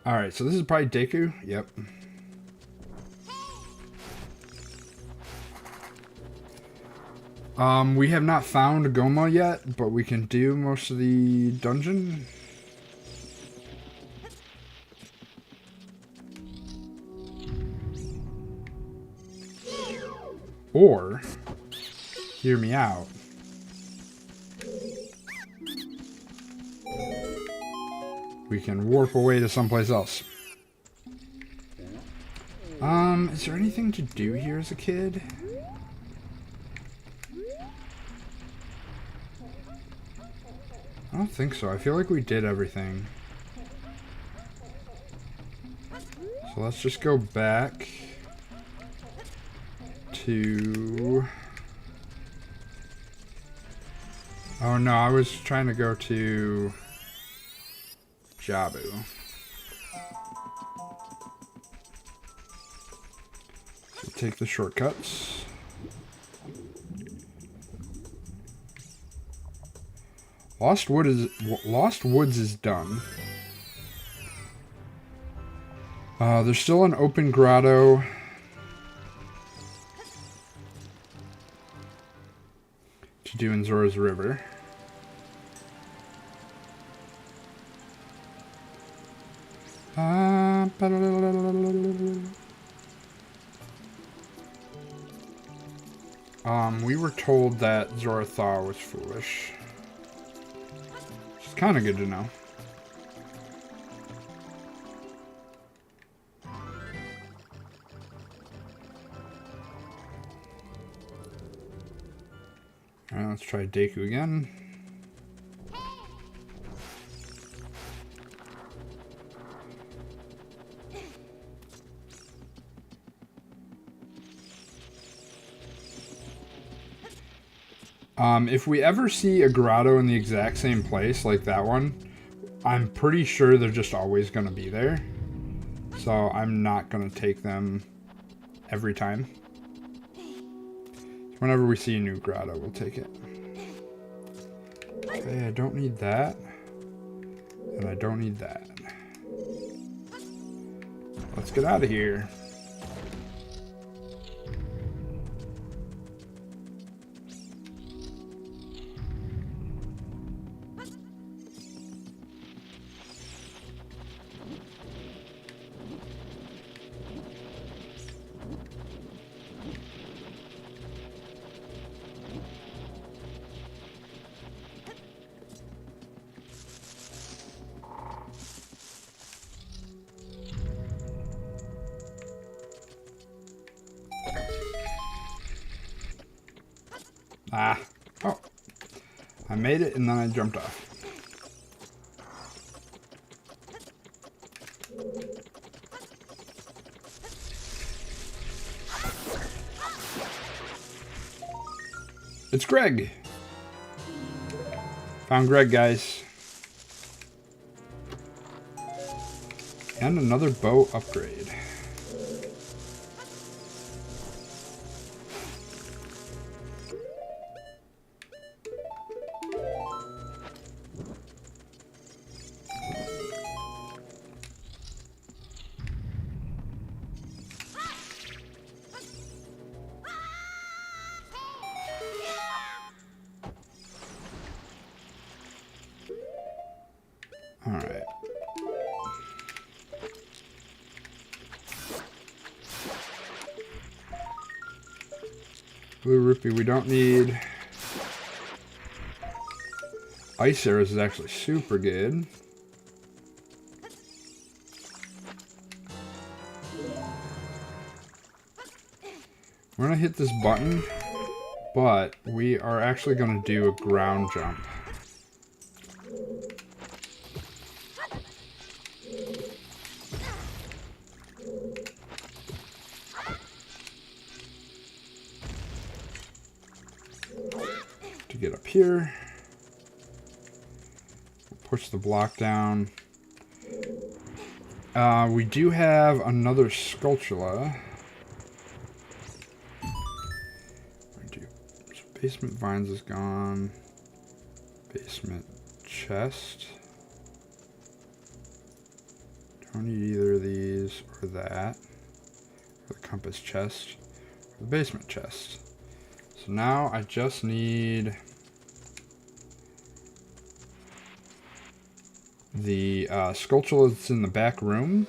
Alright, so this is probably Deku. Yep. We have not found Goma yet, but we can do most of the dungeon. Or, hear me out. We can warp away to someplace else. Is there anything to do here as a kid? I don't think so. I feel like we did everything. So let's just go back to... Oh no, I was trying to go to Jabu. So take the shortcuts. Lost Woods is done. There's still an open grotto. To do in Zora's River. We were told that Zorathar was foolish. Which is kind of good to know. Alright, let's try Deku again. If we ever see a grotto in the exact same place, like that one, I'm pretty sure they're just always going to be there. So I'm not going to take them every time. Whenever we see a new grotto, we'll take it. Okay, I don't need that. And I don't need that. Let's get out of here. Ah. Oh. I made it and then I jumped off. It's Greg. Found Greg, guys. And another bow upgrade. All right. Blue rupee, we don't need. Ice arrows is actually super good. We're gonna hit this button, but we are actually gonna do a ground jump. To get up here. Push the block down. We do have another sculptula. So basement vines is gone. Basement chest. Don't need either of these or that. Or the compass chest. Or the basement chest. So now I just need the sculpture that's in the back room.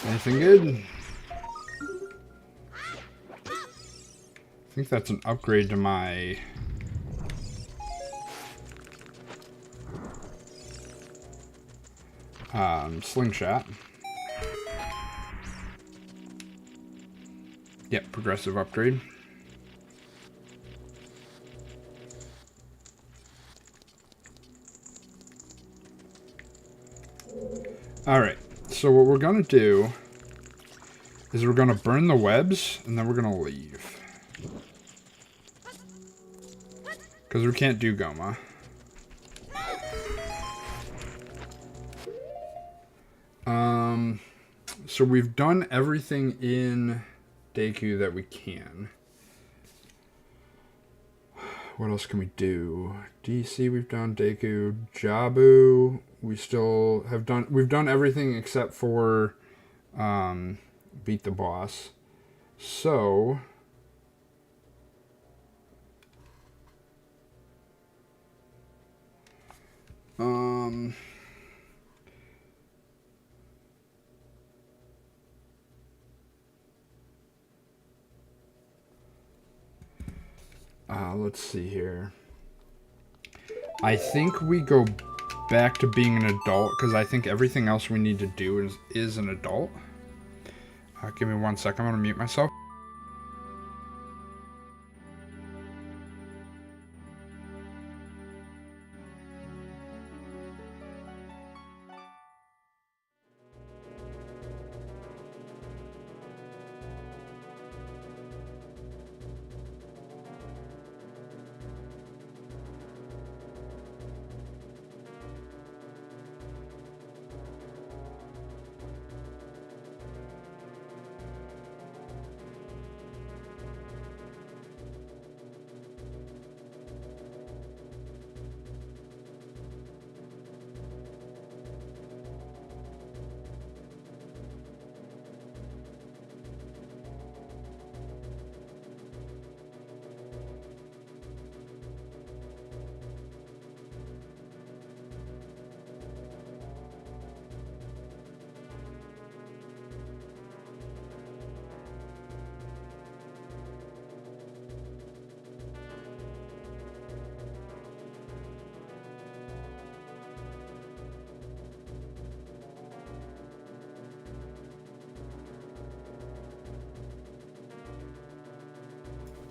Anything good? I think that's an upgrade to my slingshot. Yep, progressive upgrade. Alright, so what we're going to do is we're going to burn the webs, and then we're going to leave. Because we can't do Goma. So we've done everything in Deku that we can. What else can we do? DC we've done, Deku, Jabu, we still have done, we've done everything except for beat the boss. So let's see here. I think we go back to being an adult because I think everything else we need to do is an adult. Give me 1 second. I'm going to mute myself.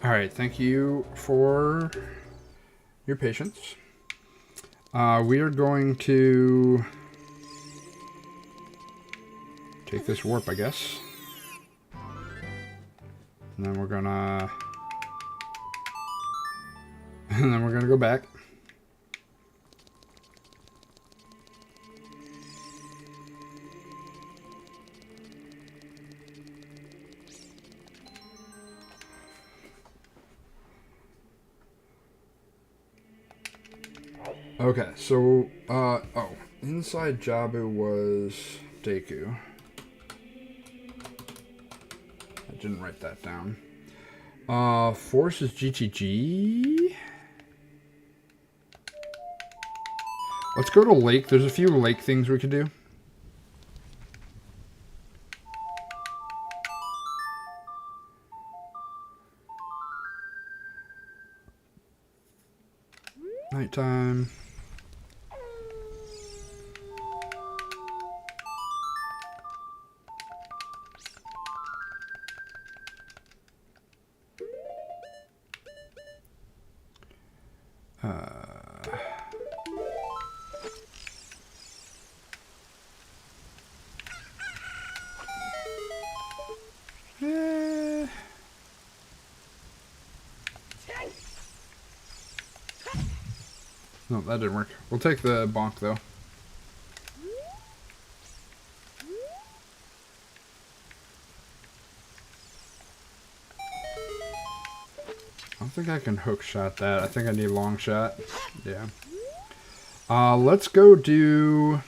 Alright, thank you for your patience. We are going to take this warp, I guess. And then we're gonna... and then we're gonna go back. Okay, so, oh, inside Jabu was Deku. I didn't write that down. Force is GTG. Let's go to Lake. There's a few Lake things we could do. Nighttime. No, that didn't work. We'll take the bonk, though. I don't think I can hook shot that. I think I need long shot. Yeah. Let's go do...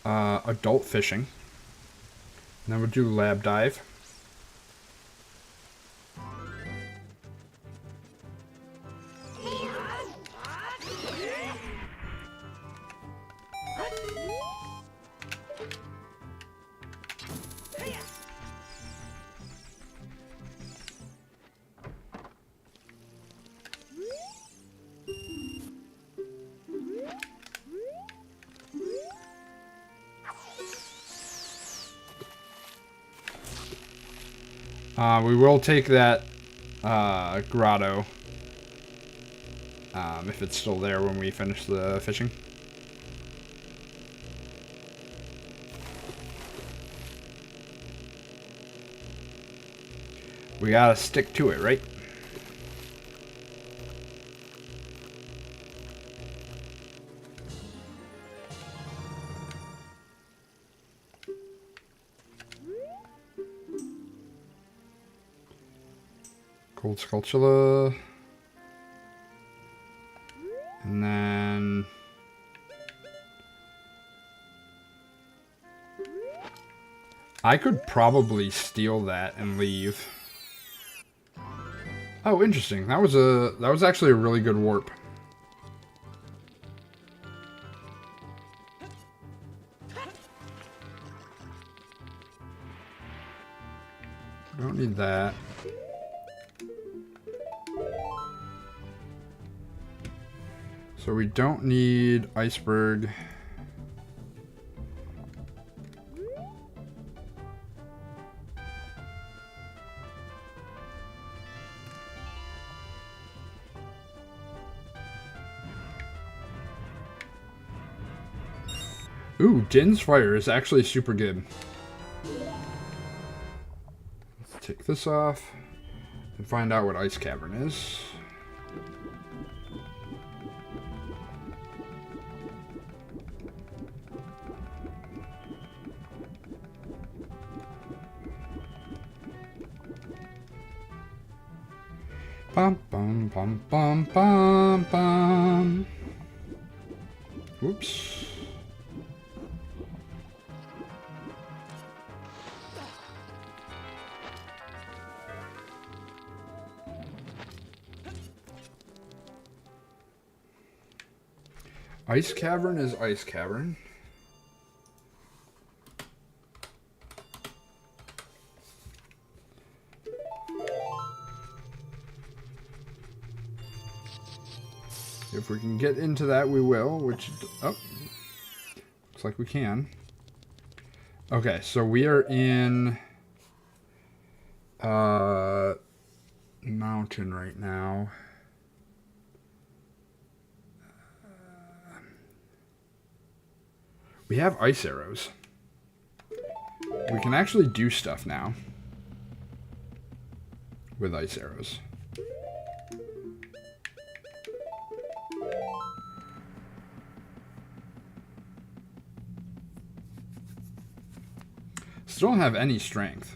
adult fishing. And then we'll do lab dive. We will take that grotto if it's still there when we finish the fishing. We gotta stick to it, right? Gold Sculptula. And then... I could probably steal that and leave. Oh, interesting. That was actually a really good warp. Don't need that. So we don't need Iceberg. Ooh, Din's Fire is actually super good. Let's take this off and find out what Ice Cavern is. Bum bum bum bum bum bum. Whoops. Ice Cavern is Ice Cavern. If we can get into that, we will, which... Oh. Looks like we can. Okay, so we are in mountain right now. We have ice arrows. We can actually do stuff now with ice arrows. Still don't have any strength.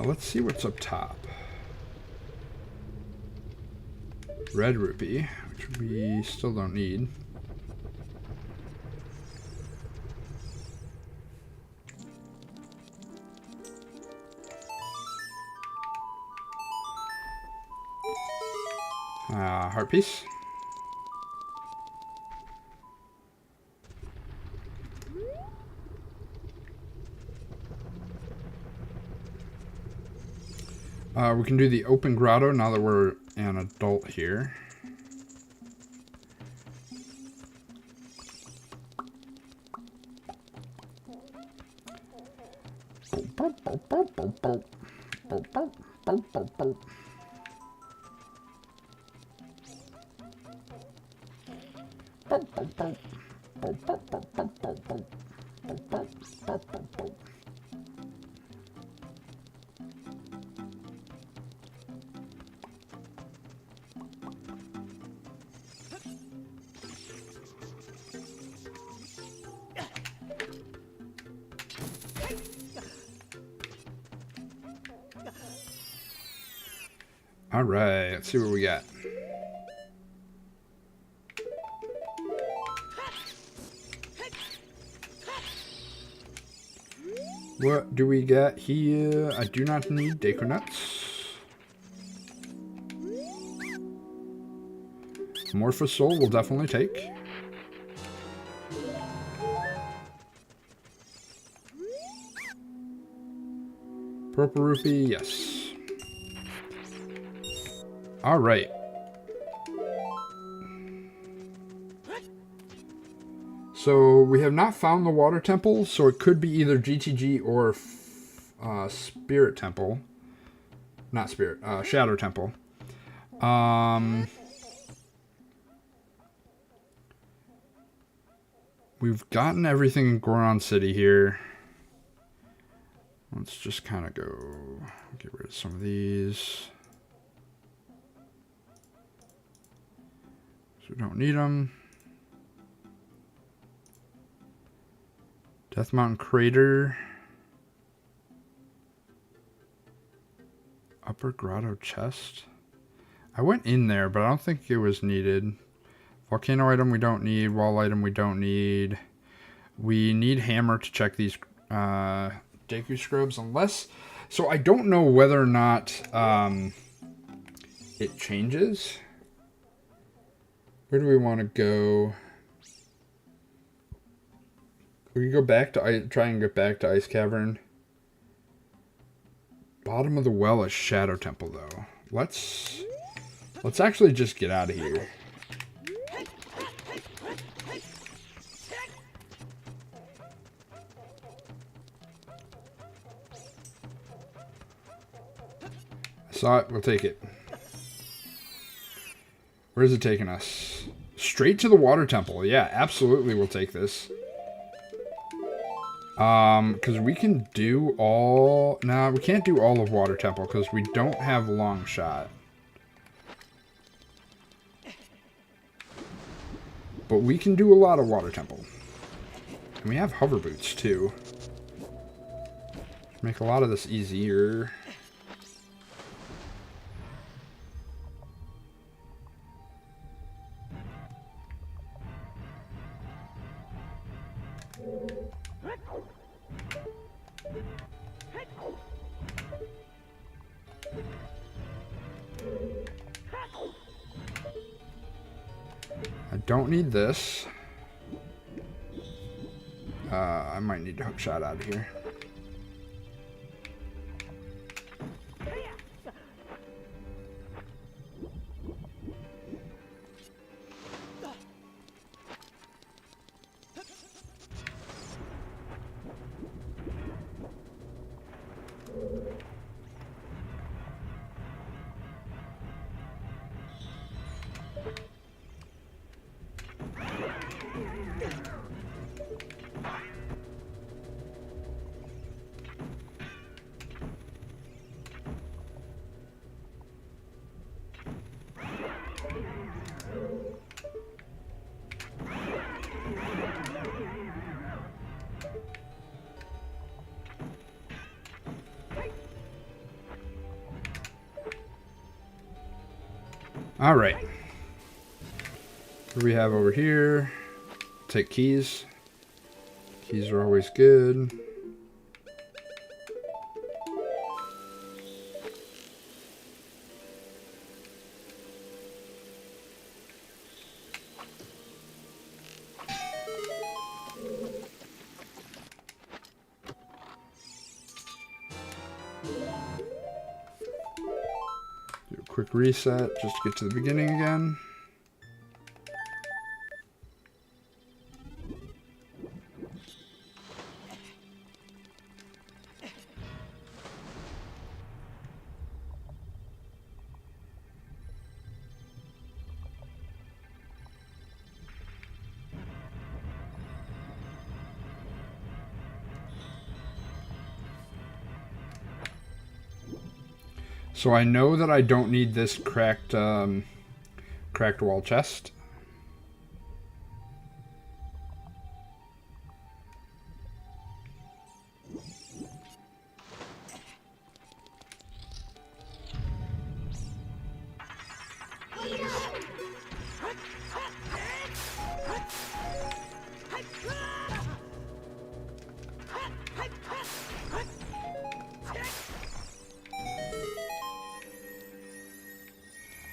Let's see what's up top. Red rupee, which we still don't need. Heart piece. We can do the open grotto now that we're an adult here. All right, let's see what we got. What do we got here? I do not need Deku Nuts. Morphous Soul will definitely take. Purple Rupee, yes. All right. So we have not found the water temple, so it could be either GTG or Spirit Temple. Not Spirit, Shadow Temple. We've gotten everything in Goron City here. Let's just kind of go get rid of some of these. So we don't need them. Death Mountain Crater. Upper Grotto Chest. I went in there, but I don't think it was needed. Volcano item we don't need. Wall item we don't need. We need hammer to check these Deku Scrubs, unless... So I don't know whether or not it changes. Where do we want to go? We can go back to try and get back to Ice Cavern. Bottom of the well is Shadow Temple, though. Let's actually just get out of here. I saw it. We'll take it. Where's it taking us? Straight to the Water Temple. Yeah, absolutely we'll take this. Because we can do all... Nah, we can't do all of Water Temple because we don't have Long Shot. But we can do a lot of Water Temple. And we have Hover Boots, too. Make a lot of this easier. I don't need this. I might need to hook shot out of here. All right. What do we have over here? Take keys. Keys are always good. Quick reset just to get to the beginning again. So I know that I don't need this cracked wall chest.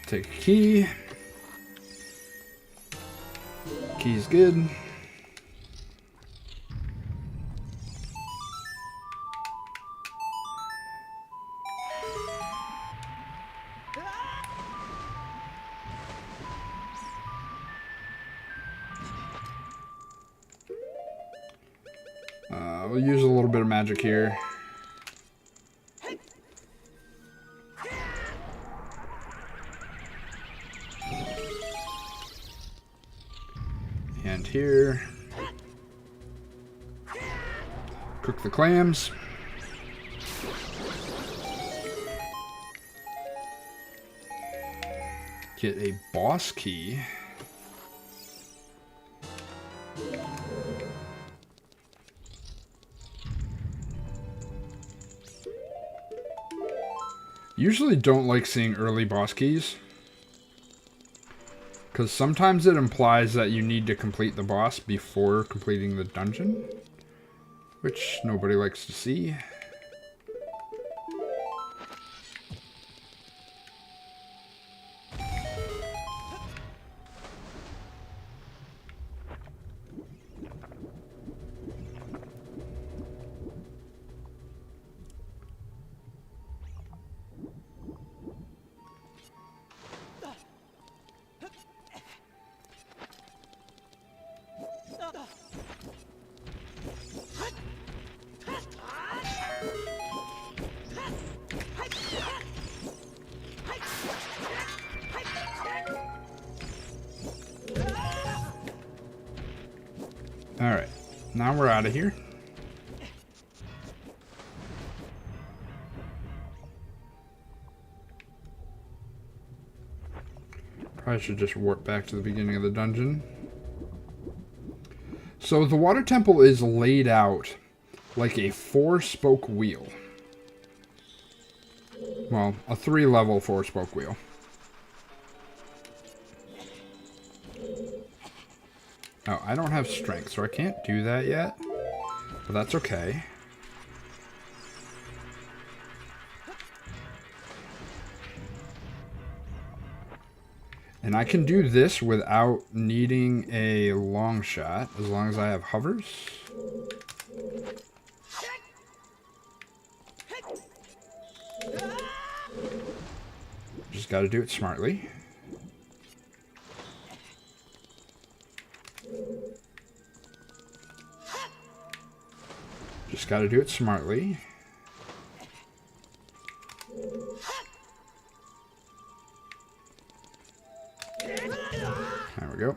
Take a key. Key's good. We'll use a little bit of magic here. And here. Cook the clams. Get a boss key. Usually don't like seeing early boss keys, because sometimes it implies that you need to complete the boss before completing the dungeon, which nobody likes to see. Alright, now we're out of here. Probably should just warp back to the beginning of the dungeon. So the water temple is laid out like a 4-spoke wheel. Well, a 3-level 4-spoke wheel. Oh, I don't have strength, so I can't do that yet. But that's okay. And I can do this without needing a long shot, as long as I have hovers. Just got to do it smartly. Just got to do it smartly. There we go.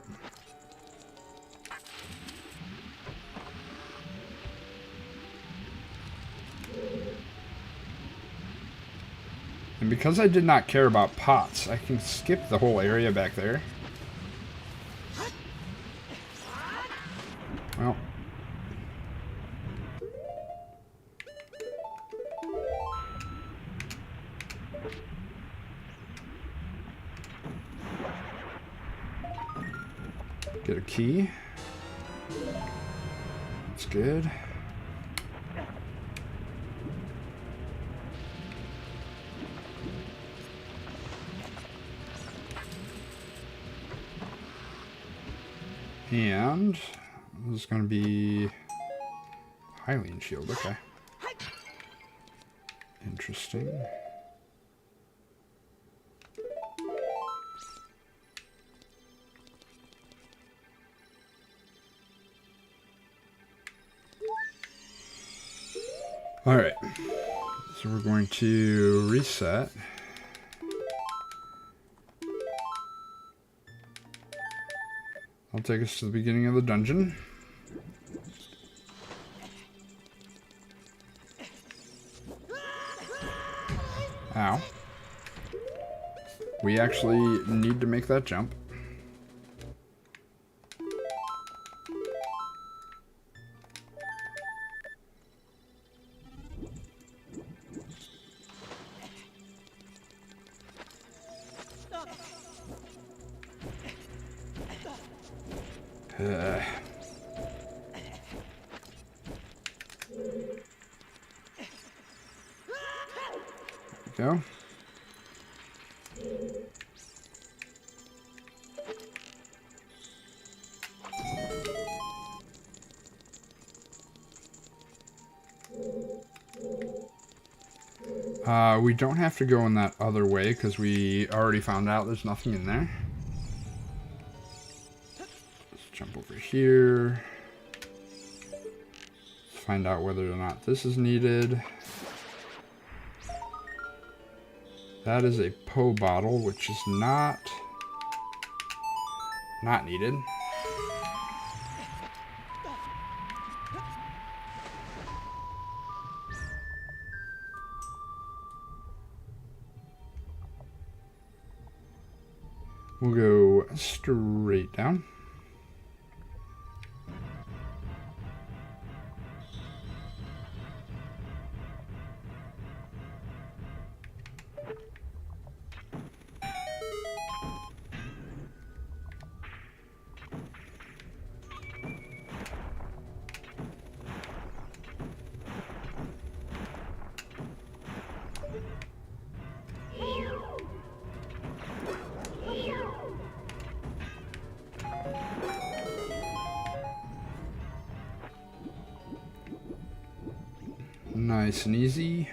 And because I did not care about pots, I can skip the whole area back there. Well. Get a key. That's good. And this is going to be Hylian shield. Okay. Interesting. All right. So we're going to reset. I'll take us to the beginning of the dungeon. Ow. We actually need to make that jump. Go. We don't have to go in that other way because we already found out there's nothing in there. Let's jump over here. Let's find out whether or not this is needed. That is a Po bottle, which is not needed. We'll go straight down. Nice and easy.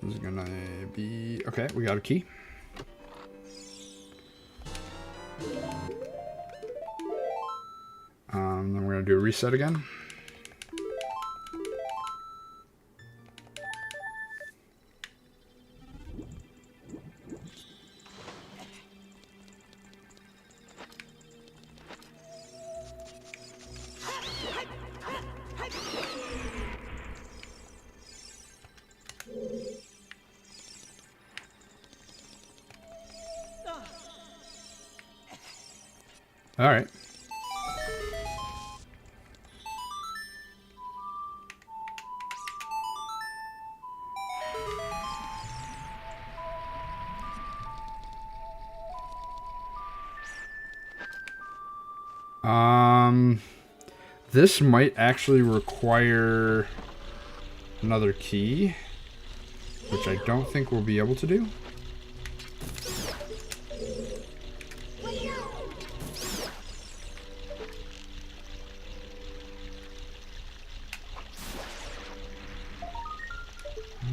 This is gonna be... Okay, we got a key. Then we're gonna do a reset again. All right. This might actually require another key, which I don't think we'll be able to do.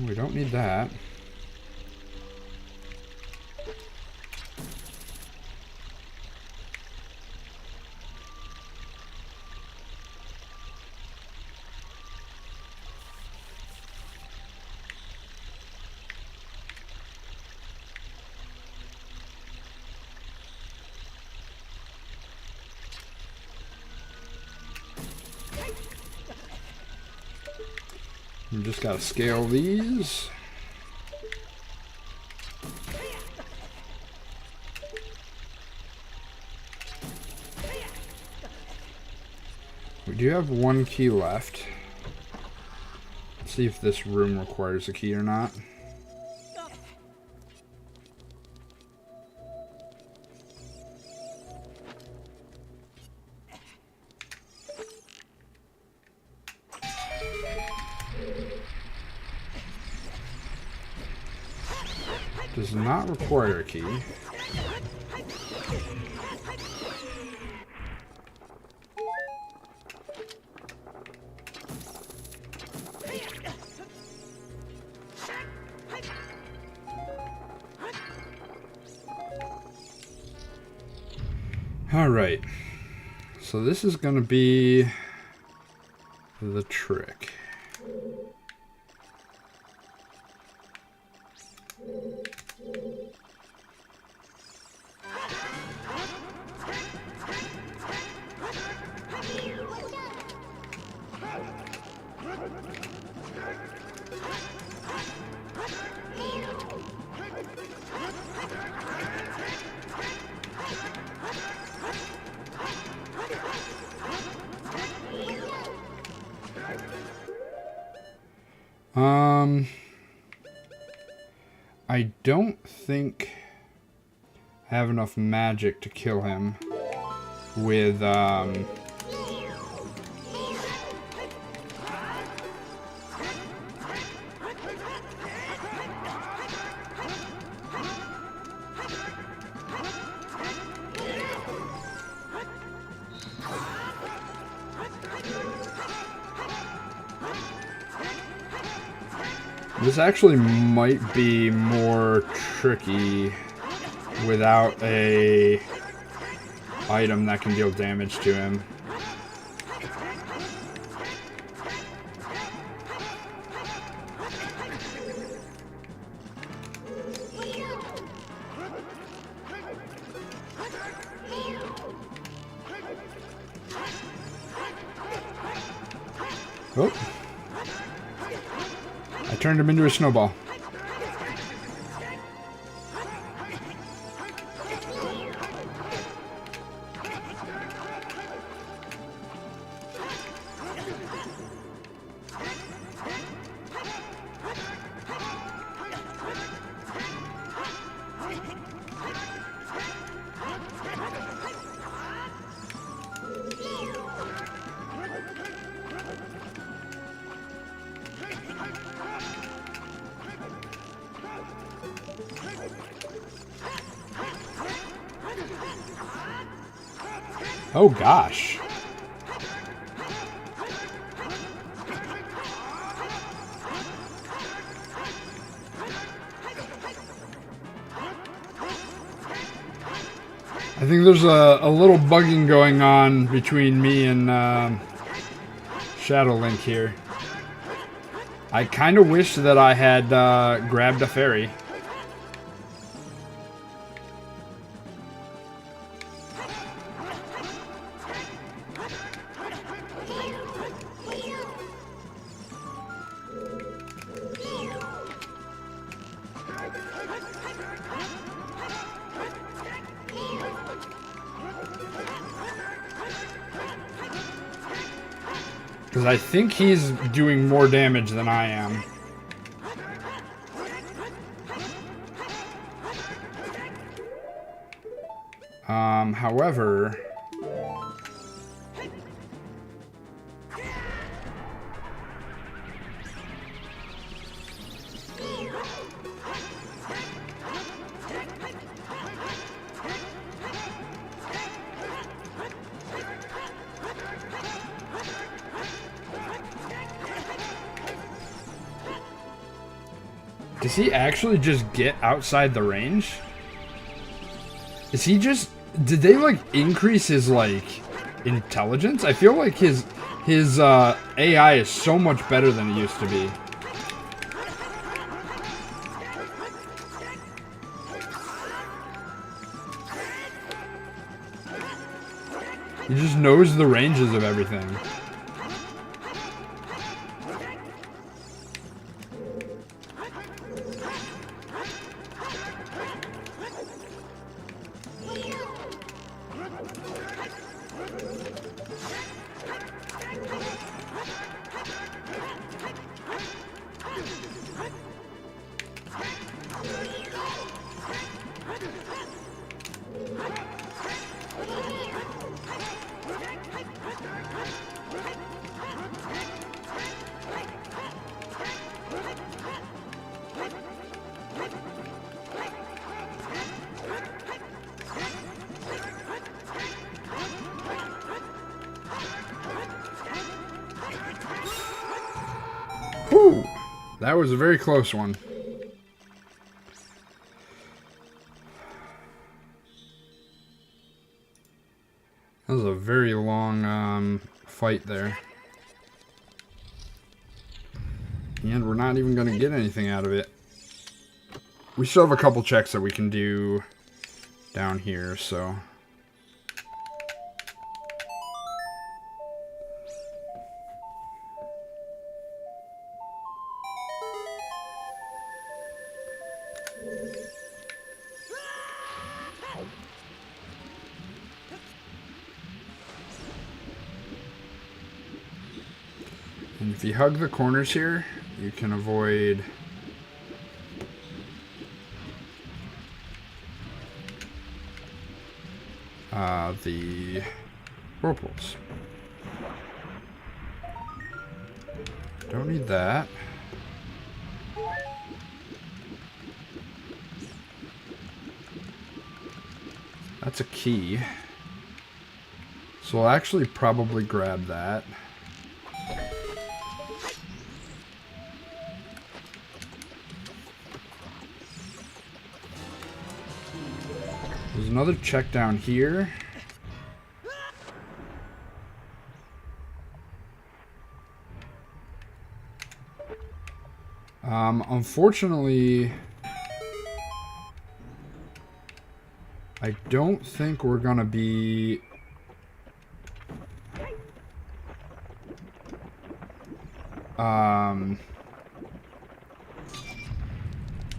We don't need that. We just gotta scale these. We do have one key left. Let's see if this room requires a key or not. Does not require a key. Alright, so this is going to be the trick. I don't think I have enough magic to kill him with, this actually might be more tricky without a item that can deal damage to him. Oh. I turned him into a snowball. Oh gosh. I think there's a little bugging going on between me and Shadow Link here. I kind of wish that I had grabbed a fairy. Because I think he's doing more damage than I am. However... Does he actually just get outside the range? Is he just... Did they, like, increase his, like, intelligence? I feel like his AI is so much better than it used to be. He just knows the ranges of everything. Whew! That was a very close one. That was a very long fight there. And we're not even going to get anything out of it. We still have a couple checks that we can do down here, so... And if you hug the corners here, you can avoid the whirlpools. Don't need that. That's a key. So I'll actually probably grab that. There's another check down here. Unfortunately, I don't think we're gonna be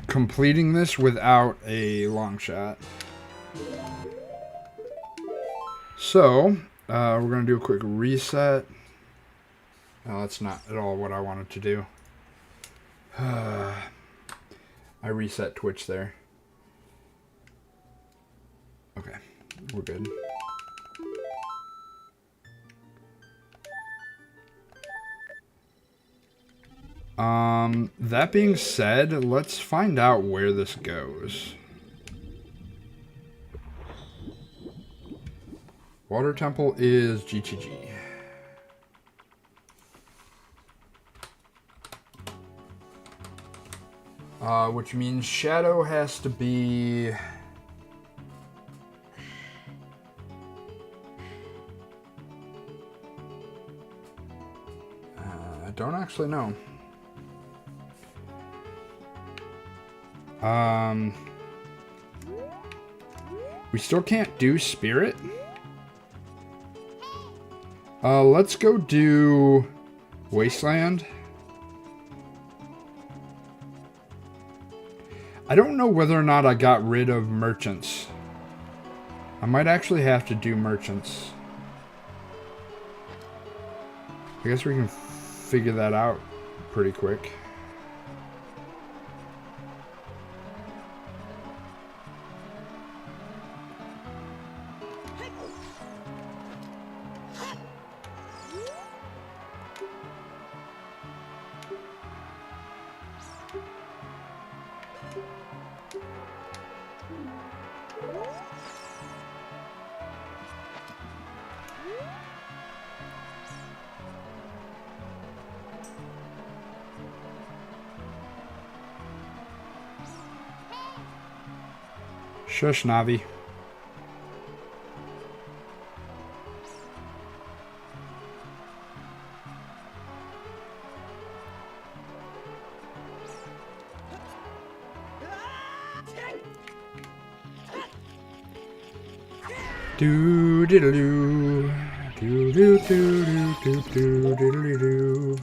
completing this without a long shot. So, we're going to do a quick reset. No, that's not at all what I wanted to do. I reset Twitch there. Okay, we're good. That being said, let's find out where this goes. Water Temple is GTG. Which means Shadow has to be... I don't actually know. We still can't do Spirit. Let's go do Wasteland. I don't know whether or not I got rid of Merchants. I might actually have to do Merchants. I guess we can figure that out pretty quick. Shush, Navi. Do diddle do. Do do do do do do diddly do.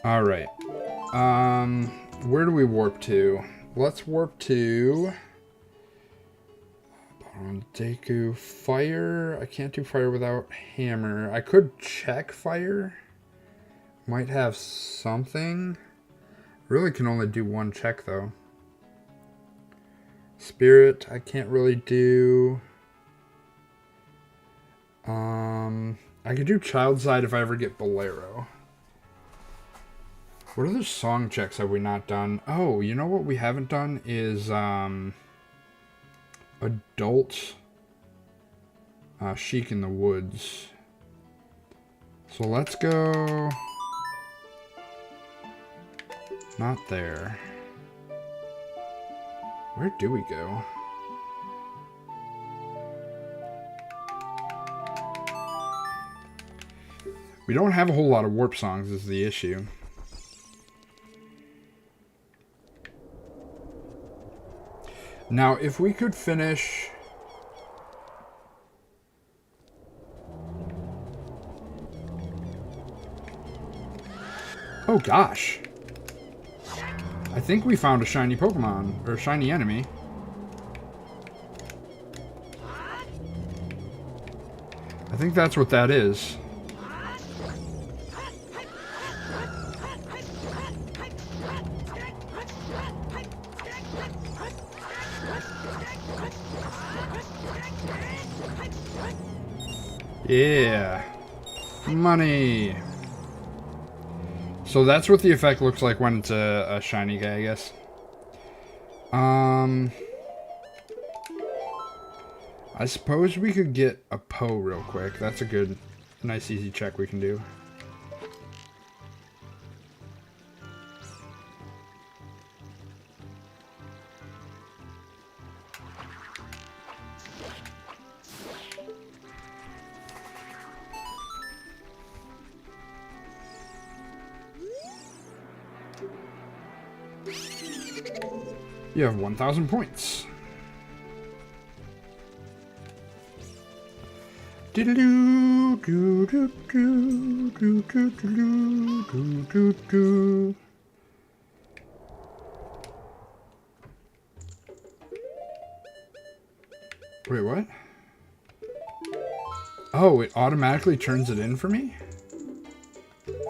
Alright. Where do we warp to? Let's warp to Deku. Fire. I can't do fire without hammer. I could check fire. Might have something. Really can only do one check though. Spirit, I can't really do. I could do Child Side if I ever get Bolero. What other song checks have we not done? Oh, you know what we haven't done is Adult Chic in the Woods. So let's go. Not there. Where do we go? We don't have a whole lot of warp songs is the issue. Now, if we could finish... Oh gosh. I think we found a shiny Pokemon, or a shiny enemy. I think that's what that is. Yeah. Money. So that's what the effect looks like when it's a shiny guy, I guess. I suppose we could get a Poe real quick. That's a good, nice, easy check we can do. You have 1,000 points. Diddle-doo, doo-doo-doo, doo-doo-doo, doo-doo-doo. Wait, what? Oh, it automatically turns it in for me?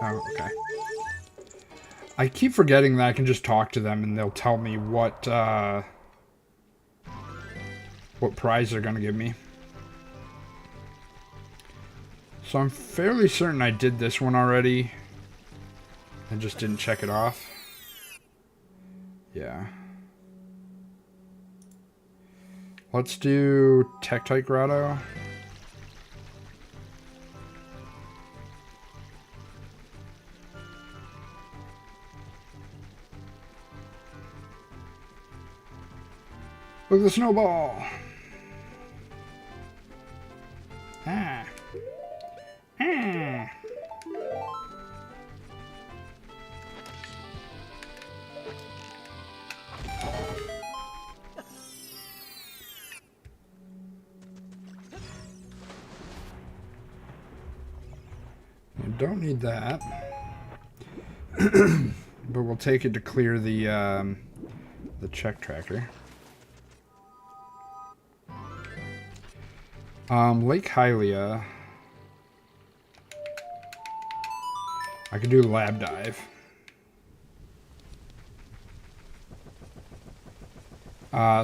Oh, okay. I keep forgetting that I can just talk to them and they'll tell me what prize they're going to give me. So I'm fairly certain I did this one already. I just didn't check it off. Yeah. Let's do Tektite Grotto. Look at the snowball. Ah. Ah. I don't need that. But we'll take it to clear the check tracker. Lake Hylia. I could do Lab Dive.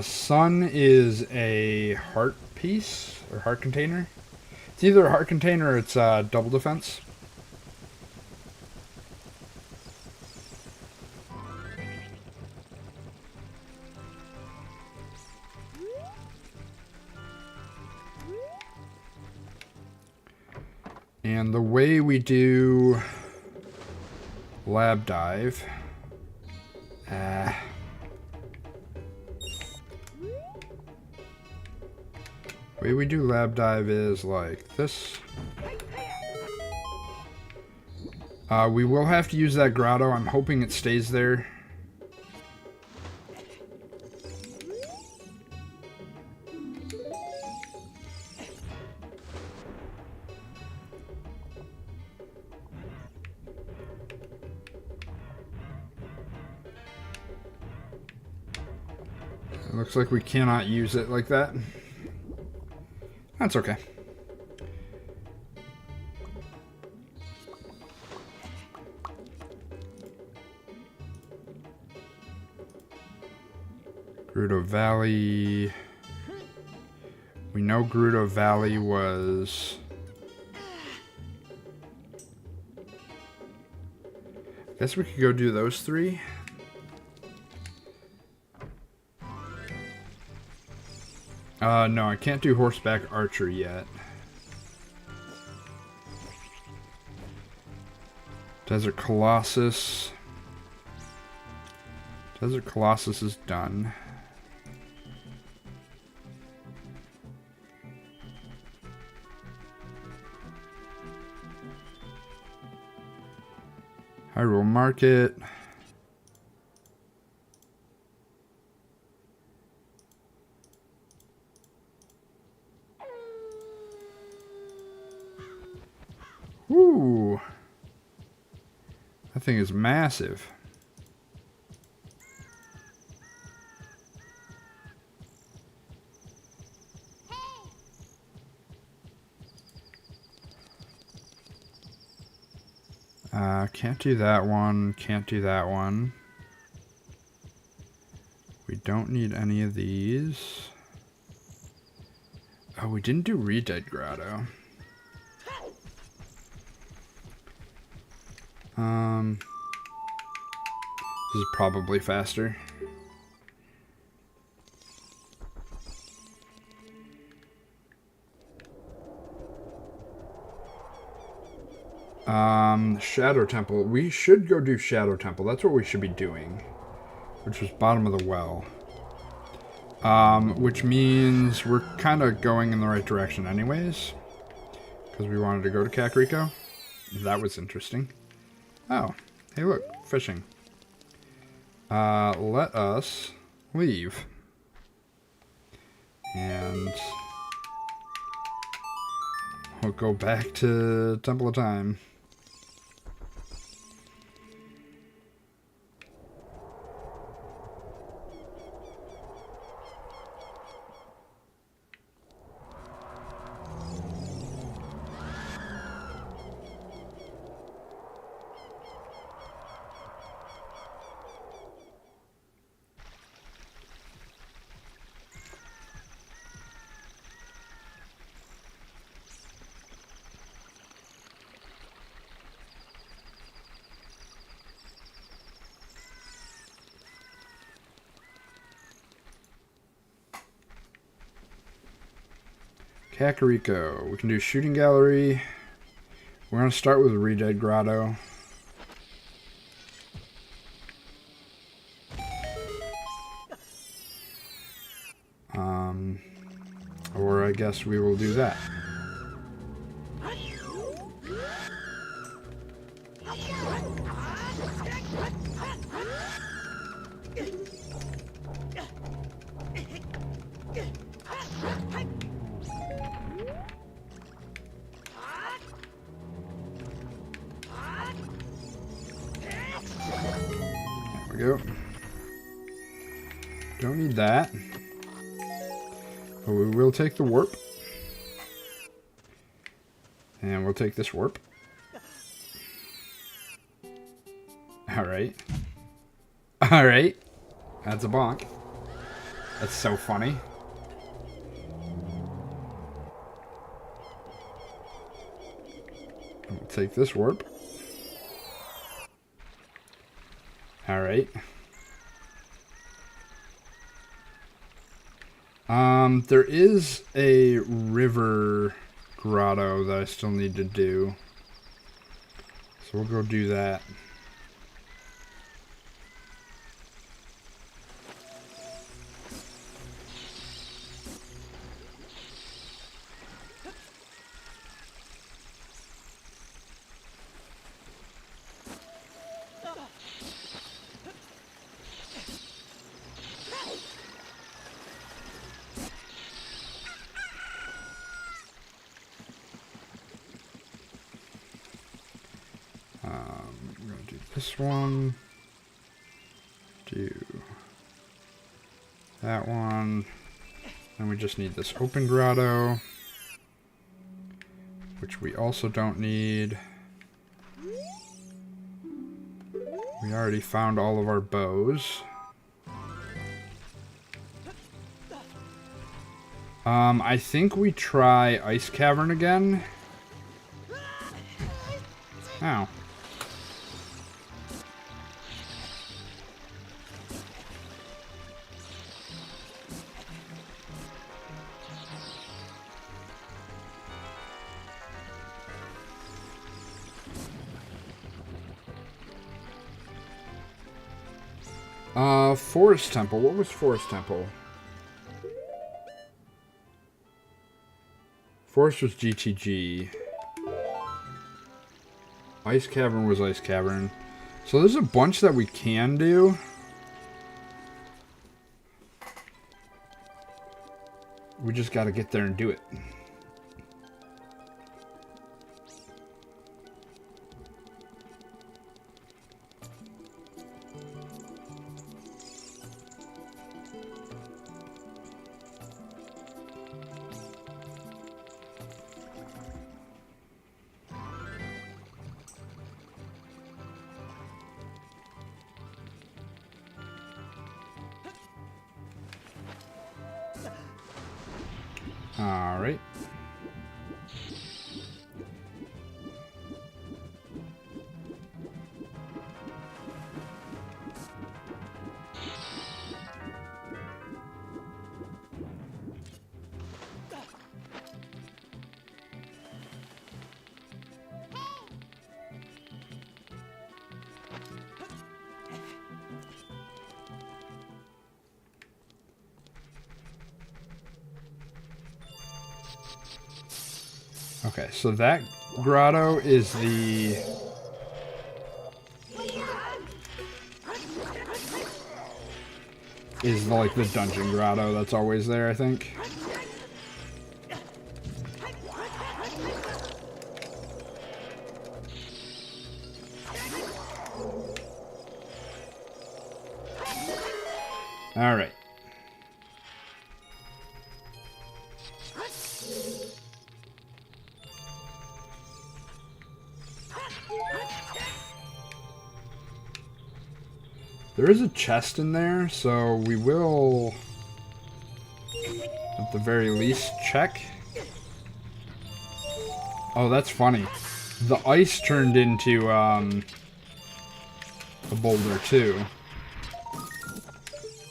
Sun is a heart piece, or heart container. It's either a heart container or it's double defense. And the way we do Lab Dive, The way we do lab dive is like this. We will have to use that grotto. I'm hoping it stays there. It looks like we cannot use it like that. That's okay. Gerudo Valley. We know Gerudo Valley was... I guess we could go do those three. No, I can't do horseback archer yet. Desert Colossus. Desert Colossus is done. Hyrule Market. Ooh. That thing is massive. Can't do that one. Can't do that one. We don't need any of these. Oh, we didn't do Redead Grotto. This is probably faster. Shadow Temple. We should go do Shadow Temple. That's what we should be doing. Which was bottom of the well. Which means we're kind of going in the right direction anyways. Because we wanted to go to Kakariko. That was interesting. Oh, hey look, fishing. Let us leave. And we'll go back to Temple of Time. Kakariko. We can do Shooting Gallery. We're going to start with Redead Grotto. Or I guess we will do that. There we go. Don't need that. But we will take the warp. And we'll take this warp. Alright. Alright. That's a bonk. That's so funny. We'll take this warp. Alright. There is a river grotto that I still need to do. So we'll go do that. this one. Do that one. And we just need this open grotto, which we also don't need. We already found all of our bows. I think we try Ice Cavern again. Ow. Forest Temple. What was Forest Temple? Forest was GTG. Ice Cavern was Ice Cavern. So there's a bunch that we can do. We just gotta get there and do it. All right. Okay, so that grotto is like the dungeon grotto that's always there, I think. All right. There is a chest in there, so we will, at the very least, check. Oh, that's funny. The ice turned into a boulder, too.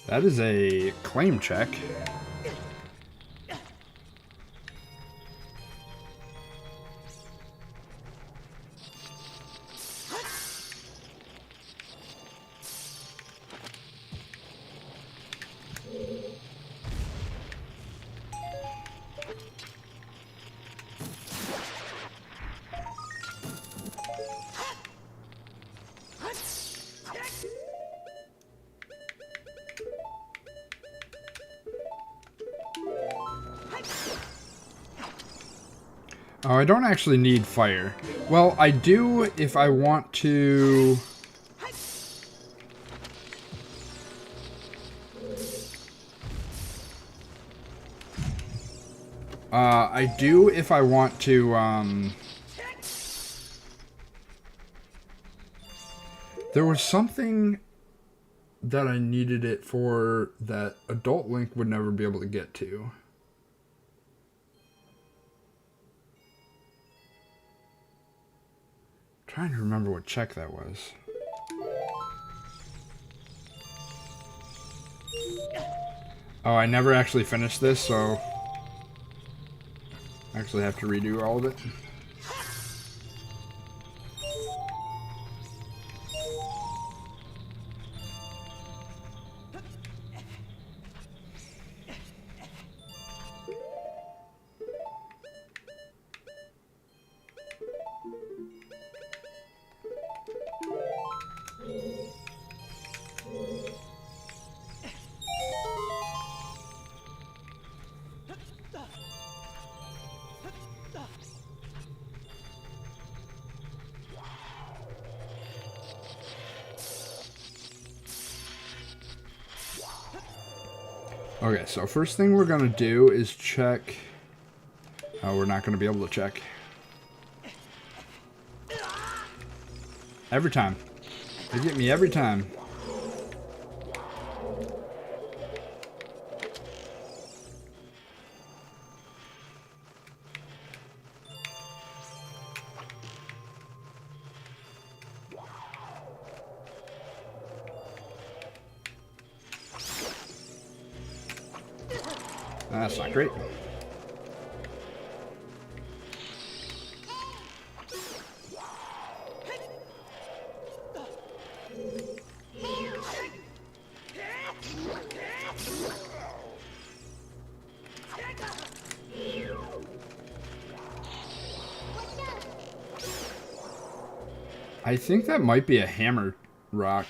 That is a claim check. Oh, I don't actually need fire. Well, I do if I want to... I do if I want to, There was something that I needed it for that Adult Link would never be able to get to. Trying to remember what check that was. Oh, I never actually finished this, so I actually have to redo all of it. Okay, so first thing we're going to do is check... Oh, we're not going to be able to check. Every time. They get me every time. That's not great. I think that might be a hammer rock.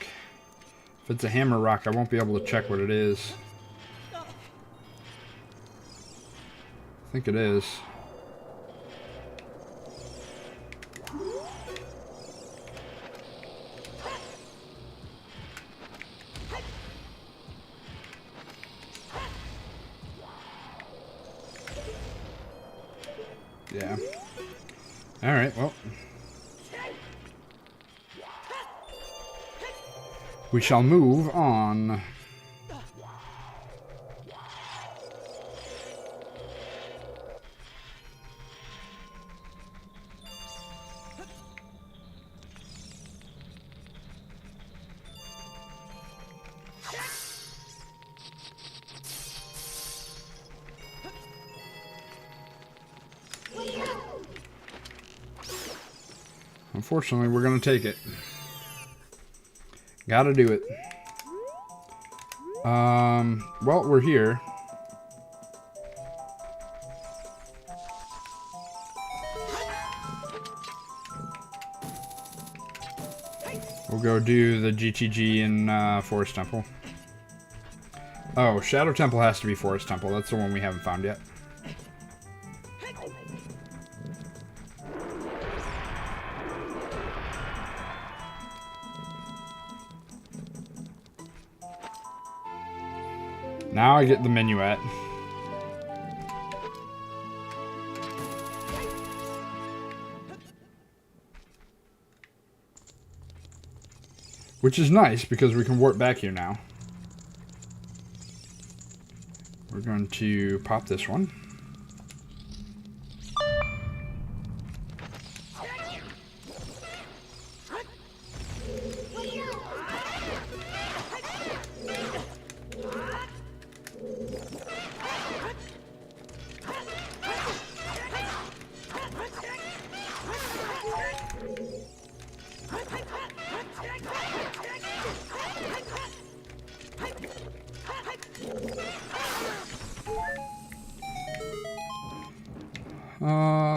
If it's a hammer rock, I won't be able to check what it is. I think it is. Yeah. Alright, well. We shall move on. Unfortunately, we're going to take it. Gotta do it. Well, we're here. We'll go do the GTG in Forest Temple. Oh, Shadow Temple has to be Forest Temple. That's the one we haven't found yet. Now I get the minuet. Which is nice because we can warp back here now. We're going to pop this one.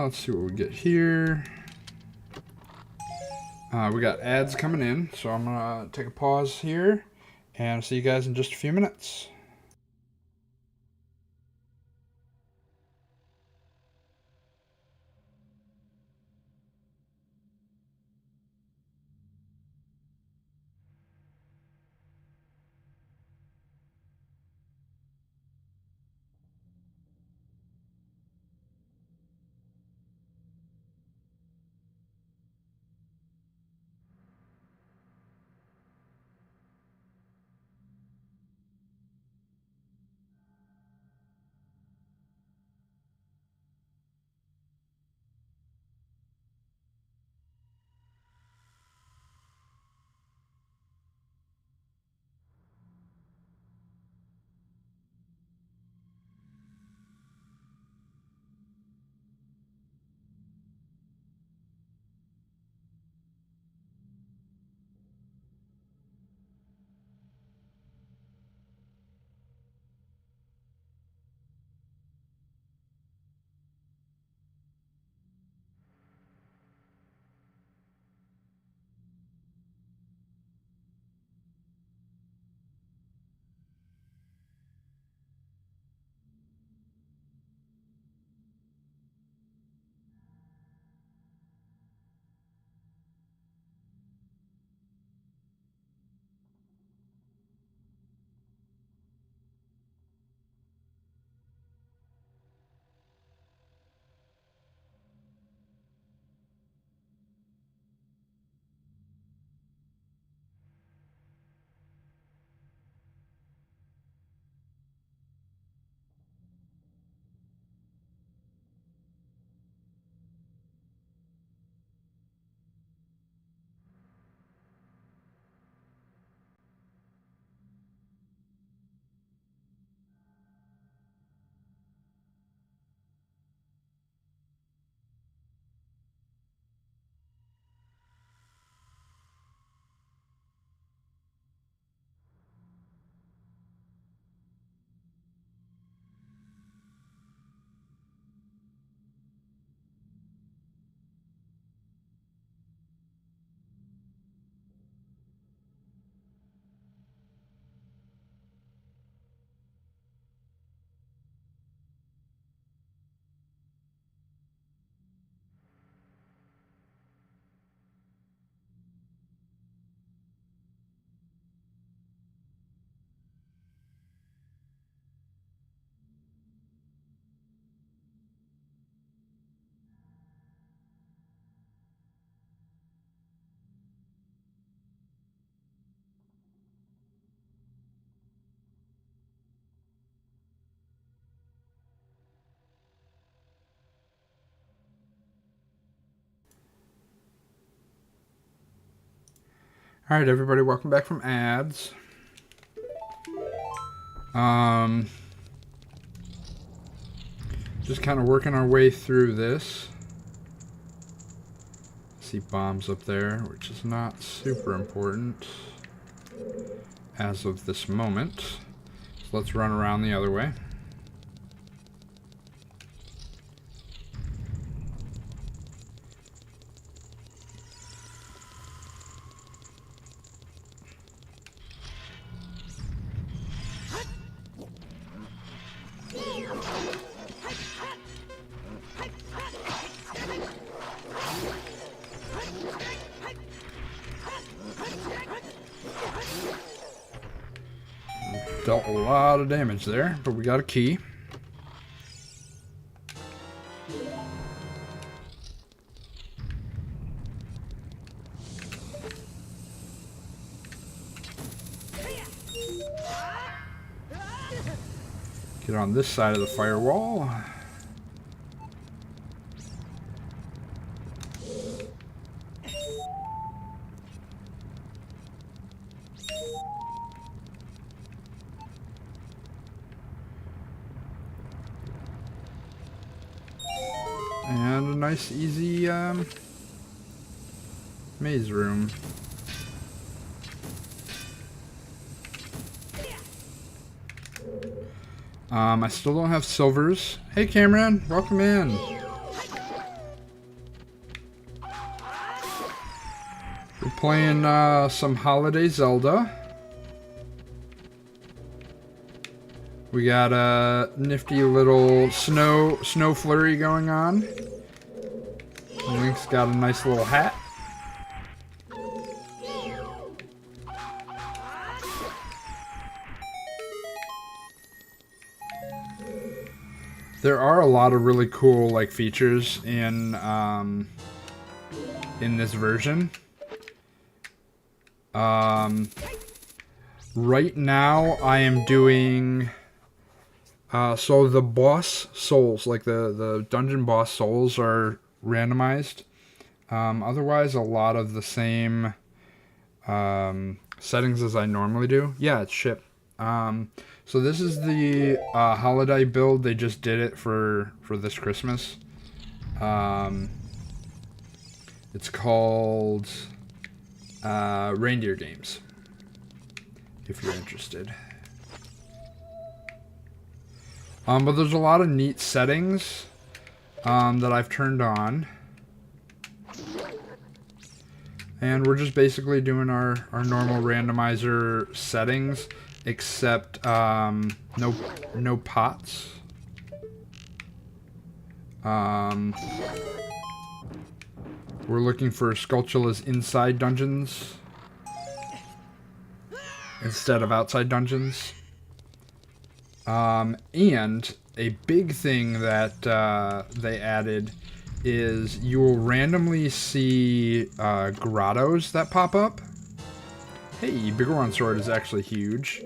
Let's see what we get here. We got ads coming in, so I'm gonna take a pause here and I'll see you guys in just a few minutes. Alright, everybody, welcome back from ads. Just kind of working our way through this. See bombs up there, which is not super important as of this moment. So let's run around the other way. Dealt a lot of damage there, but we got a key. Get on this side of the firewall. And a nice, easy maze room. I still don't have silvers. Hey Cameron, welcome in. We're playing some Holiday Zelda. We got a nifty little snow flurry going on. Link's got a nice little hat. There are a lot of really cool like features in this version. Right now I am doing so the boss souls, like the dungeon boss souls, are randomized. Otherwise, a lot of the same settings as I normally do. Yeah, it's shipped. So this is the holiday build. They just did it for this Christmas. It's called Reindeer Games, if you're interested. But there's a lot of neat settings that I've turned on. And we're just basically doing our normal randomizer settings, except no pots. We're looking for Skulltula's inside dungeons instead of outside dungeons. And a big thing that they added is you will randomly see grottos that pop up. Hey, Bigoron Sword is actually huge.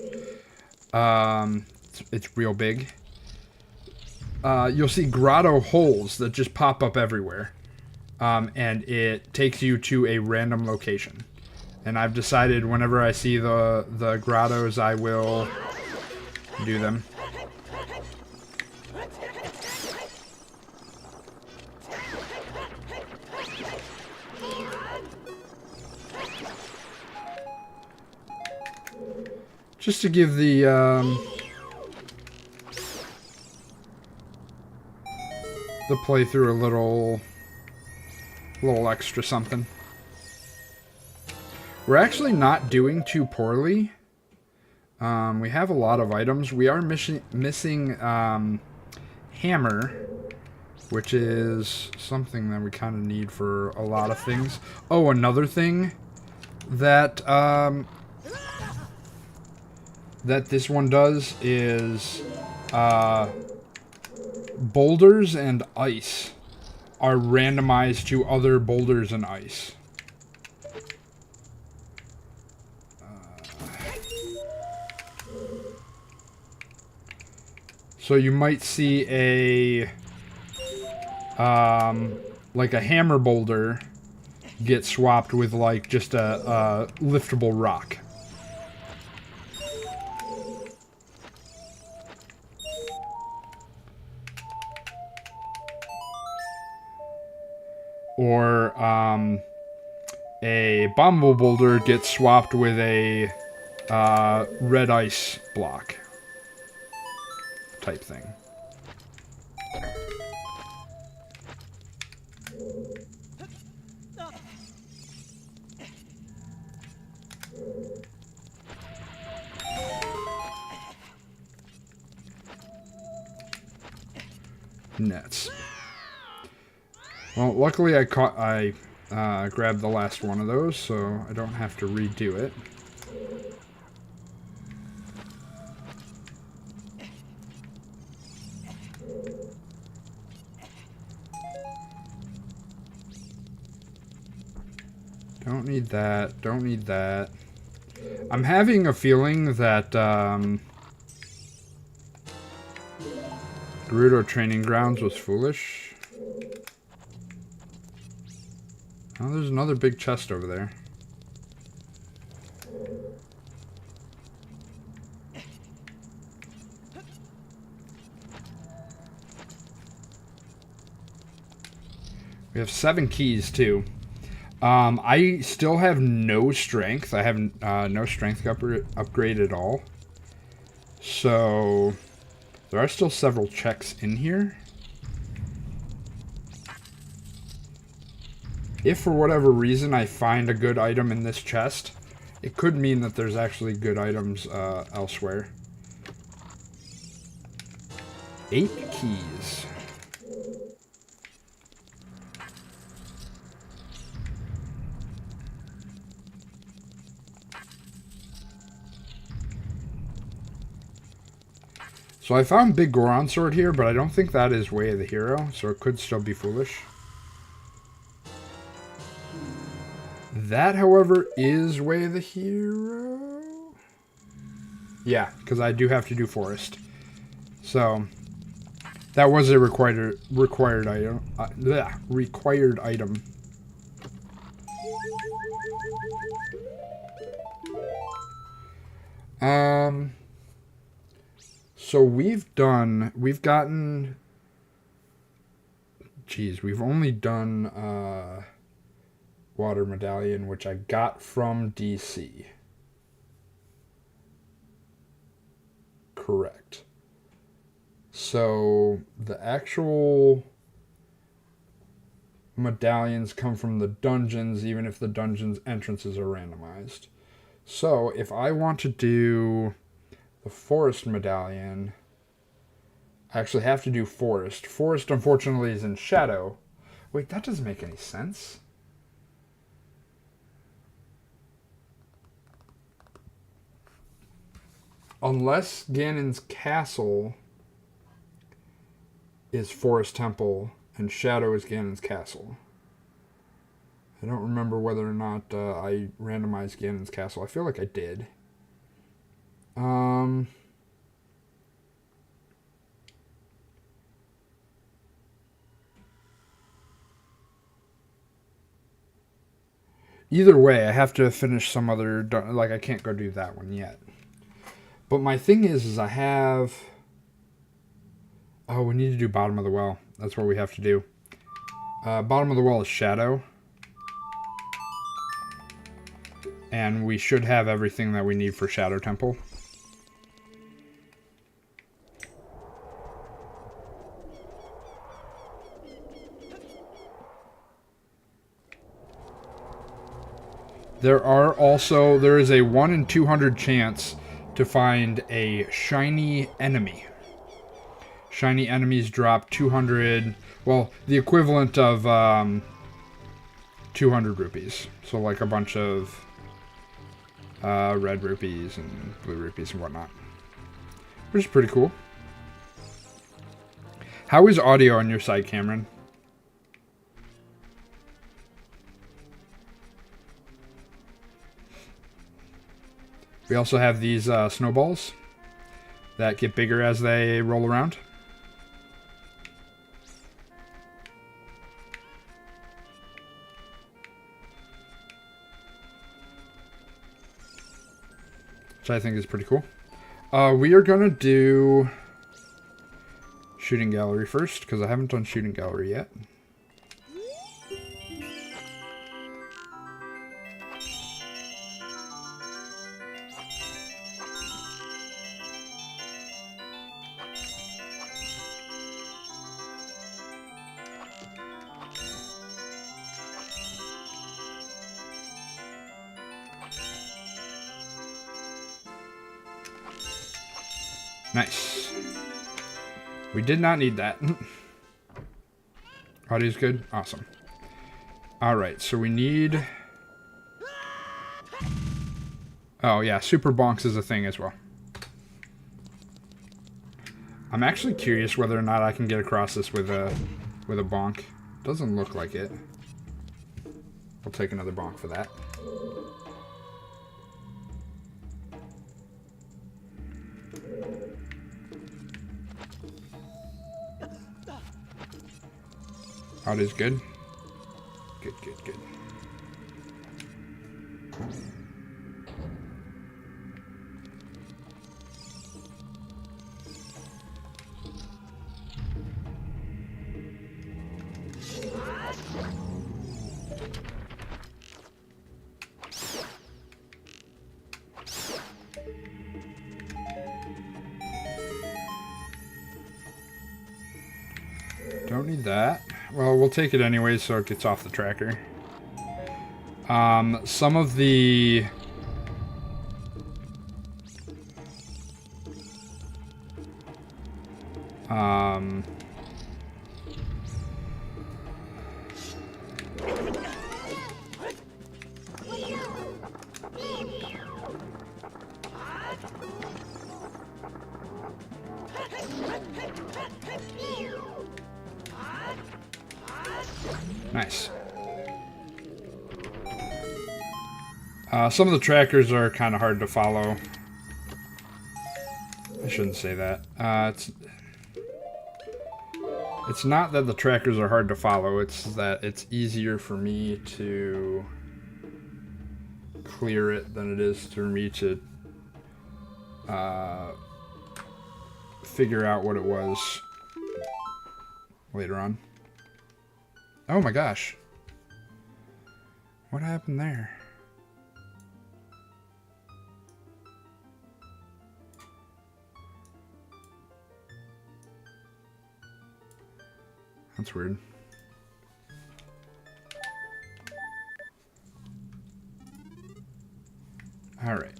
It's real big. You'll see grotto holes that just pop up everywhere. And it takes you to a random location. And I've decided whenever I see the grottos, I will do them. Just to give the playthrough a little extra something. We're actually not doing too poorly. We have a lot of items. We are missing hammer, which is something that we kind of need for a lot of things. Oh, another thing that that this one does is boulders and ice are randomized to other boulders and ice. So you might see a like a hammer boulder get swapped with like just a liftable rock. Or a bombable boulder gets swapped with a red ice block type thing. Nets. Well, luckily I grabbed the last one of those, so I don't have to redo it. Don't need that. Don't need that. I'm having a feeling that Gerudo Training Grounds was foolish. Oh, there's another big chest over there. We have 7 keys, too. I still have no strength. I have no strength upgrade at all. So, there are still several checks in here. If for whatever reason I find a good item in this chest, it could mean that there's actually good items elsewhere. 8 keys. So I found Big Goron Sword here, but I don't think that is Way of the Hero, so it could still be foolish. That, however, is Way of the Hero. Yeah, because I do have to do Forest. So, that was a required item. Required item. So we've gotten, geez, we've only done, Water Medallion, which I got from DC. Correct. So, the actual medallions come from the dungeons, even if the dungeon's entrances are randomized. So, if I want to do the Forest Medallion, I actually have to do Forest. Forest, unfortunately, is in Shadow. Wait, that doesn't make any sense. Unless Ganon's Castle is Forest Temple and Shadow is Ganon's Castle. I don't remember whether or not I randomized Ganon's Castle. I feel like I did. Either way, I have to finish some other... Like, I can't go do that one yet. But my thing is I have... Oh, we need to do Bottom of the Well. That's what we have to do. Bottom of the Well is Shadow. And we should have everything that we need for Shadow Temple. There is a 1 in 200 chance to find a shiny enemy. Shiny enemies drop 200, well, the equivalent of 200 rupees. So like a bunch of red rupees and blue rupees and whatnot. Which is pretty cool. How is audio on your side, Cameron? We also have these snowballs that get bigger as they roll around. which I think is pretty cool. We are going to do shooting gallery first, because I haven't done shooting gallery yet. Nice. We did not need that. Audio's good? Awesome. Alright, so we need... Oh yeah, super bonks is a thing as well. I'm actually curious whether or not I can get across this with a bonk. Doesn't look like it. We'll take another bonk for that. Audio's good. Good, good, good. Don't need that. Well, we'll take it anyway so it gets off the tracker. Some of the... Nice. Some of the trackers are kind of hard to follow. I shouldn't say that. It's not that the trackers are hard to follow, it's that it's easier for me to clear it than it is for me to figure out what it was later on. Oh my gosh. What happened there? That's weird. All right.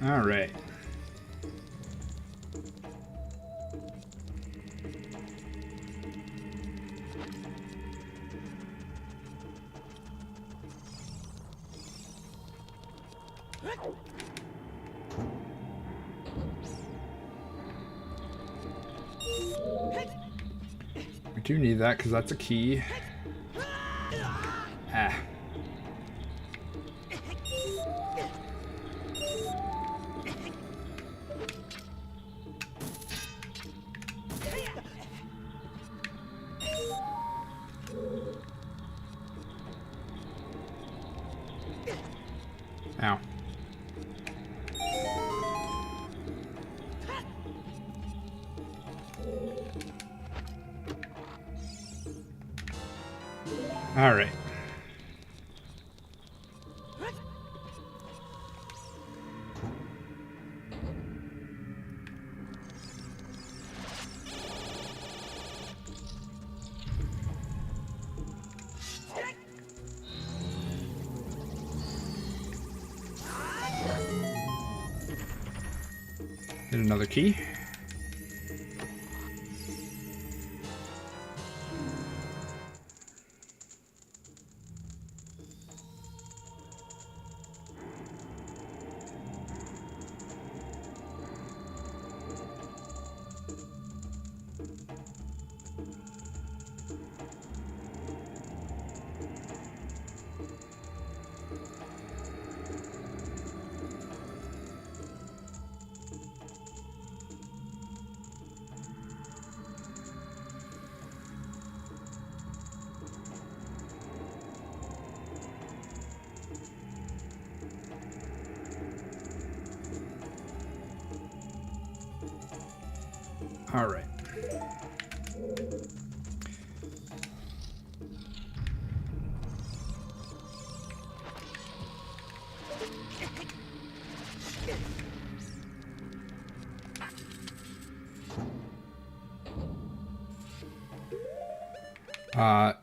All right. We do need that because that's a key. Ah. Ow. All right. Get another key. All right.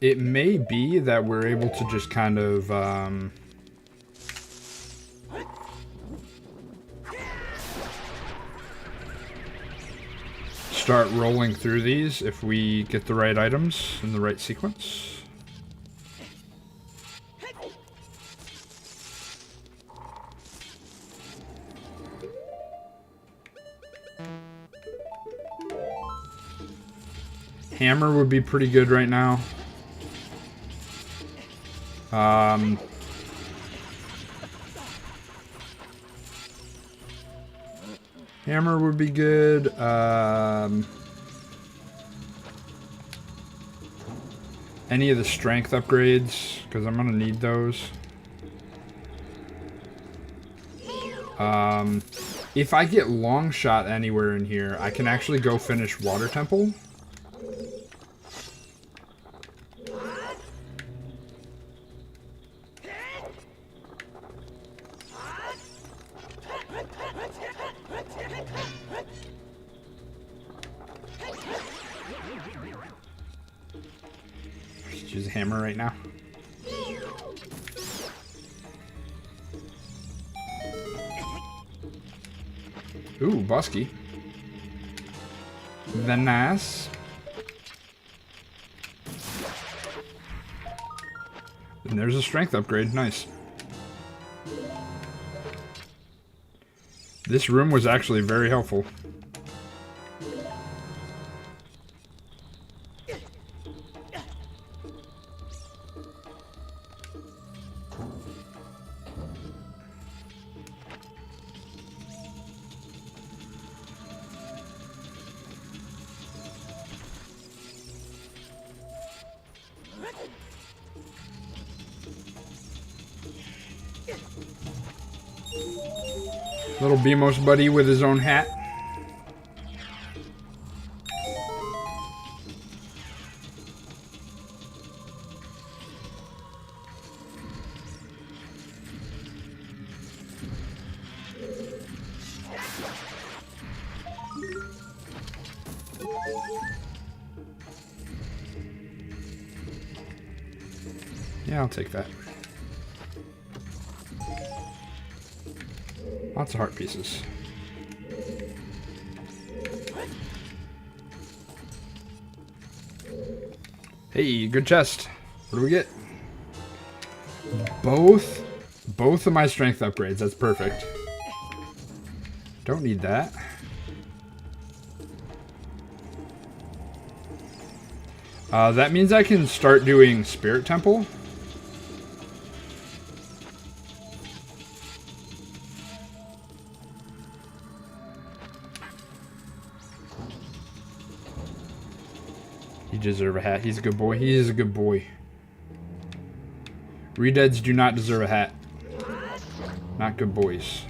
It may be that we're able to just kind of start rolling through these if we get the right items in the right sequence. Hammer would be pretty good right now. Hammer would be good. Any of the strength upgrades, because I'm going to need those. If I get long shot anywhere in here, I can actually go finish Water Temple. Use a hammer right now. Ooh, Busky. Then nice. And there's a strength upgrade. Nice. This room was actually very helpful. Little BMOS buddy with his own hat. Yeah, I'll take that. Lots of heart pieces. Hey, good chest. What do we get? Both of my strength upgrades. That's perfect. Don't need that. That means I can start doing Spirit Temple. You deserve a hat. He's a good boy. He is a good boy. Redeads do not deserve a hat. Not good boys.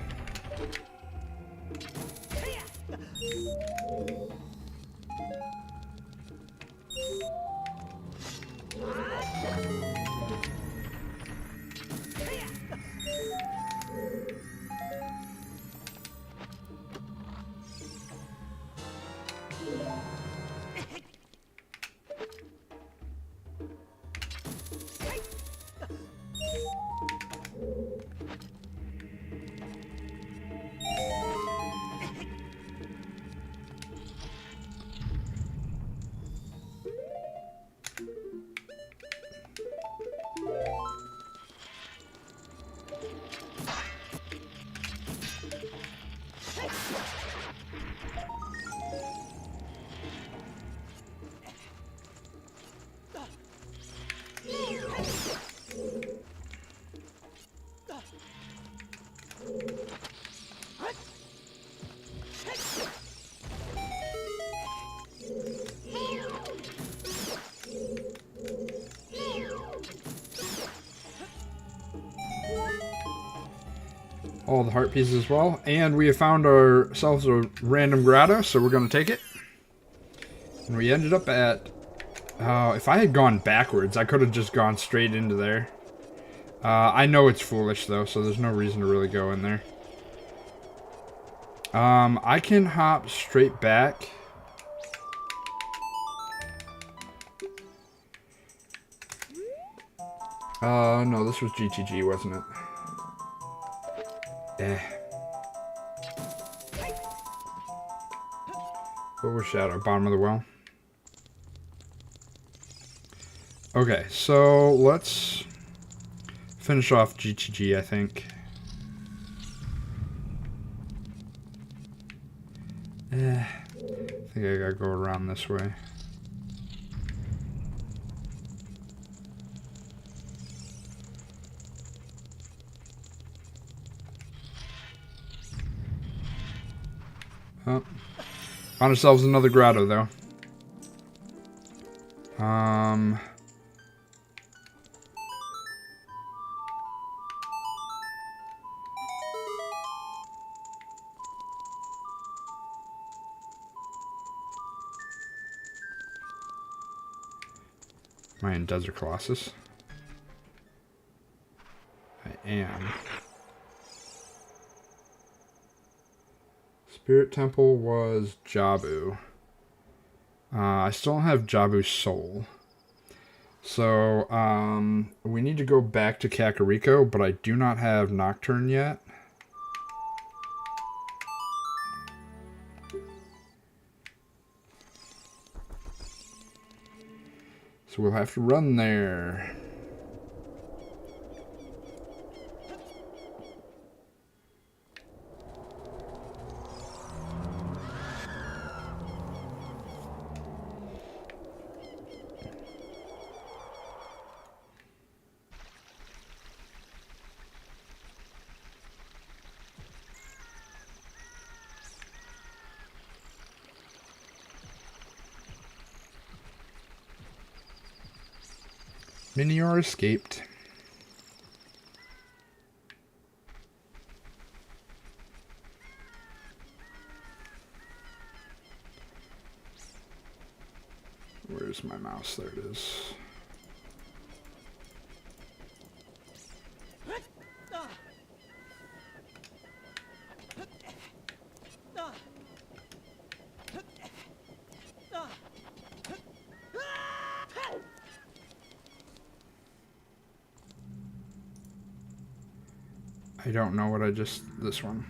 All the heart pieces as well. And we have found ourselves a random grotto, so we're going to take it. And we ended up at... if I had gone backwards, I could have just gone straight into there. I know it's foolish, though, so there's no reason to really go in there. I can hop straight back. No, this was GTG, wasn't it? Overshadow, bottom of the well. Okay, so let's finish off GTG, I think. I think I gotta go around this way. Oh. Found ourselves another grotto, though. Am I in Desert Colossus? I am. Spirit Temple was Jabu. I still don't have Jabu's soul. So, we need to go back to Kakariko, but I do not have Nocturne yet. So we'll have to run there. Minior escaped. Where's my mouse? There it is. I don't know what I just... this one.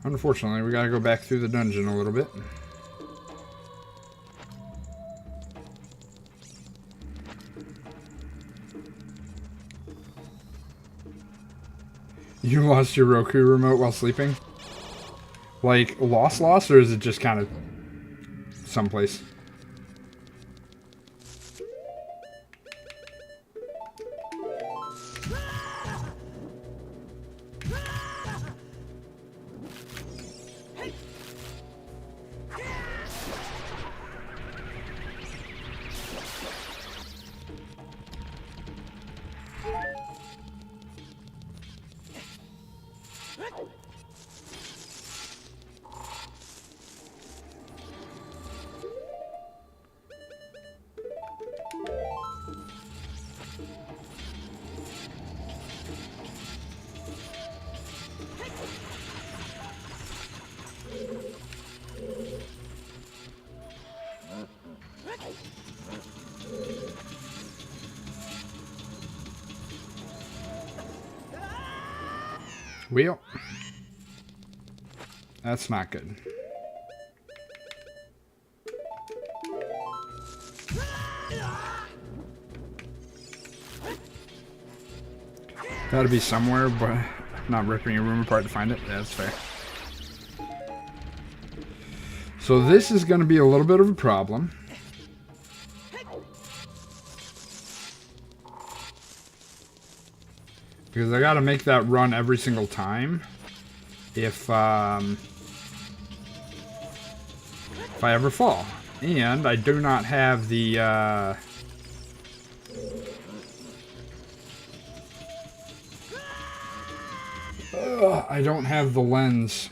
Unfortunately, we gotta go back through the dungeon a little bit. You lost your Roku remote while sleeping? Like, lost, or is it just kind of someplace? Wheel. That's not good. Gotta be somewhere, but not ripping your room apart to find it. Yeah, that's fair. So this is going to be a little bit of a problem. Because I gotta make that run every single time. If I ever fall. And I do not have the, I don't have the lens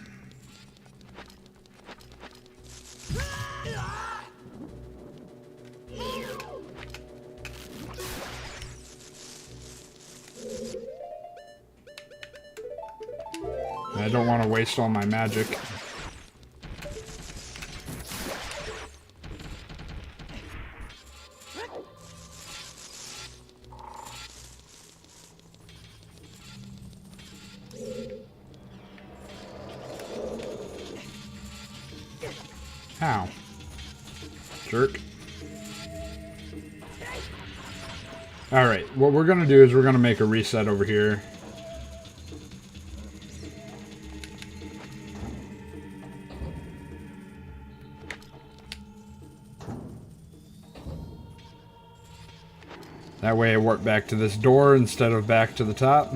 I don't want to waste all my magic. Ow. Jerk. Alright, what we're going to do is we're going to make a reset over here. That way I warp back to this door instead of back to the top.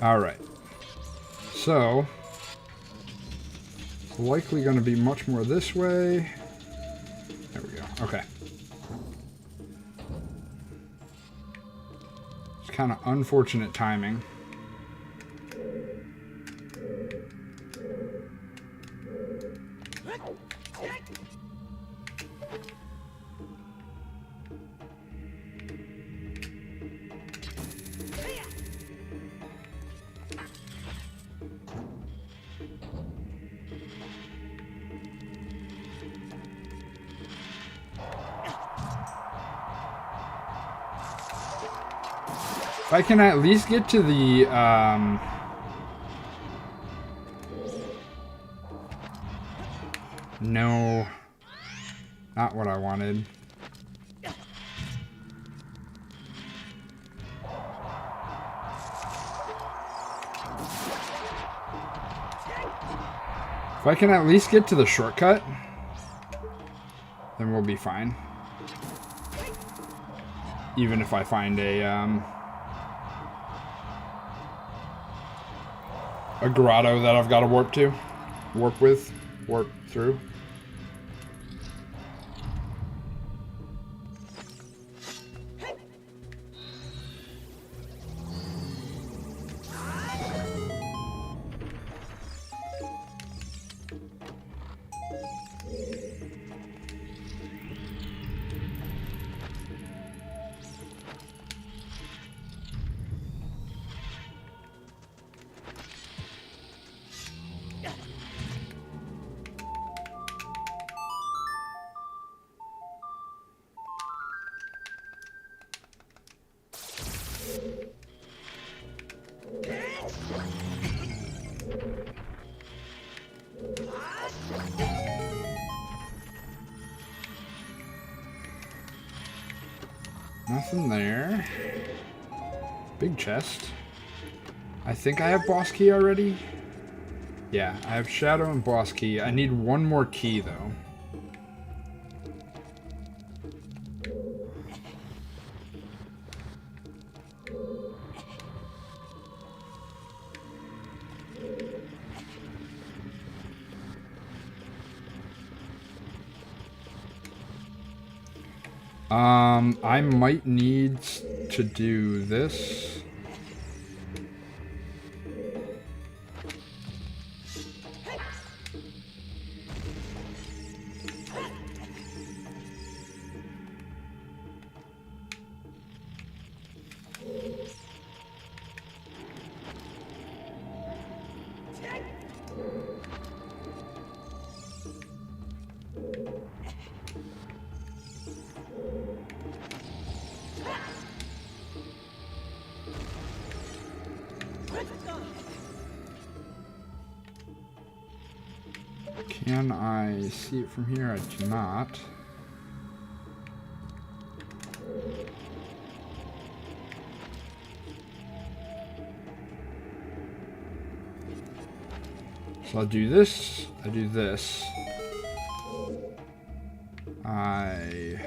Alright. So, it's likely going to be much more this way. There we go. Okay. It's kind of unfortunate timing. If I can at least get to the, no, not what I wanted. If I can at least get to the shortcut, then we'll be fine. Even if I find a grotto that I've got to warp through. Nothing there. Big chest. I think I have boss key already. Yeah, I have shadow and boss key. I need one more key though. I might need to do this. Can I see it from here? I cannot. So I'll do this. I do this. I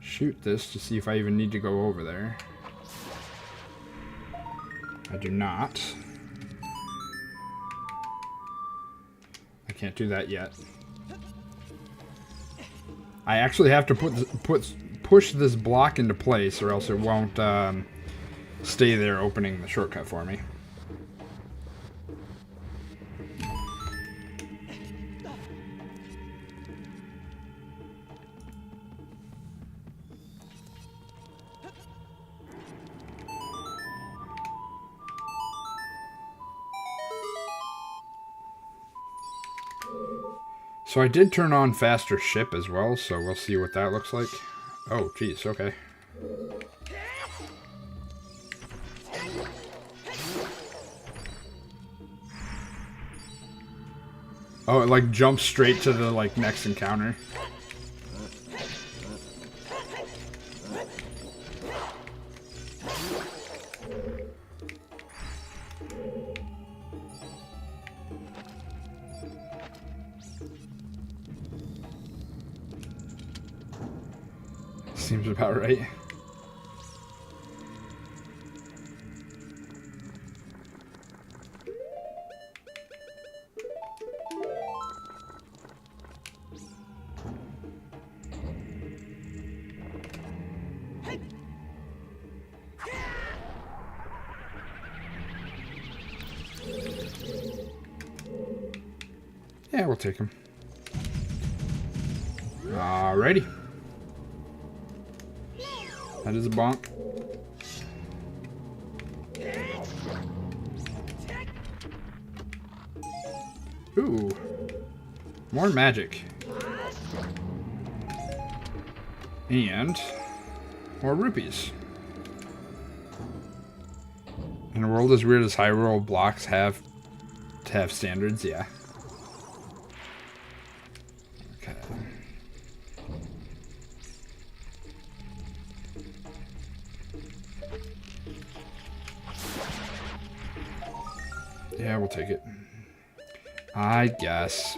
shoot this to see if I even need to go over there. I do not. I can't do that yet. I actually have to push this block into place, or else it won't stay there opening the shortcut for me. So I did turn on faster ship as well, so we'll see what that looks like. Oh, geez, okay. Oh, it like jumps straight to the like next encounter. Seems about right. Yeah, we'll take him. Alrighty. That is a bonk. Ooh. More magic. And more rupees. In a world as weird as Hyrule, blocks have to have standards, yeah. Okay. Yeah, we'll take it. I guess.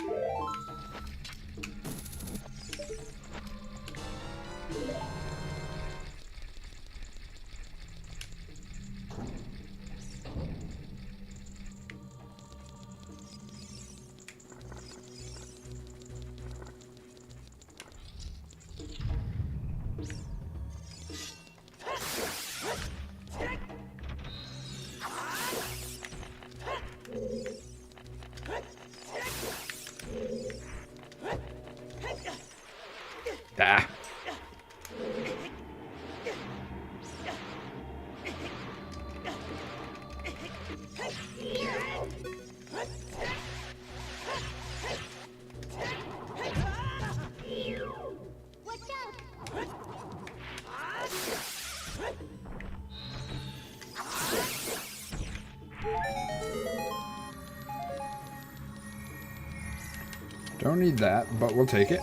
Ah. Don't need that, but we'll take it.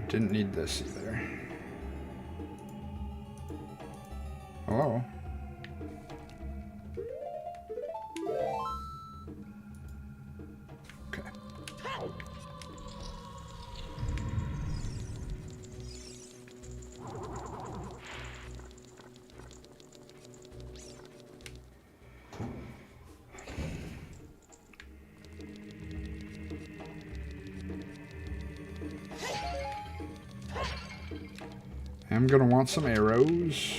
Didn't need this either. Hello? Okay. I'm gonna want some arrows.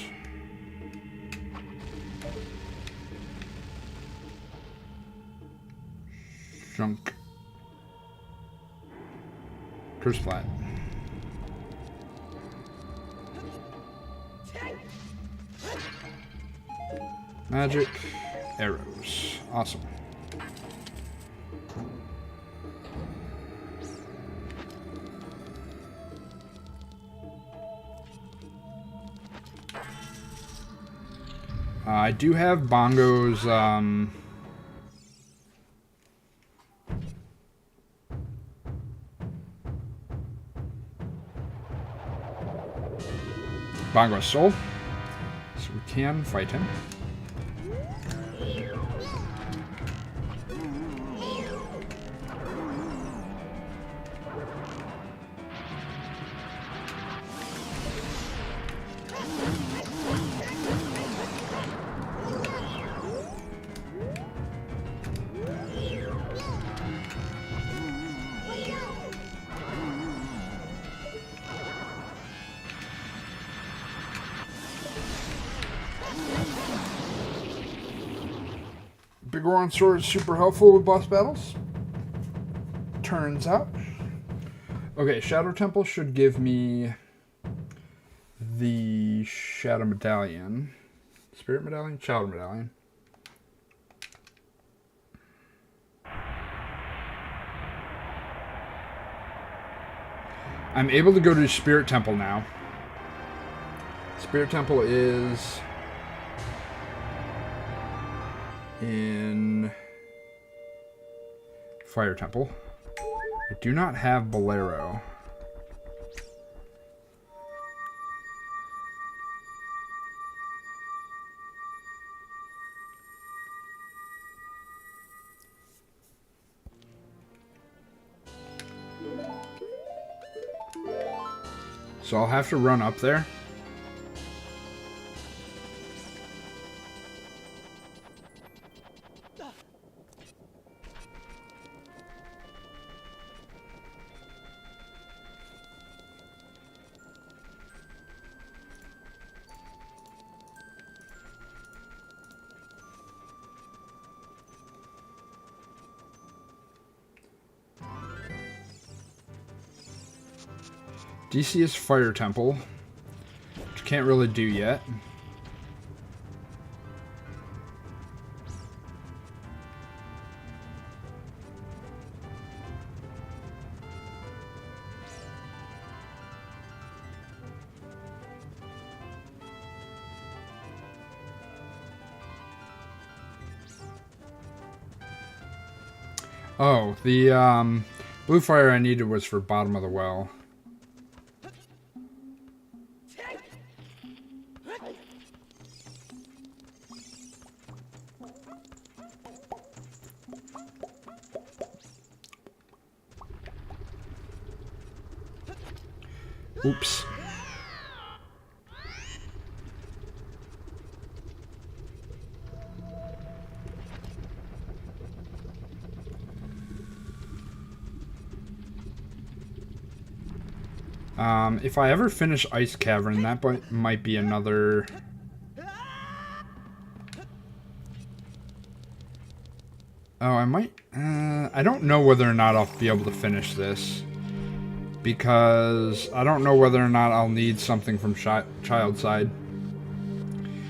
Junk. Curse flat. Magic. Arrows. Awesome. I do have Bongo's, Bongo's soul, so we can fight him. Big Goron Sword is super helpful with boss battles. Turns out. Okay, Shadow Temple should give me the Shadow Medallion. Spirit Medallion? Shadow Medallion. I'm able to go to Spirit Temple now. Spirit Temple is in Fire Temple. I do not have Bolero. So I'll have to run up there. DC is Fire Temple, which I can't really do yet. Oh, the blue fire I needed was for bottom of the well. Oops. If I ever finish Ice Cavern, that might be another... Oh, I might... I don't know whether or not I'll be able to finish this. Because I don't know whether or not I'll need something from Child Side.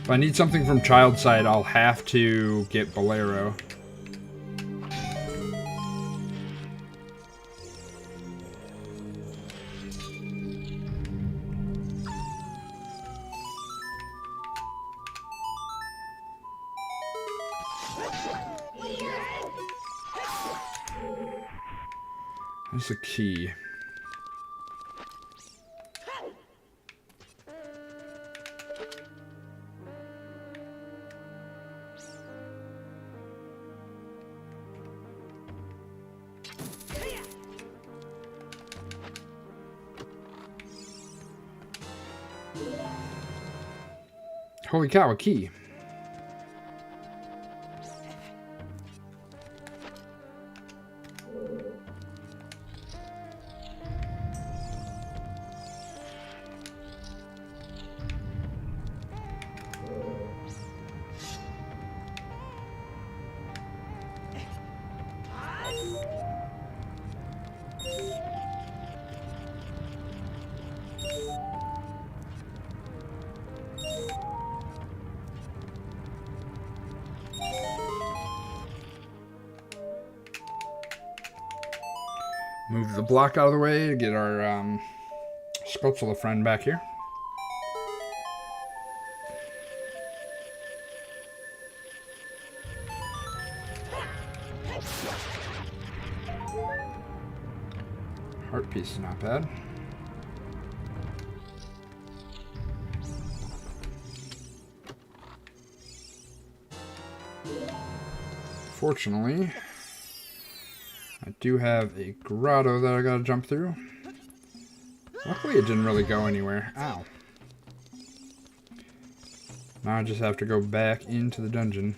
If I need something from Child Side, I'll have to get Bolero. There's a key. Holy cow, a key. Move the block out of the way to get our Sculptula friend back here. Heart piece is not bad. Fortunately, I do have a grotto that I gotta jump through. Luckily it didn't really go anywhere. Ow. Now I just have to go back into the dungeon.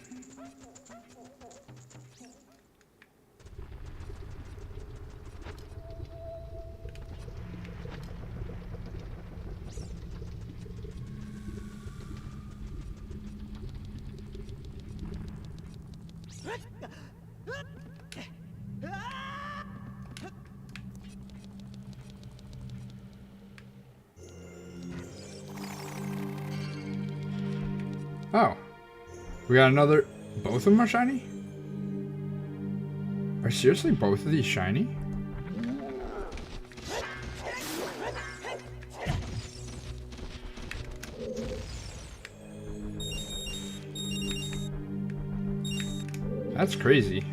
Oh. We got another... Both of them are shiny? Are seriously both of these shiny? That's crazy.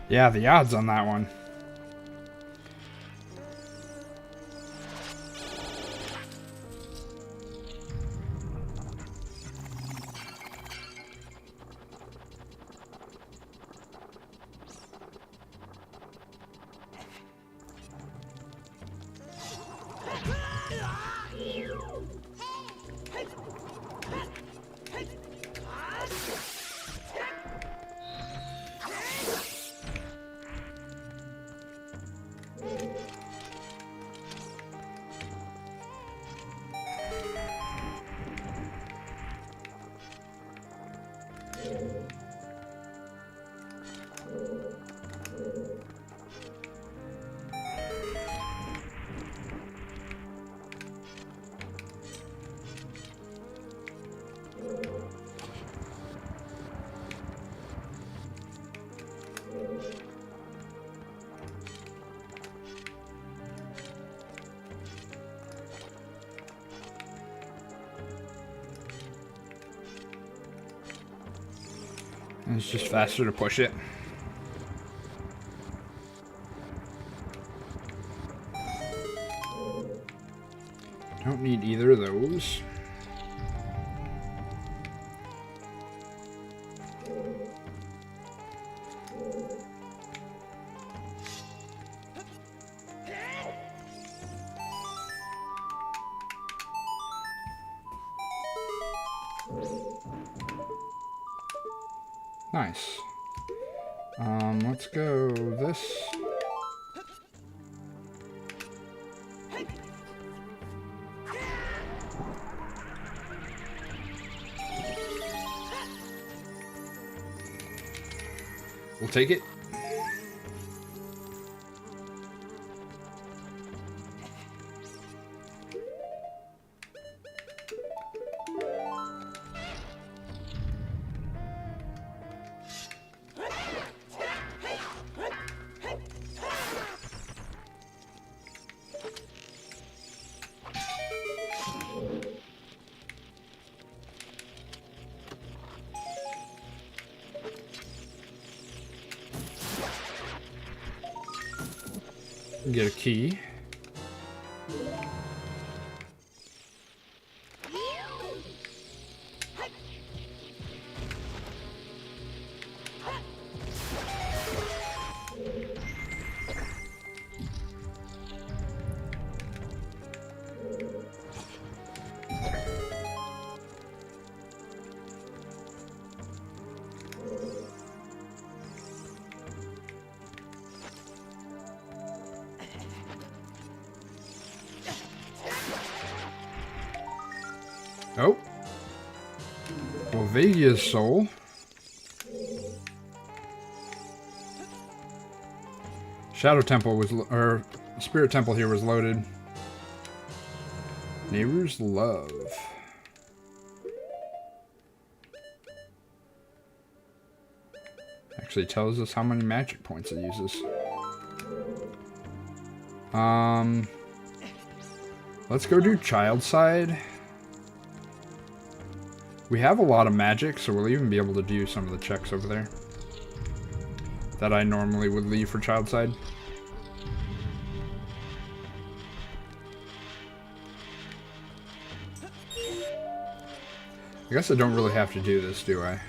Yeah, the odds on that one. And it's just faster to push it. Don't need either of those. Nice. Let's go this. We'll take it. Get a key. Oh. Volvagia's soul. Shadow Temple was, or Spirit Temple here was loaded. Nehru's Love. Actually tells us how many magic points it uses. Let's go do Child Side. We have a lot of magic, so we'll even be able to do some of the checks over there that I normally would leave for Child Side. I guess I don't really have to do this, do I?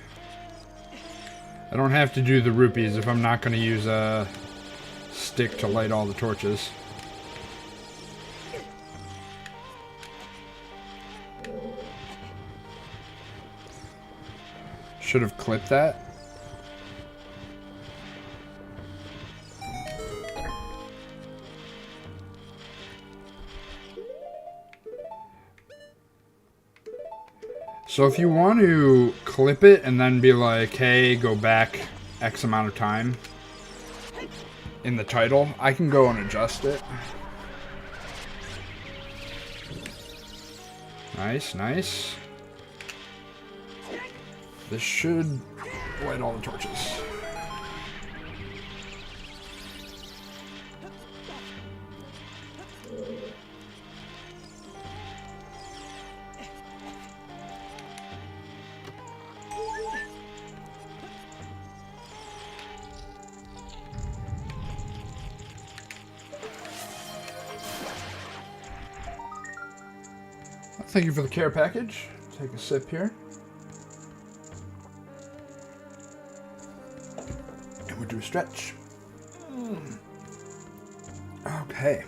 I don't have to do the rupees if I'm not going to use a stick to light all the torches. Should have clipped that. So if you want to clip it and then be like, hey, go back X amount of time in the title, I can go and adjust it. Nice, nice. This should light all the torches. Thank you for the care package. Take a sip here. And we'll do a stretch. Okay.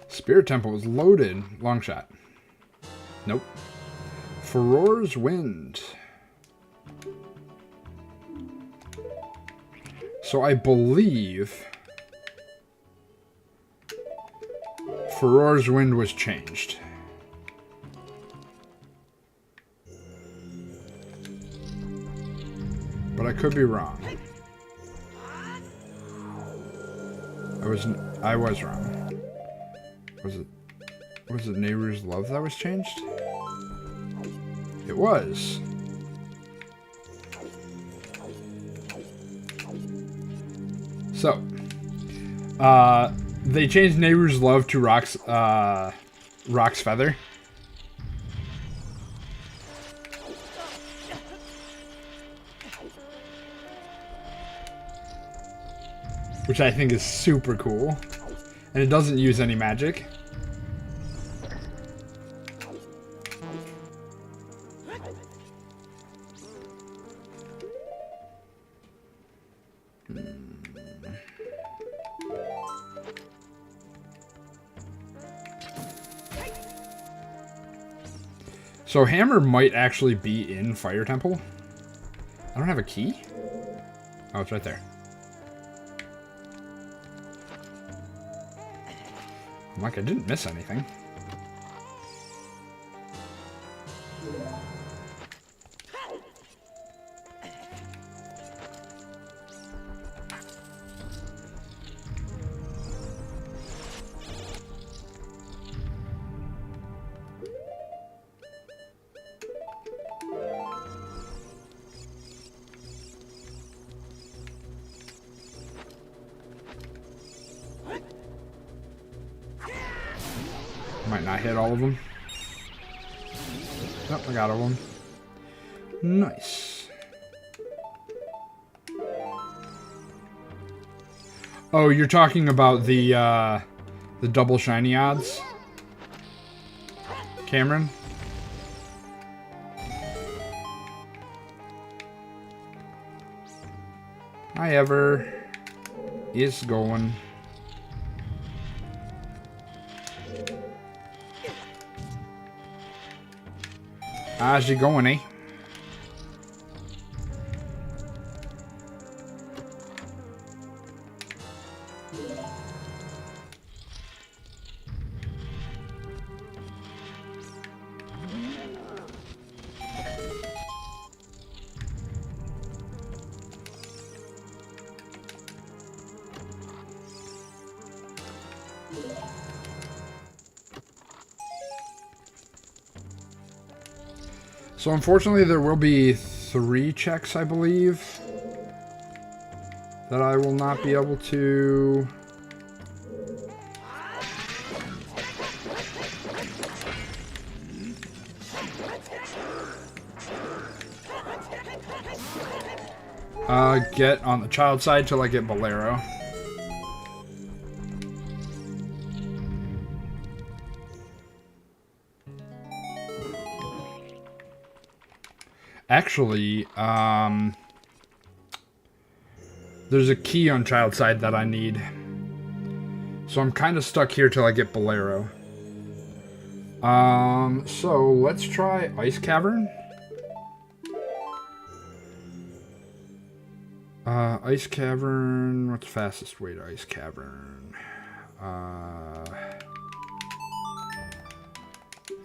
Spirit Temple is loaded. Long shot. Nope. Furor's Wind. So I believe Furor's Wind was changed. But I could be wrong. I was wrong. Was it Nehru's Love that was changed? It was. So, they changed Nehru's Love to Rock's Feather. Which I think is super cool. And it doesn't use any magic. So Hammer might actually be in Fire Temple. I don't have a key. Oh, it's right there. I'm like, I didn't miss anything. Might not hit all of them. Nope, I got all of them. Nice. Oh, you're talking about the double shiny odds, Cameron? Hi, Ever. Is going. How's it going, eh? So unfortunately there will be 3 checks, I believe, that I will not be able to get on the child side till I get Bolero. Actually, There's a key on child side that I need. So I'm kind of stuck here till I get Bolero. So let's try Ice Cavern. Ice Cavern, what's the fastest way to Ice Cavern? I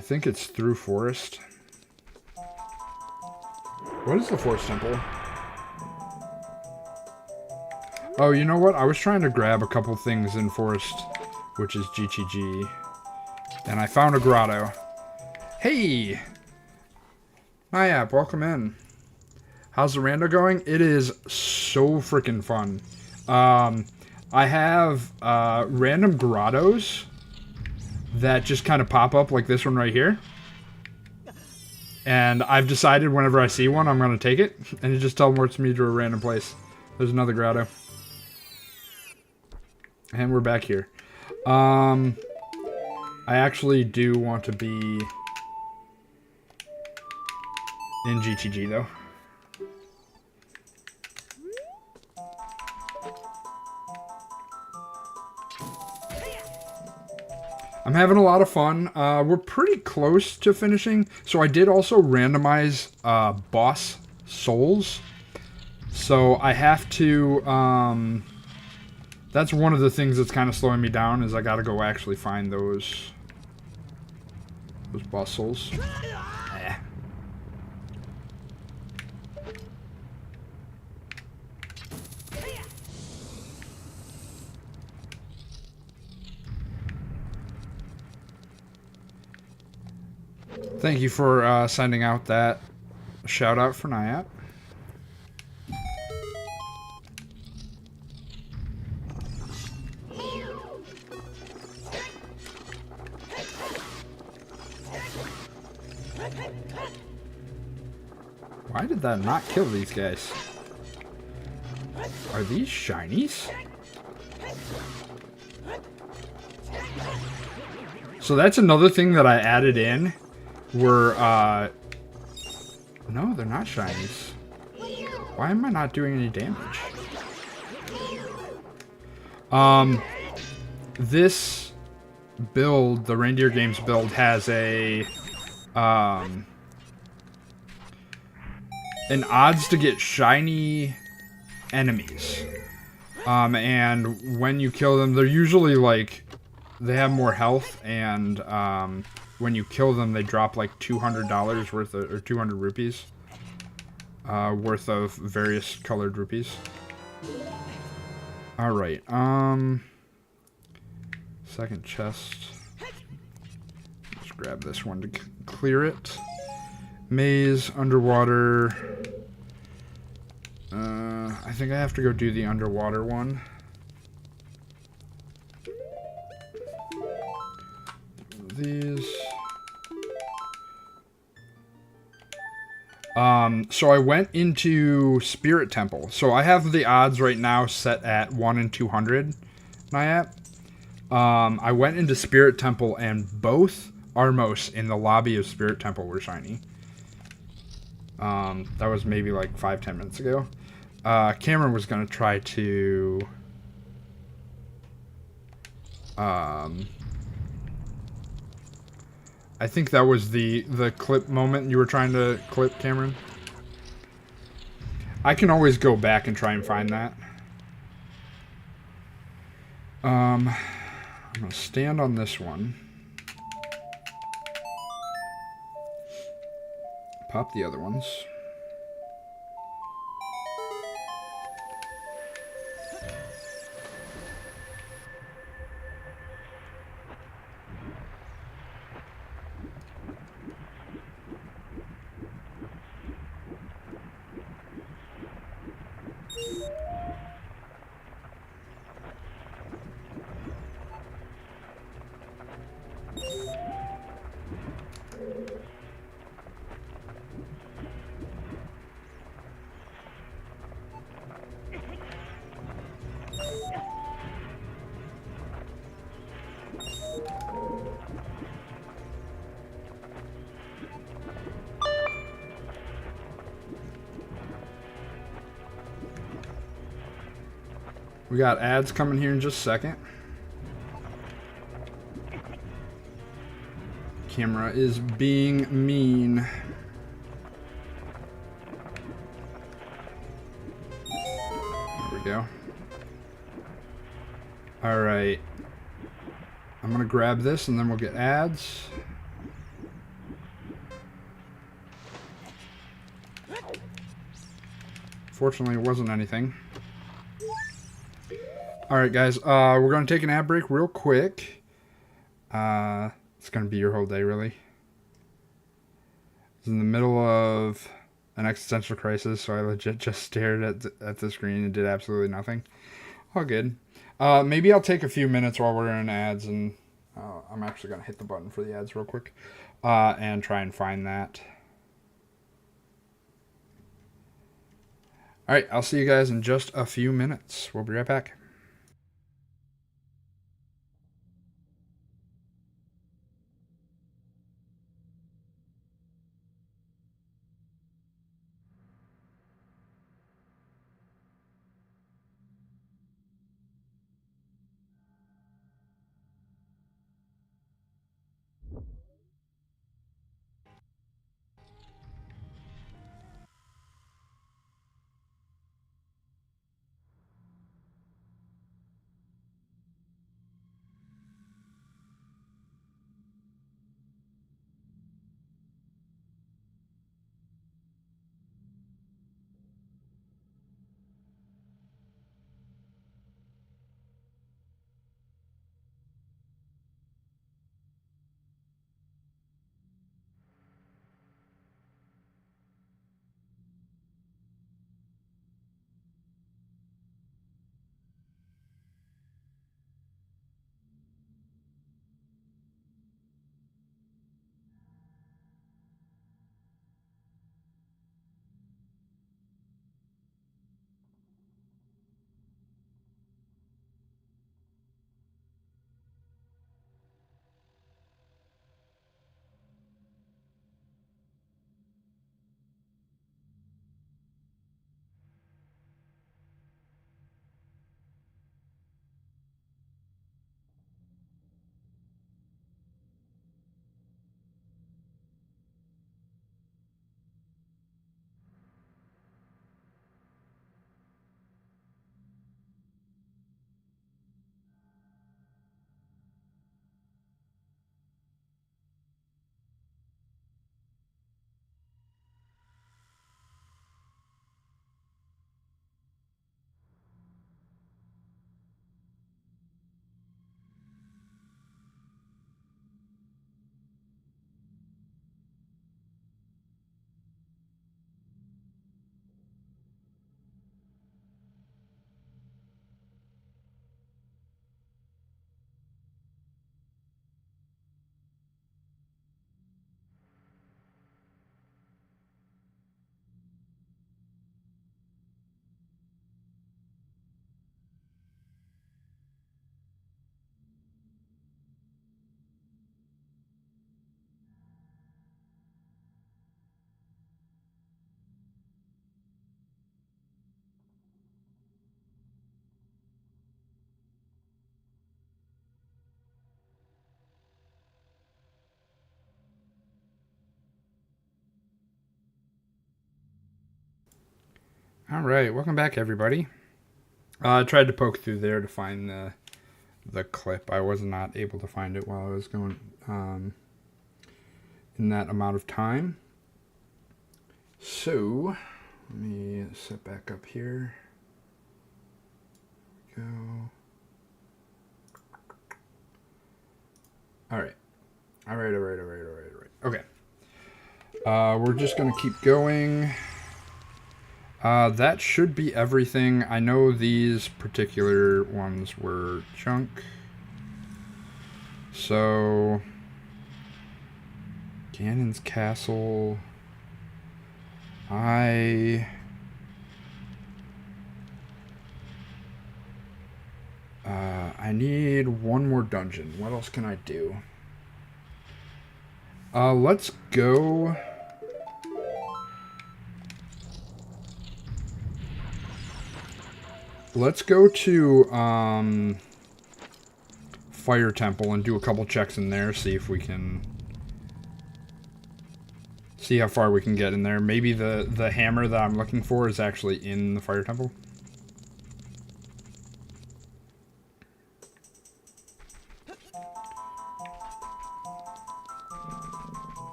think it's through forest. What is the forest temple? Oh, you know what? I was trying to grab a couple things in forest, which is GTG. And I found a grotto. Hey! Nyap, welcome in. How's the rando going? It is so freaking fun. I have random grottos that just kind of pop up like this one right here. And I've decided whenever I see one, I'm going to take it. And it just teleports me to a random place. There's another grotto. And we're back here. I actually do want to be in GTG though. I'm having a lot of fun. We're pretty close to finishing. So I did also randomize boss souls. So I have to... that's one of the things that's kind of slowing me down, is I gotta go actually find those boss souls. Thank you for sending out that shout out for Nyat. Why did that not kill these guys? Are these shinies? So that's another thing that I added in. Were, no, they're not shinies. Why am I not doing any damage? This build, the Reindeer Games build, has an odds to get shiny enemies. And when you kill them, they're usually like, they have more health, and when you kill them, they drop like $200 worth of, or 200 rupees worth of various colored rupees. All right. Second chest. Let's grab this one to clear it. Maze, underwater. I think I have to go do the underwater one. These. So I went into Spirit Temple. So I have the odds right now set at 1 in 200. Nyat. I went into Spirit Temple and both Armos in the lobby of Spirit Temple were shiny. That was maybe like 5-10 minutes ago. Cameron was gonna try to I think that was the clip moment you were trying to clip, Cameron. I can always go back and try and find that. I'm gonna stand on this one. Pop the other ones. We got ads coming here in just a second. Camera is being mean. There we go. Alright. I'm gonna grab this and then we'll get ads. Fortunately, it wasn't anything. Alright, guys. We're gonna take an ad break real quick. It's gonna be your whole day, really. It's in the middle of an existential crisis, so I legit just stared at the screen and did absolutely nothing. All good. Maybe I'll take a few minutes while we're in ads, and I'm actually gonna hit the button for the ads real quick, and try and find that. All right, I'll see you guys in just a few minutes. We'll be right back. All right, welcome back, everybody. I tried to poke through there to find the clip. I was not able to find it while I was going in that amount of time. So let me set back up here. Go. All right. All right. Okay. We're just gonna keep going. That should be everything. I know these particular ones were junk. So, Ganon's Castle. I need one more dungeon. What else can I do? Let's go. Let's go to Fire Temple and do a couple checks in there. See if we can... See how far we can get in there. Maybe the hammer that I'm looking for is actually in the Fire Temple.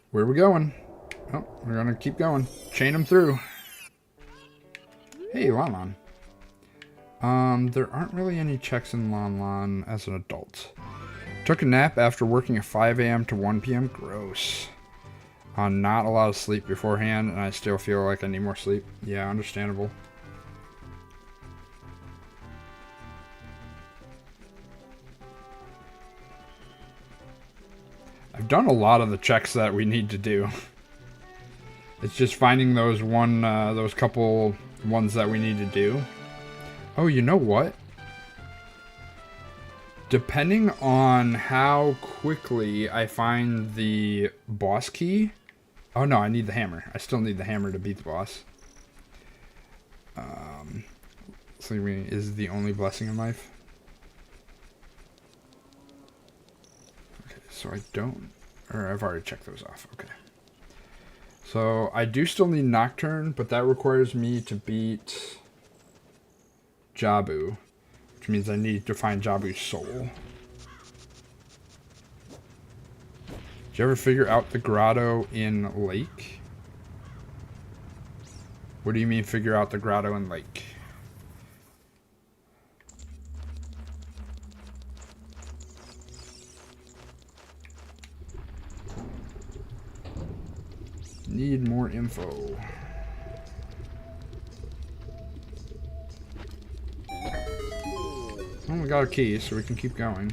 Where are we going? Oh, we're gonna keep going. Chain them through. Hey, Lon Lon. There aren't really any checks in Lon Lon as an adult. Took a nap after working at 5 a.m. to 1 p.m. Gross. Not a lot of sleep beforehand, and I still feel like I need more sleep. Yeah, understandable. I've done a lot of the checks that we need to do. It's just finding those those couple ones that we need to do. Oh, you know what? Depending on how quickly I find the boss key... Oh no, I need the hammer. I still need the hammer to beat the boss. Sleeping is the only blessing in life. Okay, so I don't... Or I've already checked those off. Okay. So I do still need Nocturne, but that requires me to beat Jabu. Which means I need to find Jabu's soul. Did you ever figure out the grotto in Lake? What do you mean figure out the grotto in Lake? Need more info. Well, we got a key, so we can keep going.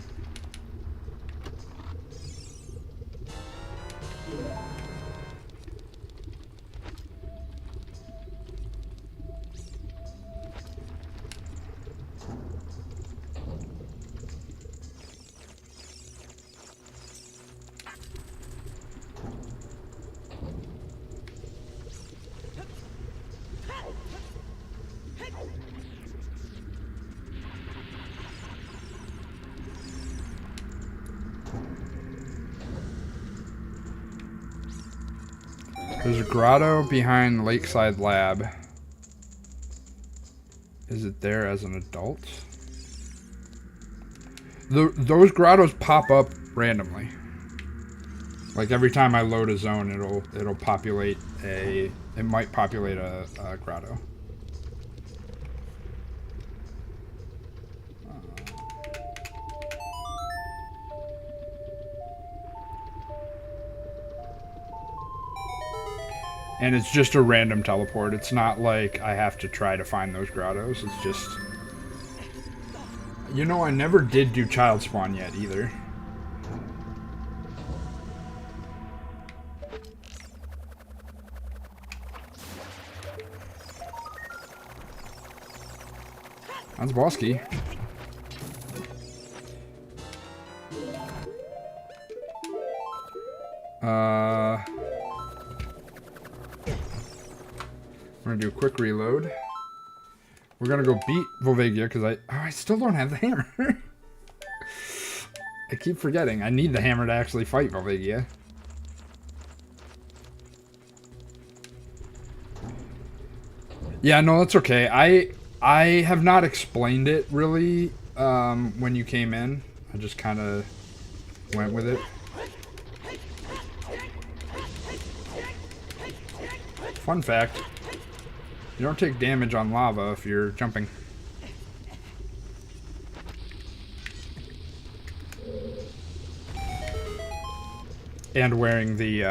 There's a grotto behind Lakeside Lab. Is it there as an adult? Those grottos pop up randomly. Like every time I load a zone, it'll populate a... It might populate a grotto. And it's just a random teleport. It's not like I have to try to find those grottos. It's just... You know, I never did do Child Spawn yet, either. That's boss key. We're gonna do a quick reload. We're gonna go beat Volvagia because I still don't have the hammer. I keep forgetting. I need the hammer to actually fight Volvagia. Yeah, no, that's okay. I have not explained it really when you came in. I just kind of went with it. Fun fact. You don't take damage on lava if you're jumping. And wearing the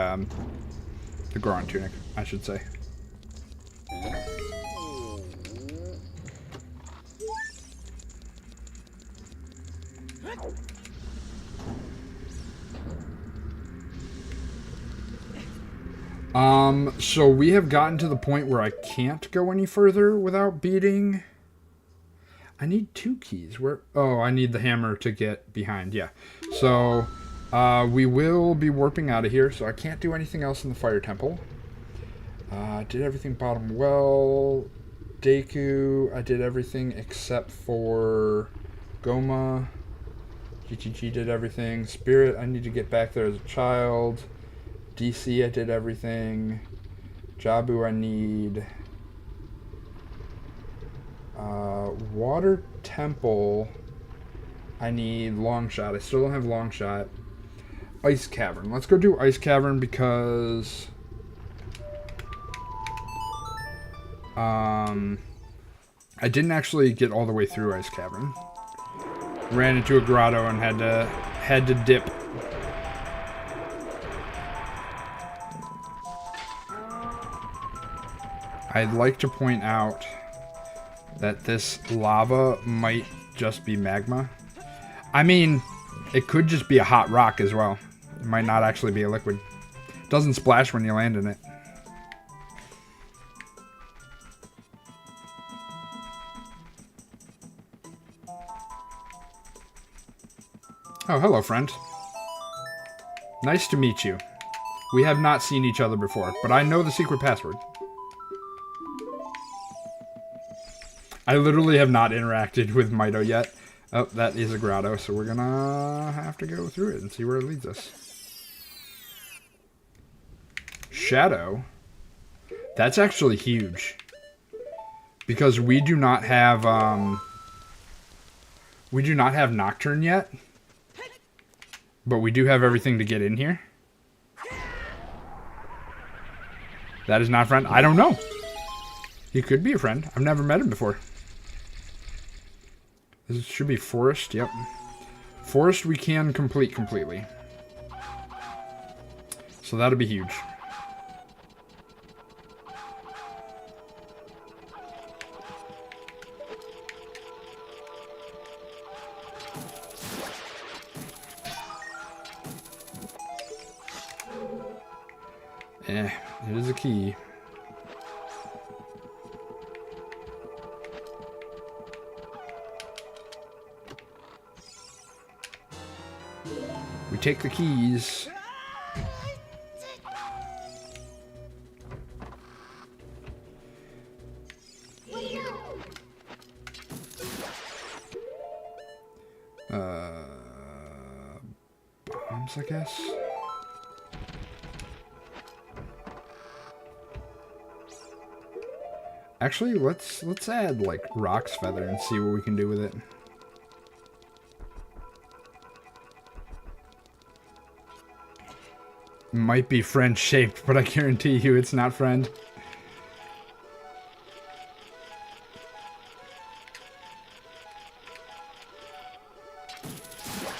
Goron tunic, I should say. So we have gotten to the point where I can't go any further without beating... I need 2 keys. Where? Oh, I need the hammer to get behind. Yeah. So, we will be warping out of here, so I can't do anything else in the Fire Temple. I did everything bottom well. Deku, I did everything except for Goma. GGG did everything. Spirit, I need to get back there as a child. DC, I did everything. Jabu, I need... Water Temple, I need Long Shot. I still don't have Long Shot. Ice Cavern. Let's go do Ice Cavern because... I didn't actually get all the way through Ice Cavern. Ran into a grotto and had to dip. I'd like to point out that this lava might just be magma. I mean, it could just be a hot rock as well. It might not actually be a liquid. It doesn't splash when you land in it. Oh, hello, friend. Nice to meet you. We have not seen each other before, but I know the secret password. I literally have not interacted with Mito yet. Oh, that is a grotto, so we're gonna have to go through it and see where it leads us. Shadow? That's actually huge. Because we do not have, Nocturne yet. But we do have everything to get in here. That is not a friend. I don't know. He could be a friend. I've never met him before. This should be forest. Yep. Forest we can complete completely. So that'll be huge. It is a key. We take the keys. Bombs, I guess. Actually, let's add like Rock's Feather and see what we can do with it. Might be friend shaped, but I guarantee you it's not friend.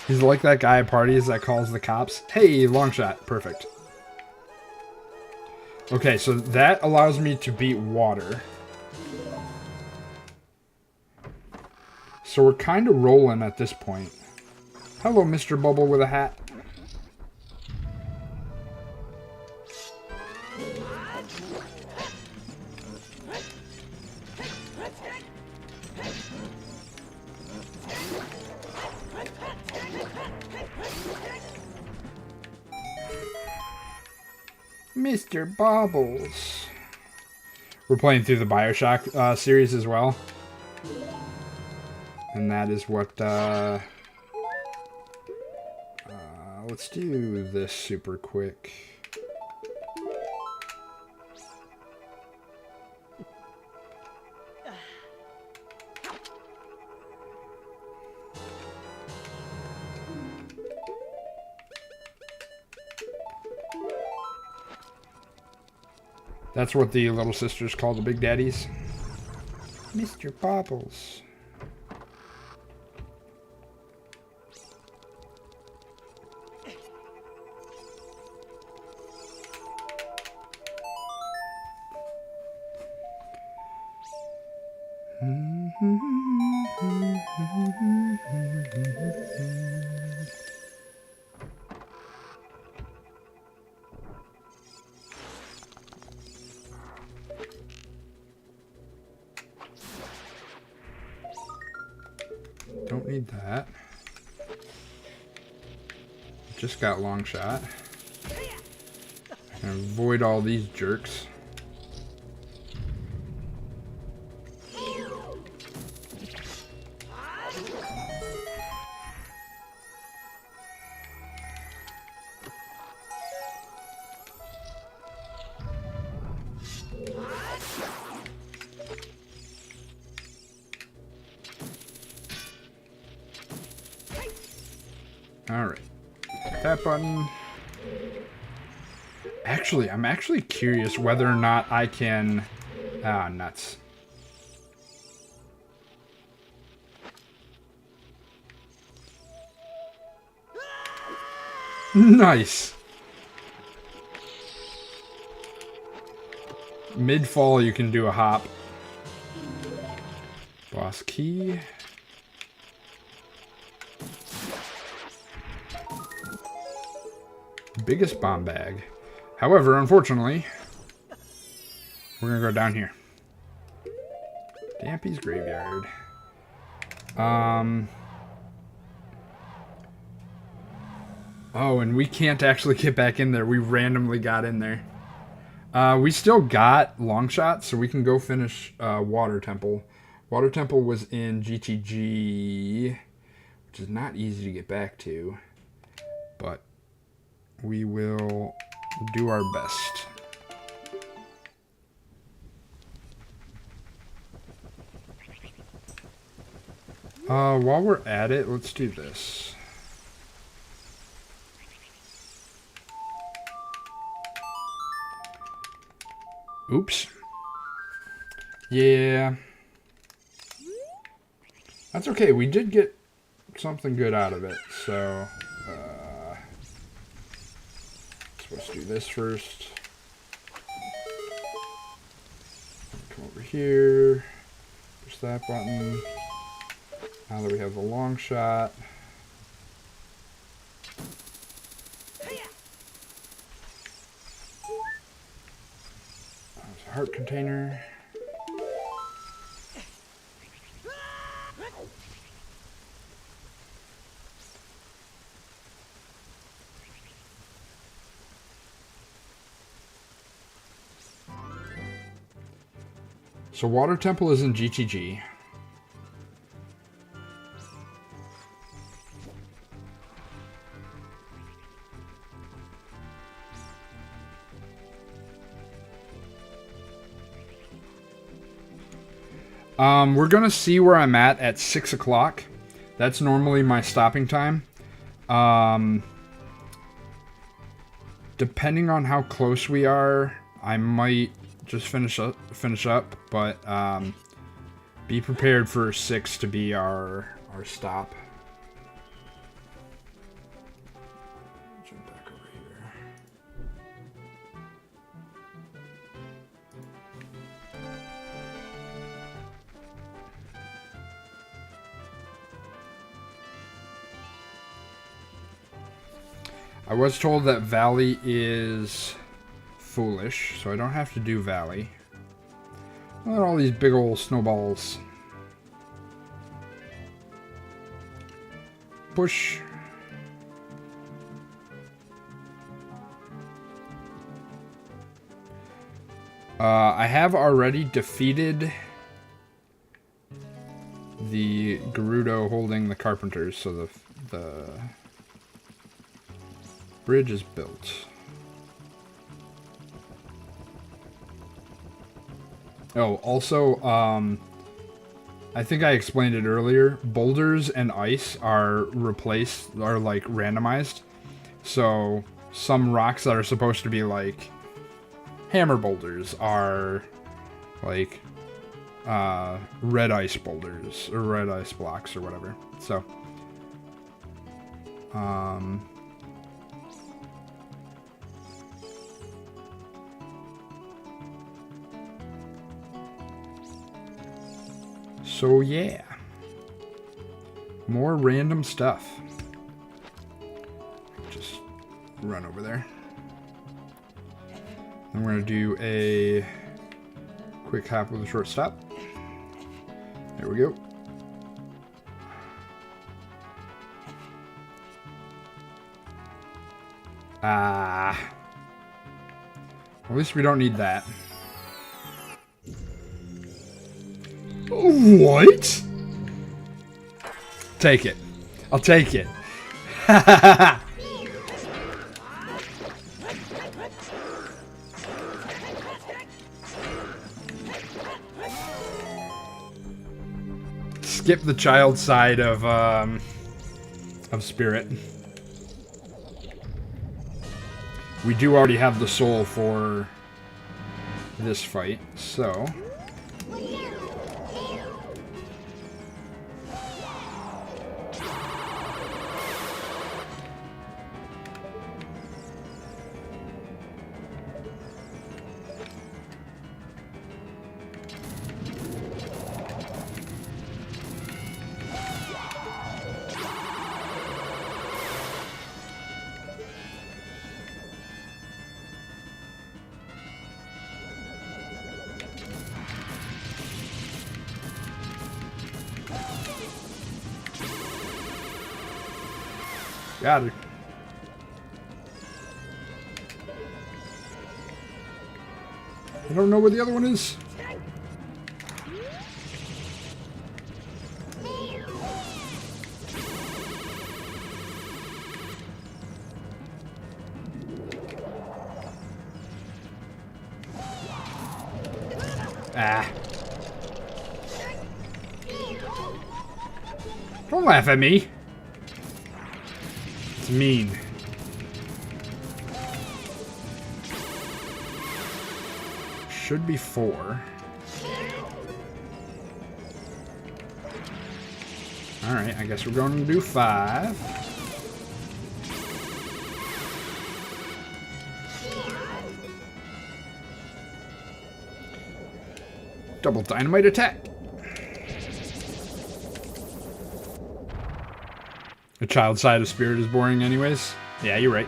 He's like that guy at parties that calls the cops. Hey, long shot. Perfect. Okay, so that allows me to beat water. So we're kind of rolling at this point. Hello, Mr. Bubble with a hat. Mr. Bobbles. We're playing through the Bioshock series as well. And that is what, let's do this super quick. That's what the little sisters call the big daddies. Mr. Bobbles. Don't need that. Just got long shot. And avoid all these jerks. Alright. That button. Actually, I'm actually curious whether or not I can... Ah, nuts. Nice. Mid-fall, you can do a hop. Boss key. Biggest bomb bag. However, unfortunately, we're gonna go down here. Dampy's graveyard. Oh, and we can't actually get back in there. We randomly got in there. We still got long shot, so we can go finish Water Temple. Water Temple was in GTG, which is not easy to get back to, but we will do our best. While we're at it, let's do this. Oops. Yeah. That's okay. We did get something good out of it, so... Let's do this first. Come over here. Push that button. Now that we have the long shot. There's a heart container. So Water Temple is in GTG. We're gonna see where I'm at 6 o'clock. That's normally my stopping time. Depending on how close we are, I might just finish up, but be prepared for 6 to be our stop. Jump back over here. I was told that Valley is foolish, so I don't have to do Valley. Look at all these big old snowballs. Push. I have already defeated the Gerudo holding the Carpenters, so the bridge is built. Oh, also, I think I explained it earlier. Boulders and ice are like randomized. So some rocks that are supposed to be like hammer boulders are like red ice boulders or red ice blocks or whatever. So So yeah, more random stuff. Just run over there. And we're gonna do a quick hop with a short stop. There we go. At least we don't need that. What? Take it. I'll take it. Skip the child side of Spirit. We do already have the soul for this fight, so... Got it. I don't know where the other one is. Ah. Don't laugh at me. It's mean. Should be 4. Alright, I guess we're going to do 5. Double dynamite attack. The child side of Spirit is boring anyways. Yeah, you're right.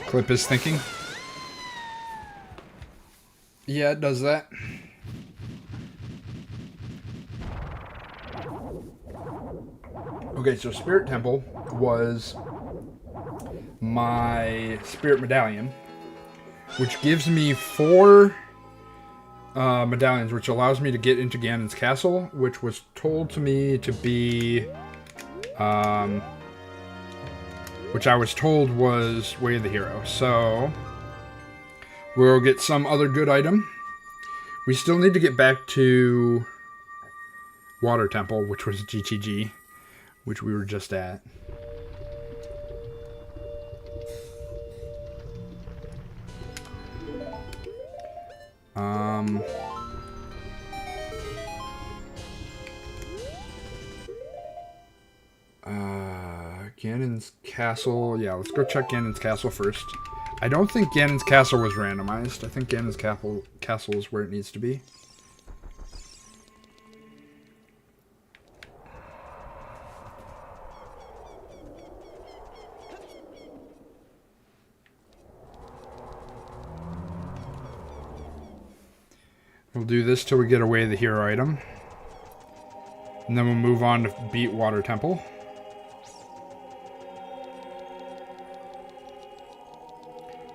Clip is thinking. Yeah, it does that. Okay, so Spirit Temple was my Spirit Medallion, which gives me 4 medallions, which allows me to get into Ganon's castle, which was told to me to be... which I was told was Way of the Hero. So, we'll get some other good item. We still need to get back to Water Temple, which was GTG, which we were just at. Ganon's castle. Yeah, let's go check Ganon's castle first. I don't think Ganon's castle was randomized. I think Ganon's castle is where it needs to be. We'll do this till we get away the hero item. And then we'll move on to beat Water Temple.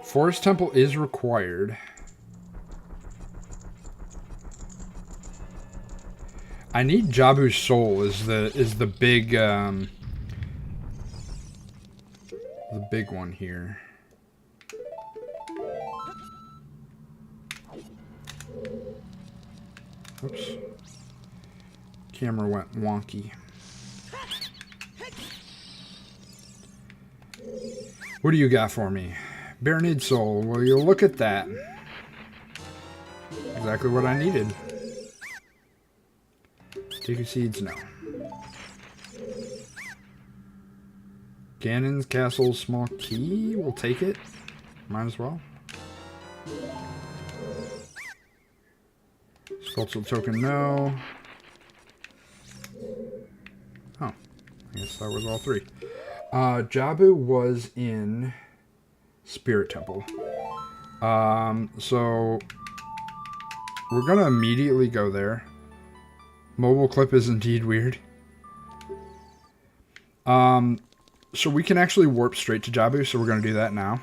Forest Temple is required. I need Jabu's soul is the big one here. Oops. Camera went wonky. What do you got for me? Baronade soul. Well, you'll look at that. Exactly what I needed. Sticky seeds, no. Ganon's castle, small key. We'll take it. Might as well. Sculptural token, no. Oh, I guess that was all 3. Jabu was in Spirit Temple. So we're gonna immediately go there. Mobile clip is indeed weird. So we can actually warp straight to Jabu, so we're gonna do that now.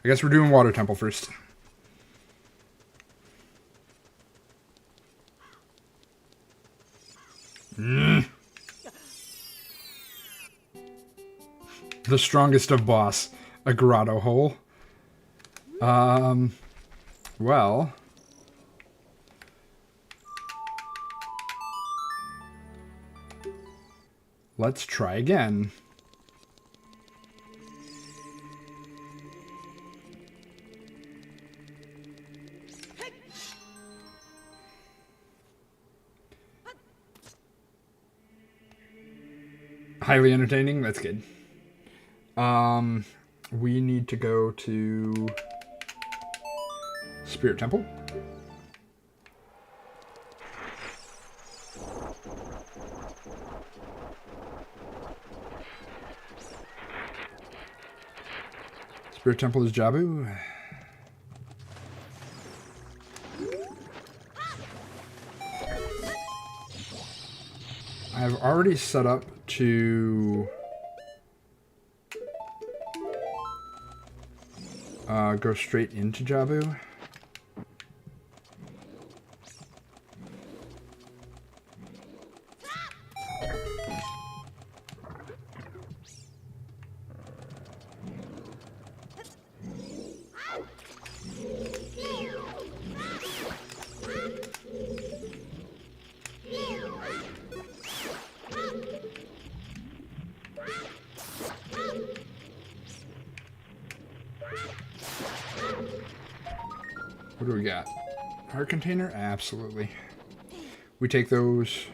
I guess we're doing Water Temple first. The strongest of boss. A grotto hole. Well... let's try again. Highly entertaining. That's good. We need to go to Spirit Temple. Spirit Temple is Jabu. I've already set up to go straight into Jabu. What do we got? Heart container? Absolutely. We take those.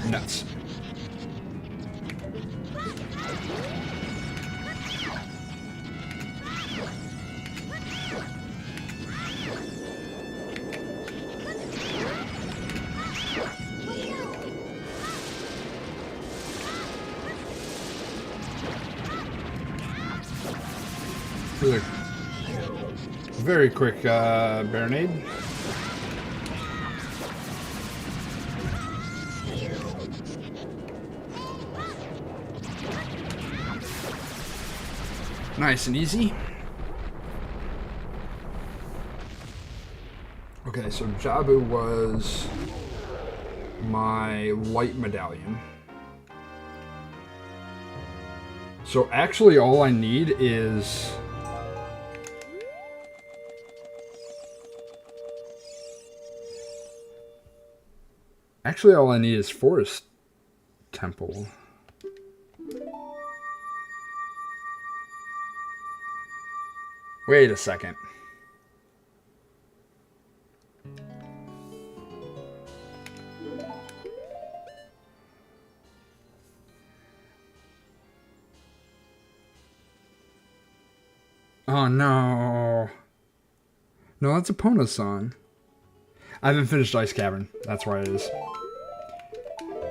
Nuts. Really very quick Baronade. Nice and easy. Okay, so Jabu was my light medallion. So actually all I need is... actually all I need is Forest Temple. Wait a second. Oh no. No, that's Epona's song. I haven't finished Ice Cavern. That's why it is.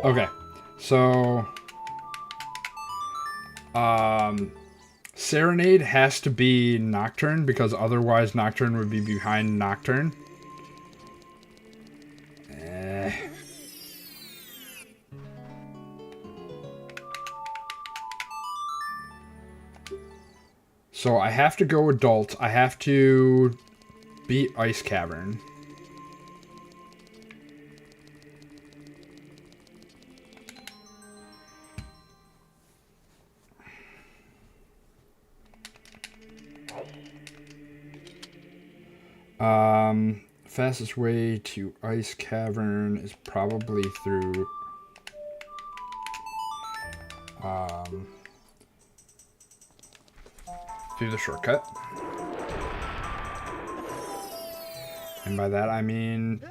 Okay. So Serenade has to be Nocturne because otherwise Nocturne would be behind Nocturne. So I have to go Adult. I have to beat Ice Cavern. Fastest way to Ice Cavern is probably through the shortcut. And by that I mean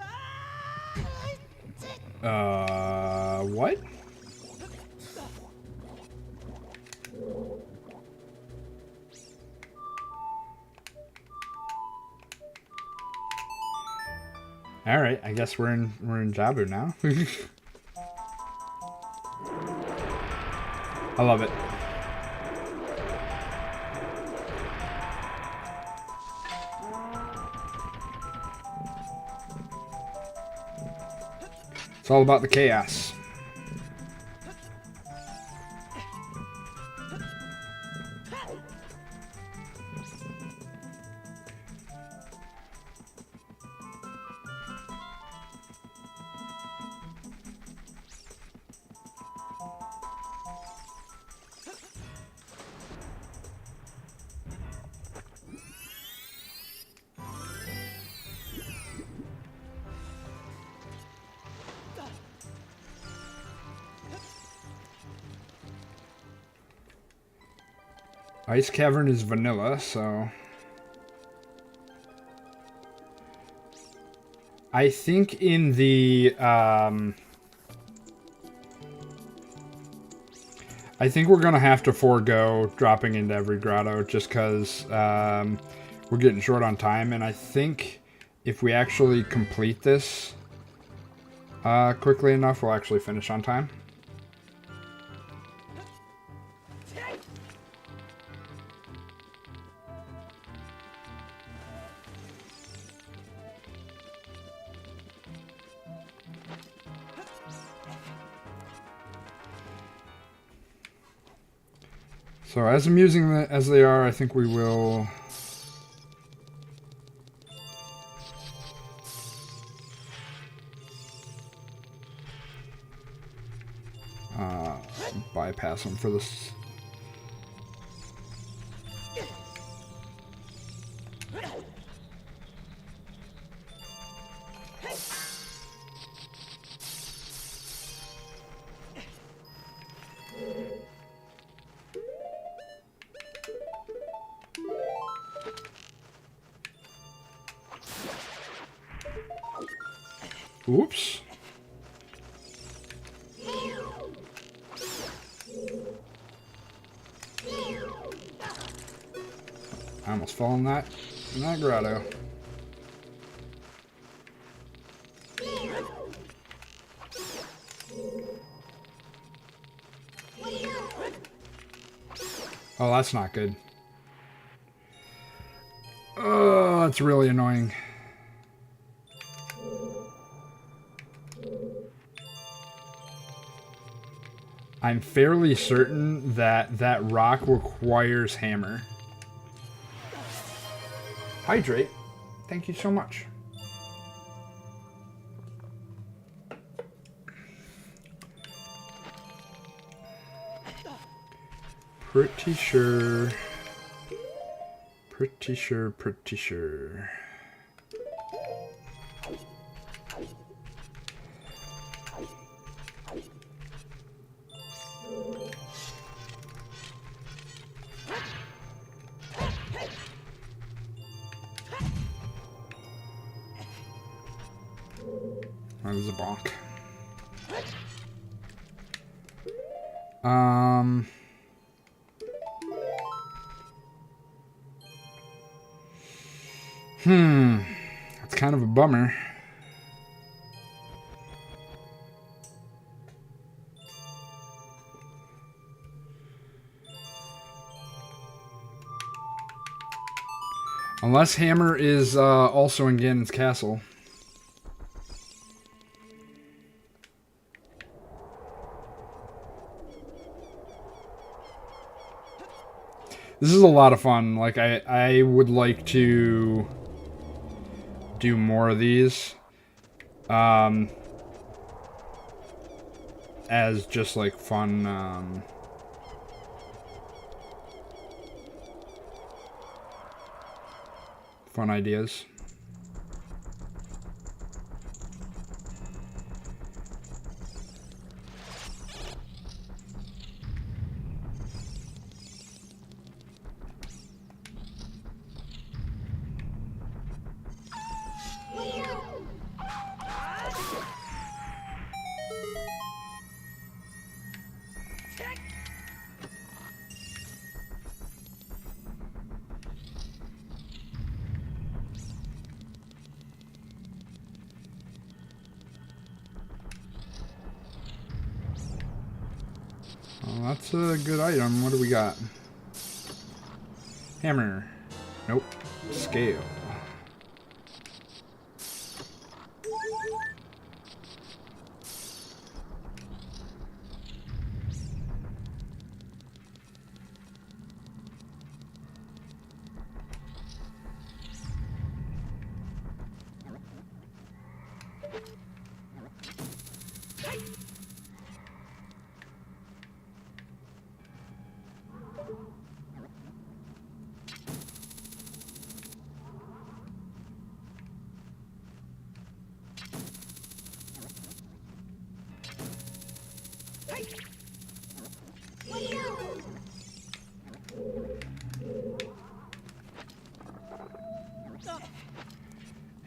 What? All right, I guess we're in Jabu now. I love it. It's all about the chaos. Ice Cavern is vanilla, so... I think in the, I think we're gonna have to forego dropping into every grotto just because we're getting short on time, and I think if we actually complete this quickly enough, we'll actually finish on time. So as amusing as they are, I think we will... bypass them for this. Oops. I almost fell in that grotto. Oh, that's not good. Oh, that's really annoying. I'm fairly certain that that rock requires hammer. Hydrate. Thank you so much. Pretty sure. Pretty sure. That was a bonk. That's kind of a bummer. Unless Hammer is also in Ganon's castle. This is a lot of fun. Like, I would like to do more of these. As just, like, fun, fun ideas. that's a good item. What do we got? Hammer. Nope. Scale.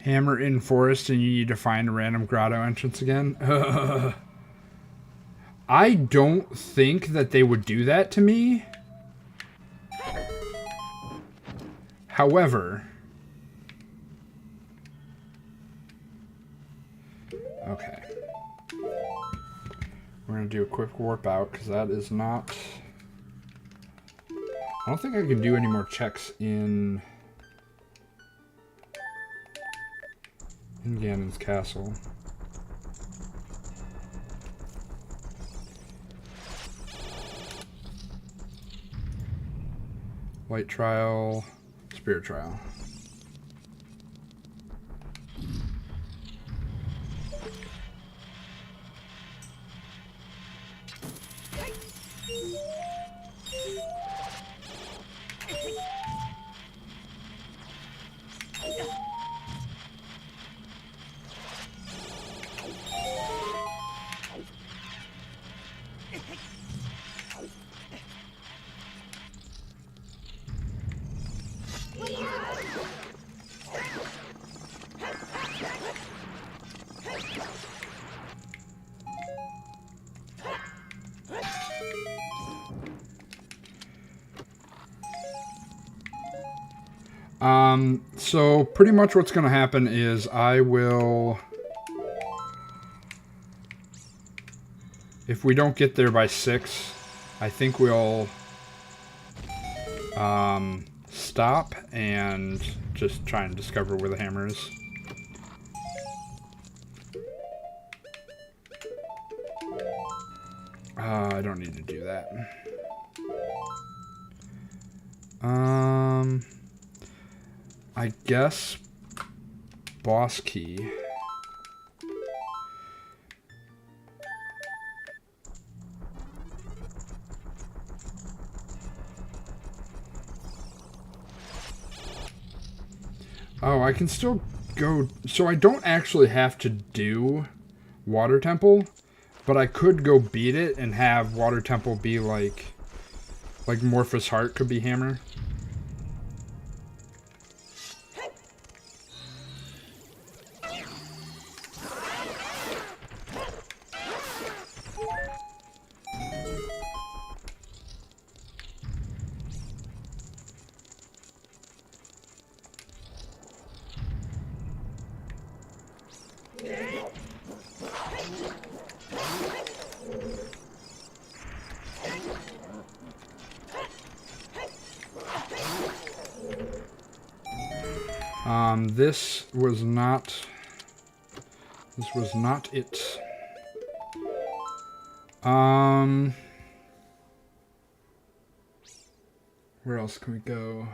Hammer in forest and you need to find a random grotto entrance again. I don't think that they would do that to me. However, okay. We're going to do a quick warp out because that is not... I don't think I can do any more checks in Ganon's castle. Light trial, spirit trial. So pretty much what's going to happen is I will, if we don't get there by 6, I think we'll stop and just try and discover where the hammer is. I don't need to do that. I guess boss key. Oh, I can still go... So I don't actually have to do Water Temple, but I could go beat it and have Water Temple be like Morpheus Heart could be hammer. This was not it. Where else can we go?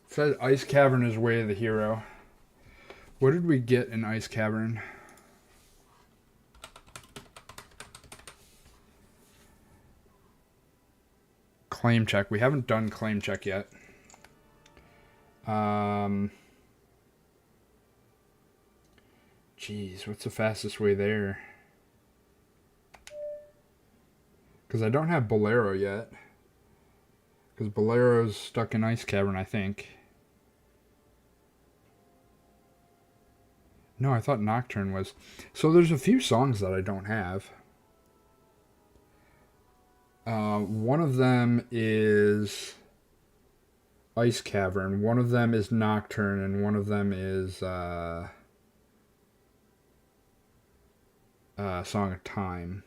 It said Ice Cavern is way of the hero. What did we get in Ice Cavern? Claim check. We haven't done claim check yet. Jeez, what's the fastest way there? Because I don't have Bolero yet. Because Bolero's stuck in Ice Cavern, I think. No, I thought Nocturne was. So there's a few songs that I don't have. One of them is ice cavern. One of them is nocturne, and one of them is Song of Time.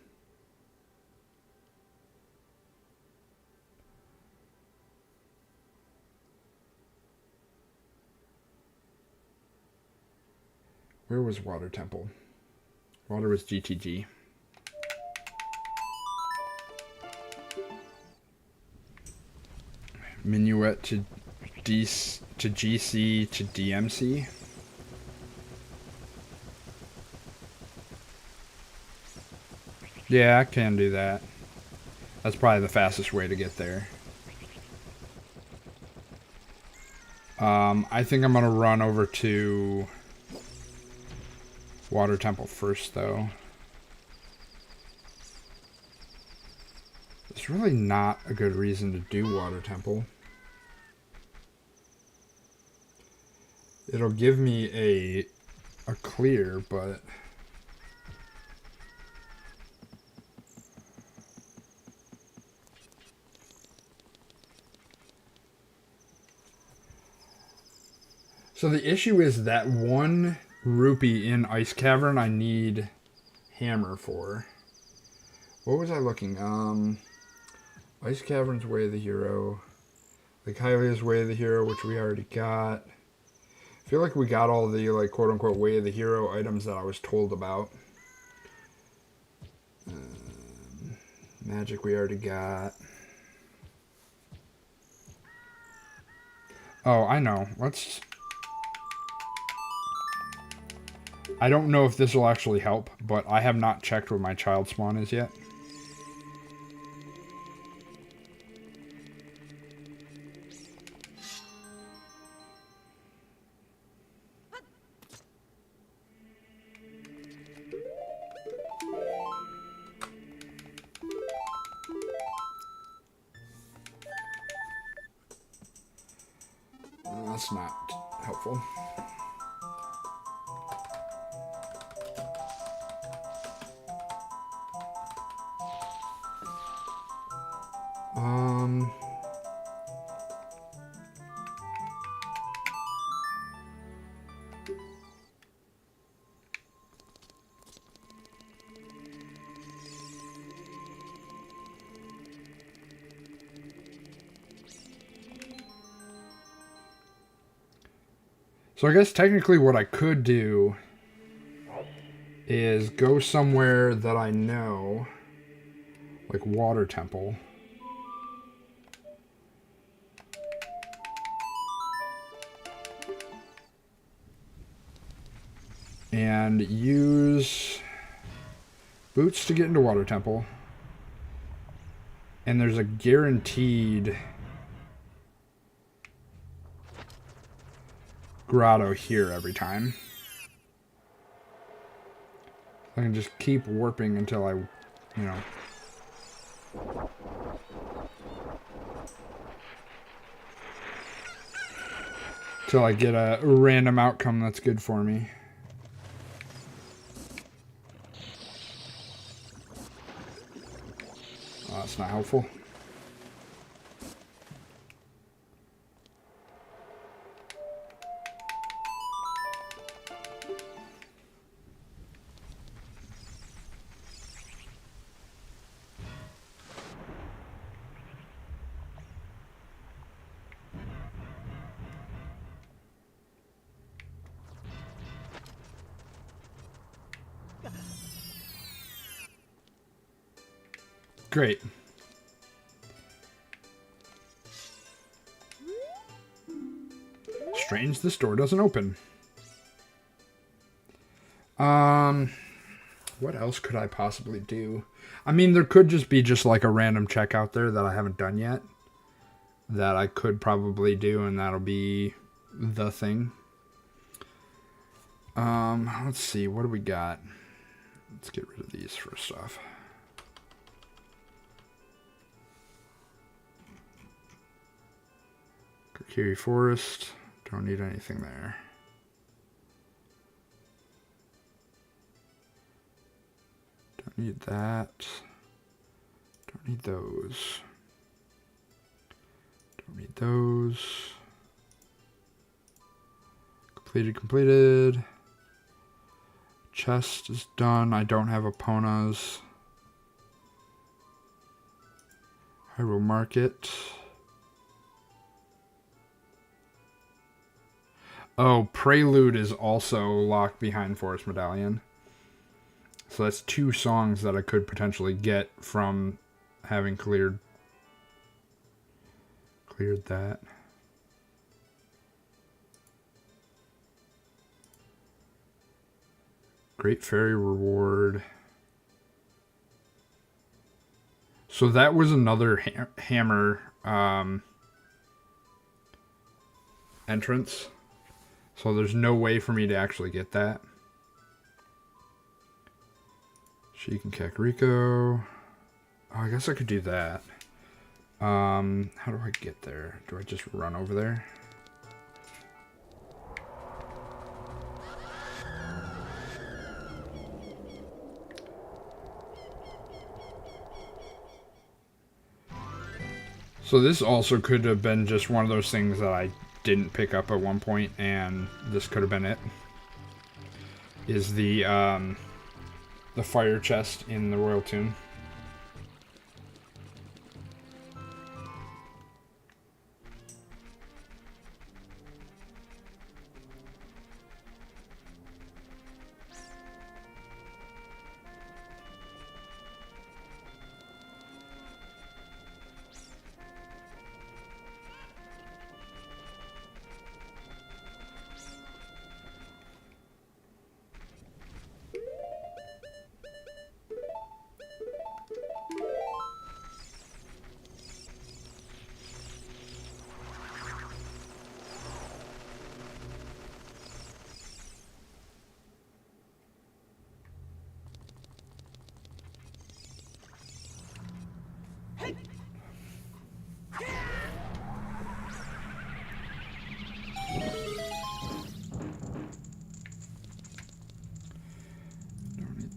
Where was Water Temple? Water was GTG. Minuet to GC to DMC. Yeah, I can do that. That's probably the fastest way to get there. I think I'm gonna run over to Water Temple first, though. It's really not a good reason to do Water Temple. It'll give me a clear, but so the issue is that one rupee in Ice Cavern I need hammer for. What was I looking? Ice Cavern's Way of the Hero. Like Hylia's Way of the Hero, which we already got. I feel like we got all the, like, quote-unquote Way of the Hero items that I was told about. Magic we already got. Oh, I know. Let's... I don't know if this will actually help, but I have not checked where my child spawn is yet. That's not helpful. So I guess technically what I could do is go somewhere that I know, like Water Temple. And use boots to get into Water Temple. And there's a guaranteed grotto here every time. I can just keep warping until I, you know. Until I get a random outcome that's good for me. Oh, that's not helpful. Great. Strange, this door doesn't open. What else could I possibly do? I mean, there could just be like a random check out there that I haven't done yet that I could probably do, and that'll be the thing. Let's see, what do we got? Let's get rid of these first off. Kokiri Forest. Don't need anything there. Don't need that. Don't need those. Don't need those. Completed. Chest is done. I don't have Eponas. I will mark it. Oh, Prelude is also locked behind Forest Medallion. So that's 2 songs that I could potentially get from having cleared that. Great Fairy Reward. So that was another hammer entrance. So there's no way for me to actually get that. Sheik and Kakariko. Oh, I guess I could do that. How do I get there? Do I just run over there? So this also could have been just one of those things that I didn't pick up at one point, and this could have been it. Is the fire chest in the Royal Tomb.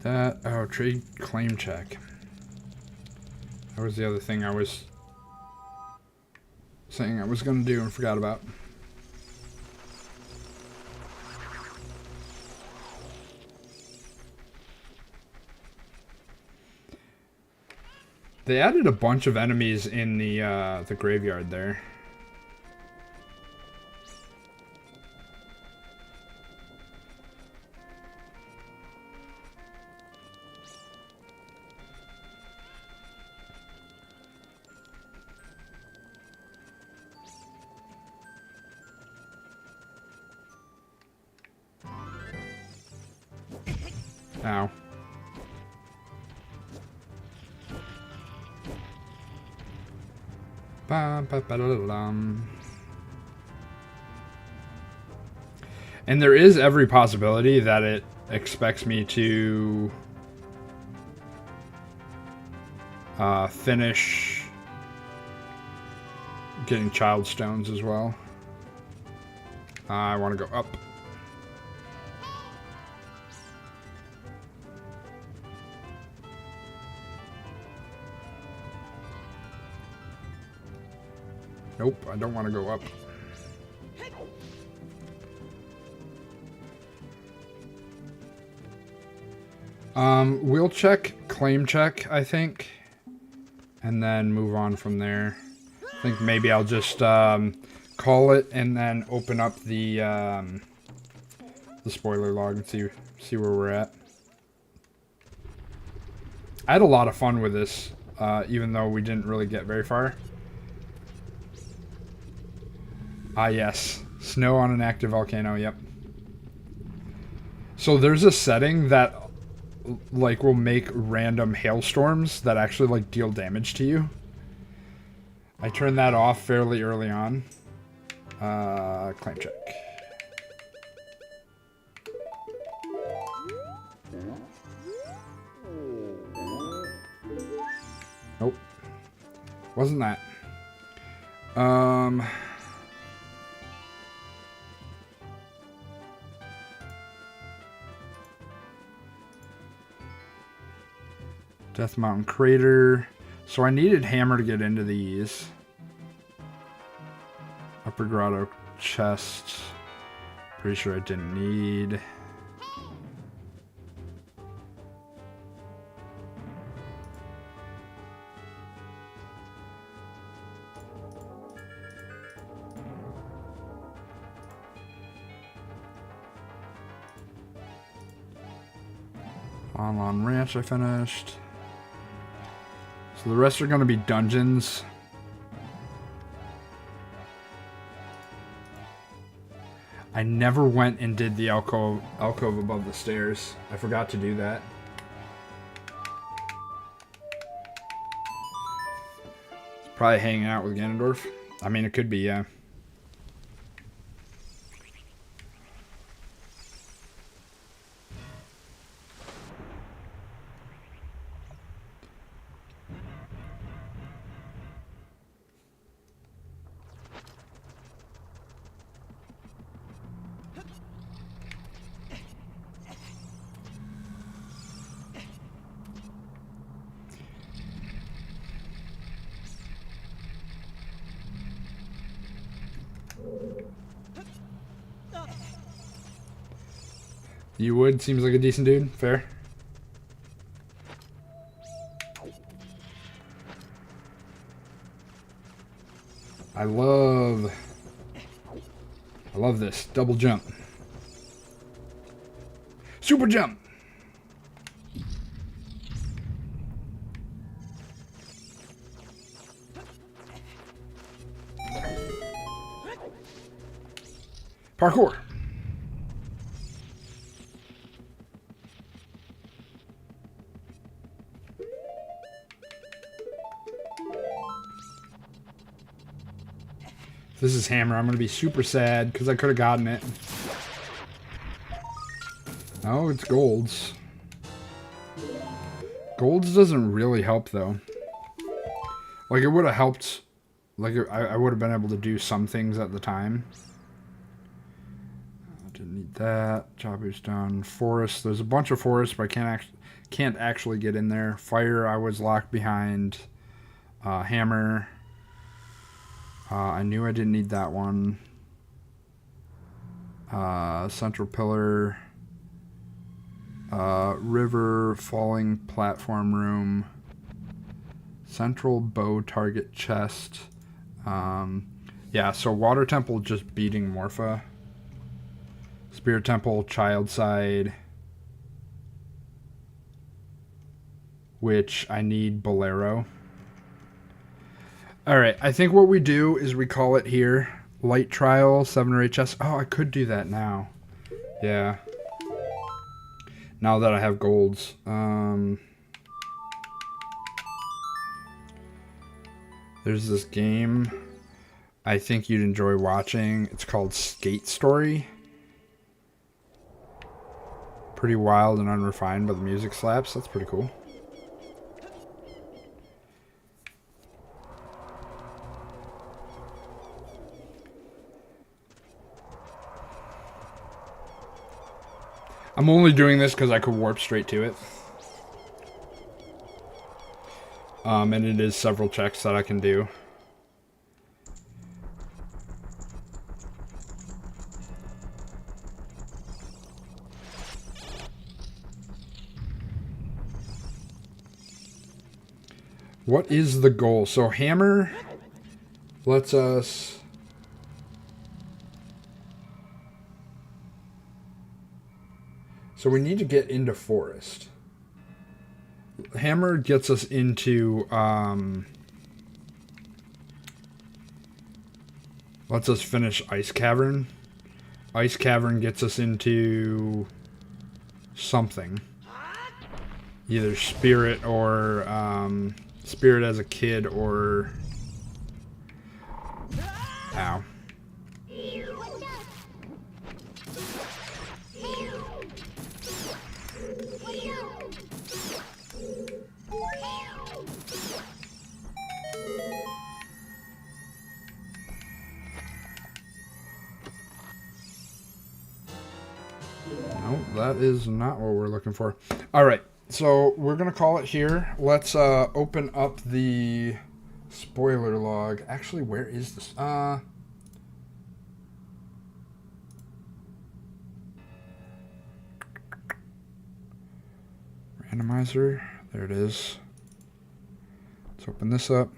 That, oh, trade claim check. That was the other thing I was saying I was going to do and forgot about. They added a bunch of enemies in the graveyard there. Ow. And there is every possibility that it expects me to finish getting child stones as well. I want to go up. Nope, I don't want to go up. We'll check claim check, I think, and then move on from there. I think maybe I'll just call it and then open up the spoiler log and see where we're at. I had a lot of fun with this, even though we didn't really get very far. Ah, yes. Snow on an active volcano, yep. So there's a setting that, like, will make random hailstorms that actually, like, deal damage to you. I turned that off fairly early on. Claim check. Nope. Wasn't that. Death Mountain Crater. So I needed Hammer to get into these. Upper Grotto Chest. Pretty sure I didn't need. On Ranch I finished. So the rest are going to be dungeons. I never went and did the alcove above the stairs. I forgot to do that. It's probably hanging out with Ganondorf. I mean, it could be, yeah. You would? Seems like a decent dude. Fair. I love this. Double jump. Super jump. Parkour. This is Hammer. I'm going to be super sad because I could have gotten it. Oh, it's Golds. Golds doesn't really help, though. Like, it would have helped. Like, I would have been able to do some things at the time. I didn't need that. Chabu's done. Forest. There's a bunch of forests, but I can't actually get in there. Fire, I was locked behind. Hammer. I knew I didn't need that one. Central pillar. River, falling platform room. Central bow target chest. Yeah, so water temple just beating Morpha. Spirit temple, child side. Which I need Bolero. Alright, I think what we do is we call it here. Light trial, 7 or 8 chests. Oh, I could do that now. Yeah. Now that I have golds. There's this game I think you'd enjoy watching. It's called Skate Story. Pretty wild and unrefined, but the music slaps. That's pretty cool. I'm only doing this because I could warp straight to it. And it is several checks that I can do. What is the goal? So Hammer lets us... So we need to get into Forest. Hammer gets us into, lets us finish Ice Cavern. Ice Cavern gets us into something. Either Spirit or, Spirit as a kid or... Ow. That is not what we're looking for. All right, so we're gonna call it here. Let's open up the spoiler log. Actually, where is this? Randomizer. There it is. Let's open this up.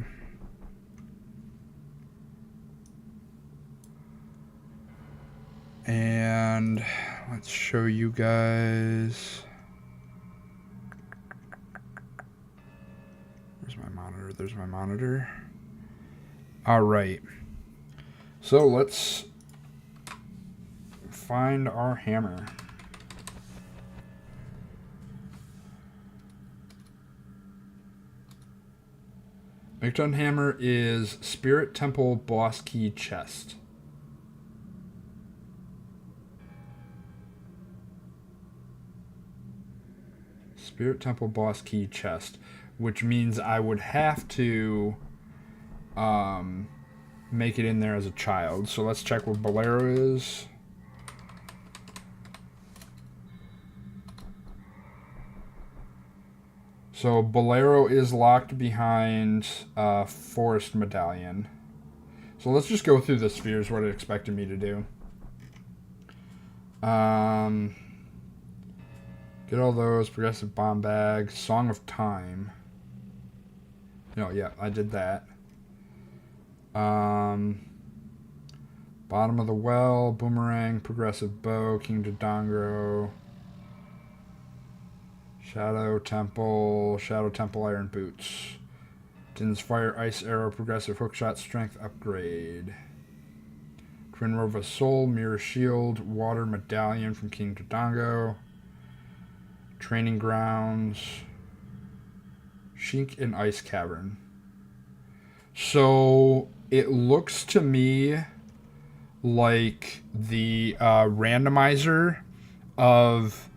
And let's show you guys. Where's my monitor? There's my monitor. All right. So let's find our hammer. McDone hammer is Spirit Temple Boss Key Chest. Spirit Temple Boss Key Chest, which means I would have to make it in there as a child. So let's check what Bolero is. So Bolero is locked behind Forest Medallion. So let's just go through the spheres, what it expected me to do. Get all those. Progressive bomb bag. Song of Time. No, yeah, I did that. Bottom of the Well. Boomerang. Progressive bow. King Dodongo. Shadow Temple. Shadow Temple Iron Boots. Din's Fire. Ice Arrow. Progressive hookshot. Strength upgrade. Twin Rova Soul. Mirror Shield. Water Medallion from King Dodongo. Training Grounds, Sheik and Ice Cavern. So it looks to me like the randomizer of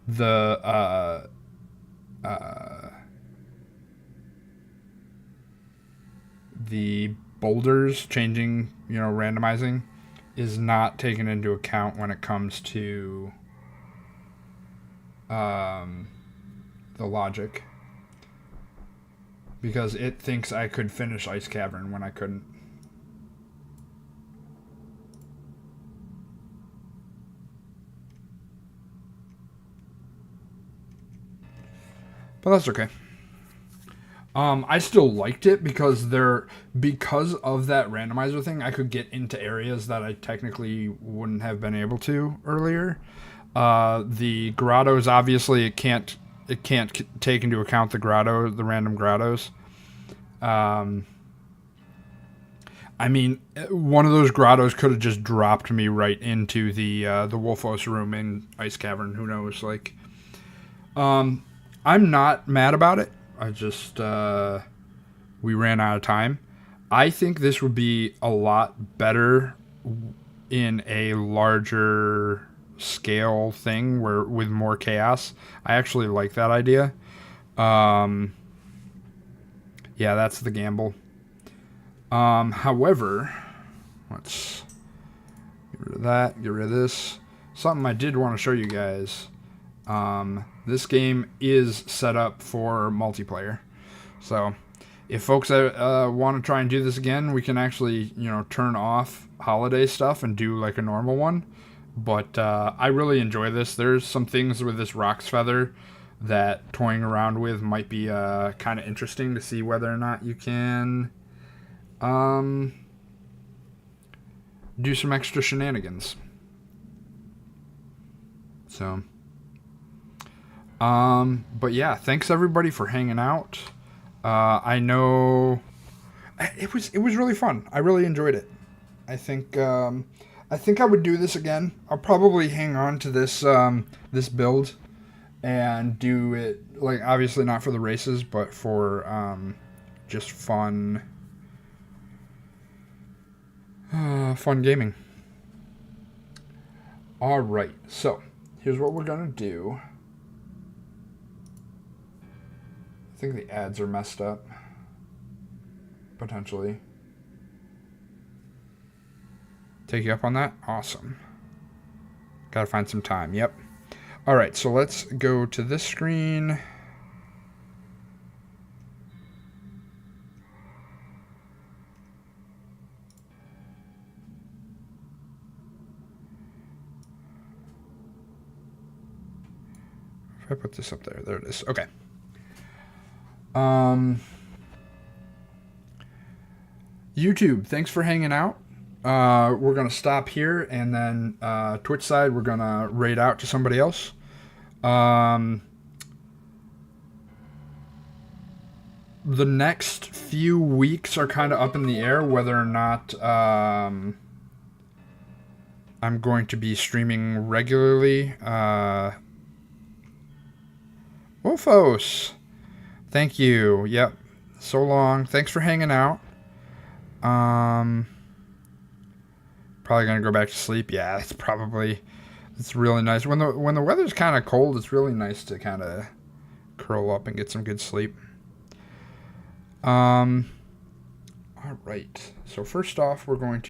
the boulders changing, randomizing is not taken into account when it comes to the logic, because it thinks I could finish Ice Cavern when I couldn't. But that's okay. I still liked it because of that randomizer thing, I could get into areas that I technically wouldn't have been able to earlier. The grottos, obviously, it can't take into account the random grottos. I mean, one of those grottos could have just dropped me right into the Wolfos room in Ice Cavern. Who knows? Like, I'm not mad about it. I just we ran out of time. I think this would be a lot better in a larger scale thing where with more chaos. I actually like that idea. Yeah, that's the gamble. However, let's get rid of that, get rid of this. Something I did want to show you guys. This game is set up for multiplayer. So if folks want to try and do this again, we can actually, turn off holiday stuff and do like a normal one. But I really enjoy this. There's some things with this Rock's Feather that toying around with might be kind of interesting to see whether or not you can do some extra shenanigans. So, but yeah, thanks everybody for hanging out. I know it was really fun. I really enjoyed it. I think I would do this again. I'll probably hang on to this this build and do it, like, obviously not for the races, but for just fun gaming. All right, so here's what we're gonna do. I think the ads are messed up, potentially. Take you up on that? Awesome. Gotta find some time. Yep. All right, so let's go to this screen. If If I put this up there, there it is. Okay. YouTube, thanks for hanging out. We're going to stop here, and then Twitch side, we're going to raid out to somebody else. The next few weeks are kind of up in the air whether or not I'm going to be streaming regularly. Wolfos, thank you. Yep, so long. Thanks for hanging out. Probably gonna go back to sleep. Yeah, it's really nice when the weather's kind of cold. It's really nice to kind of curl up and get some good sleep. All right. So first off, we're going to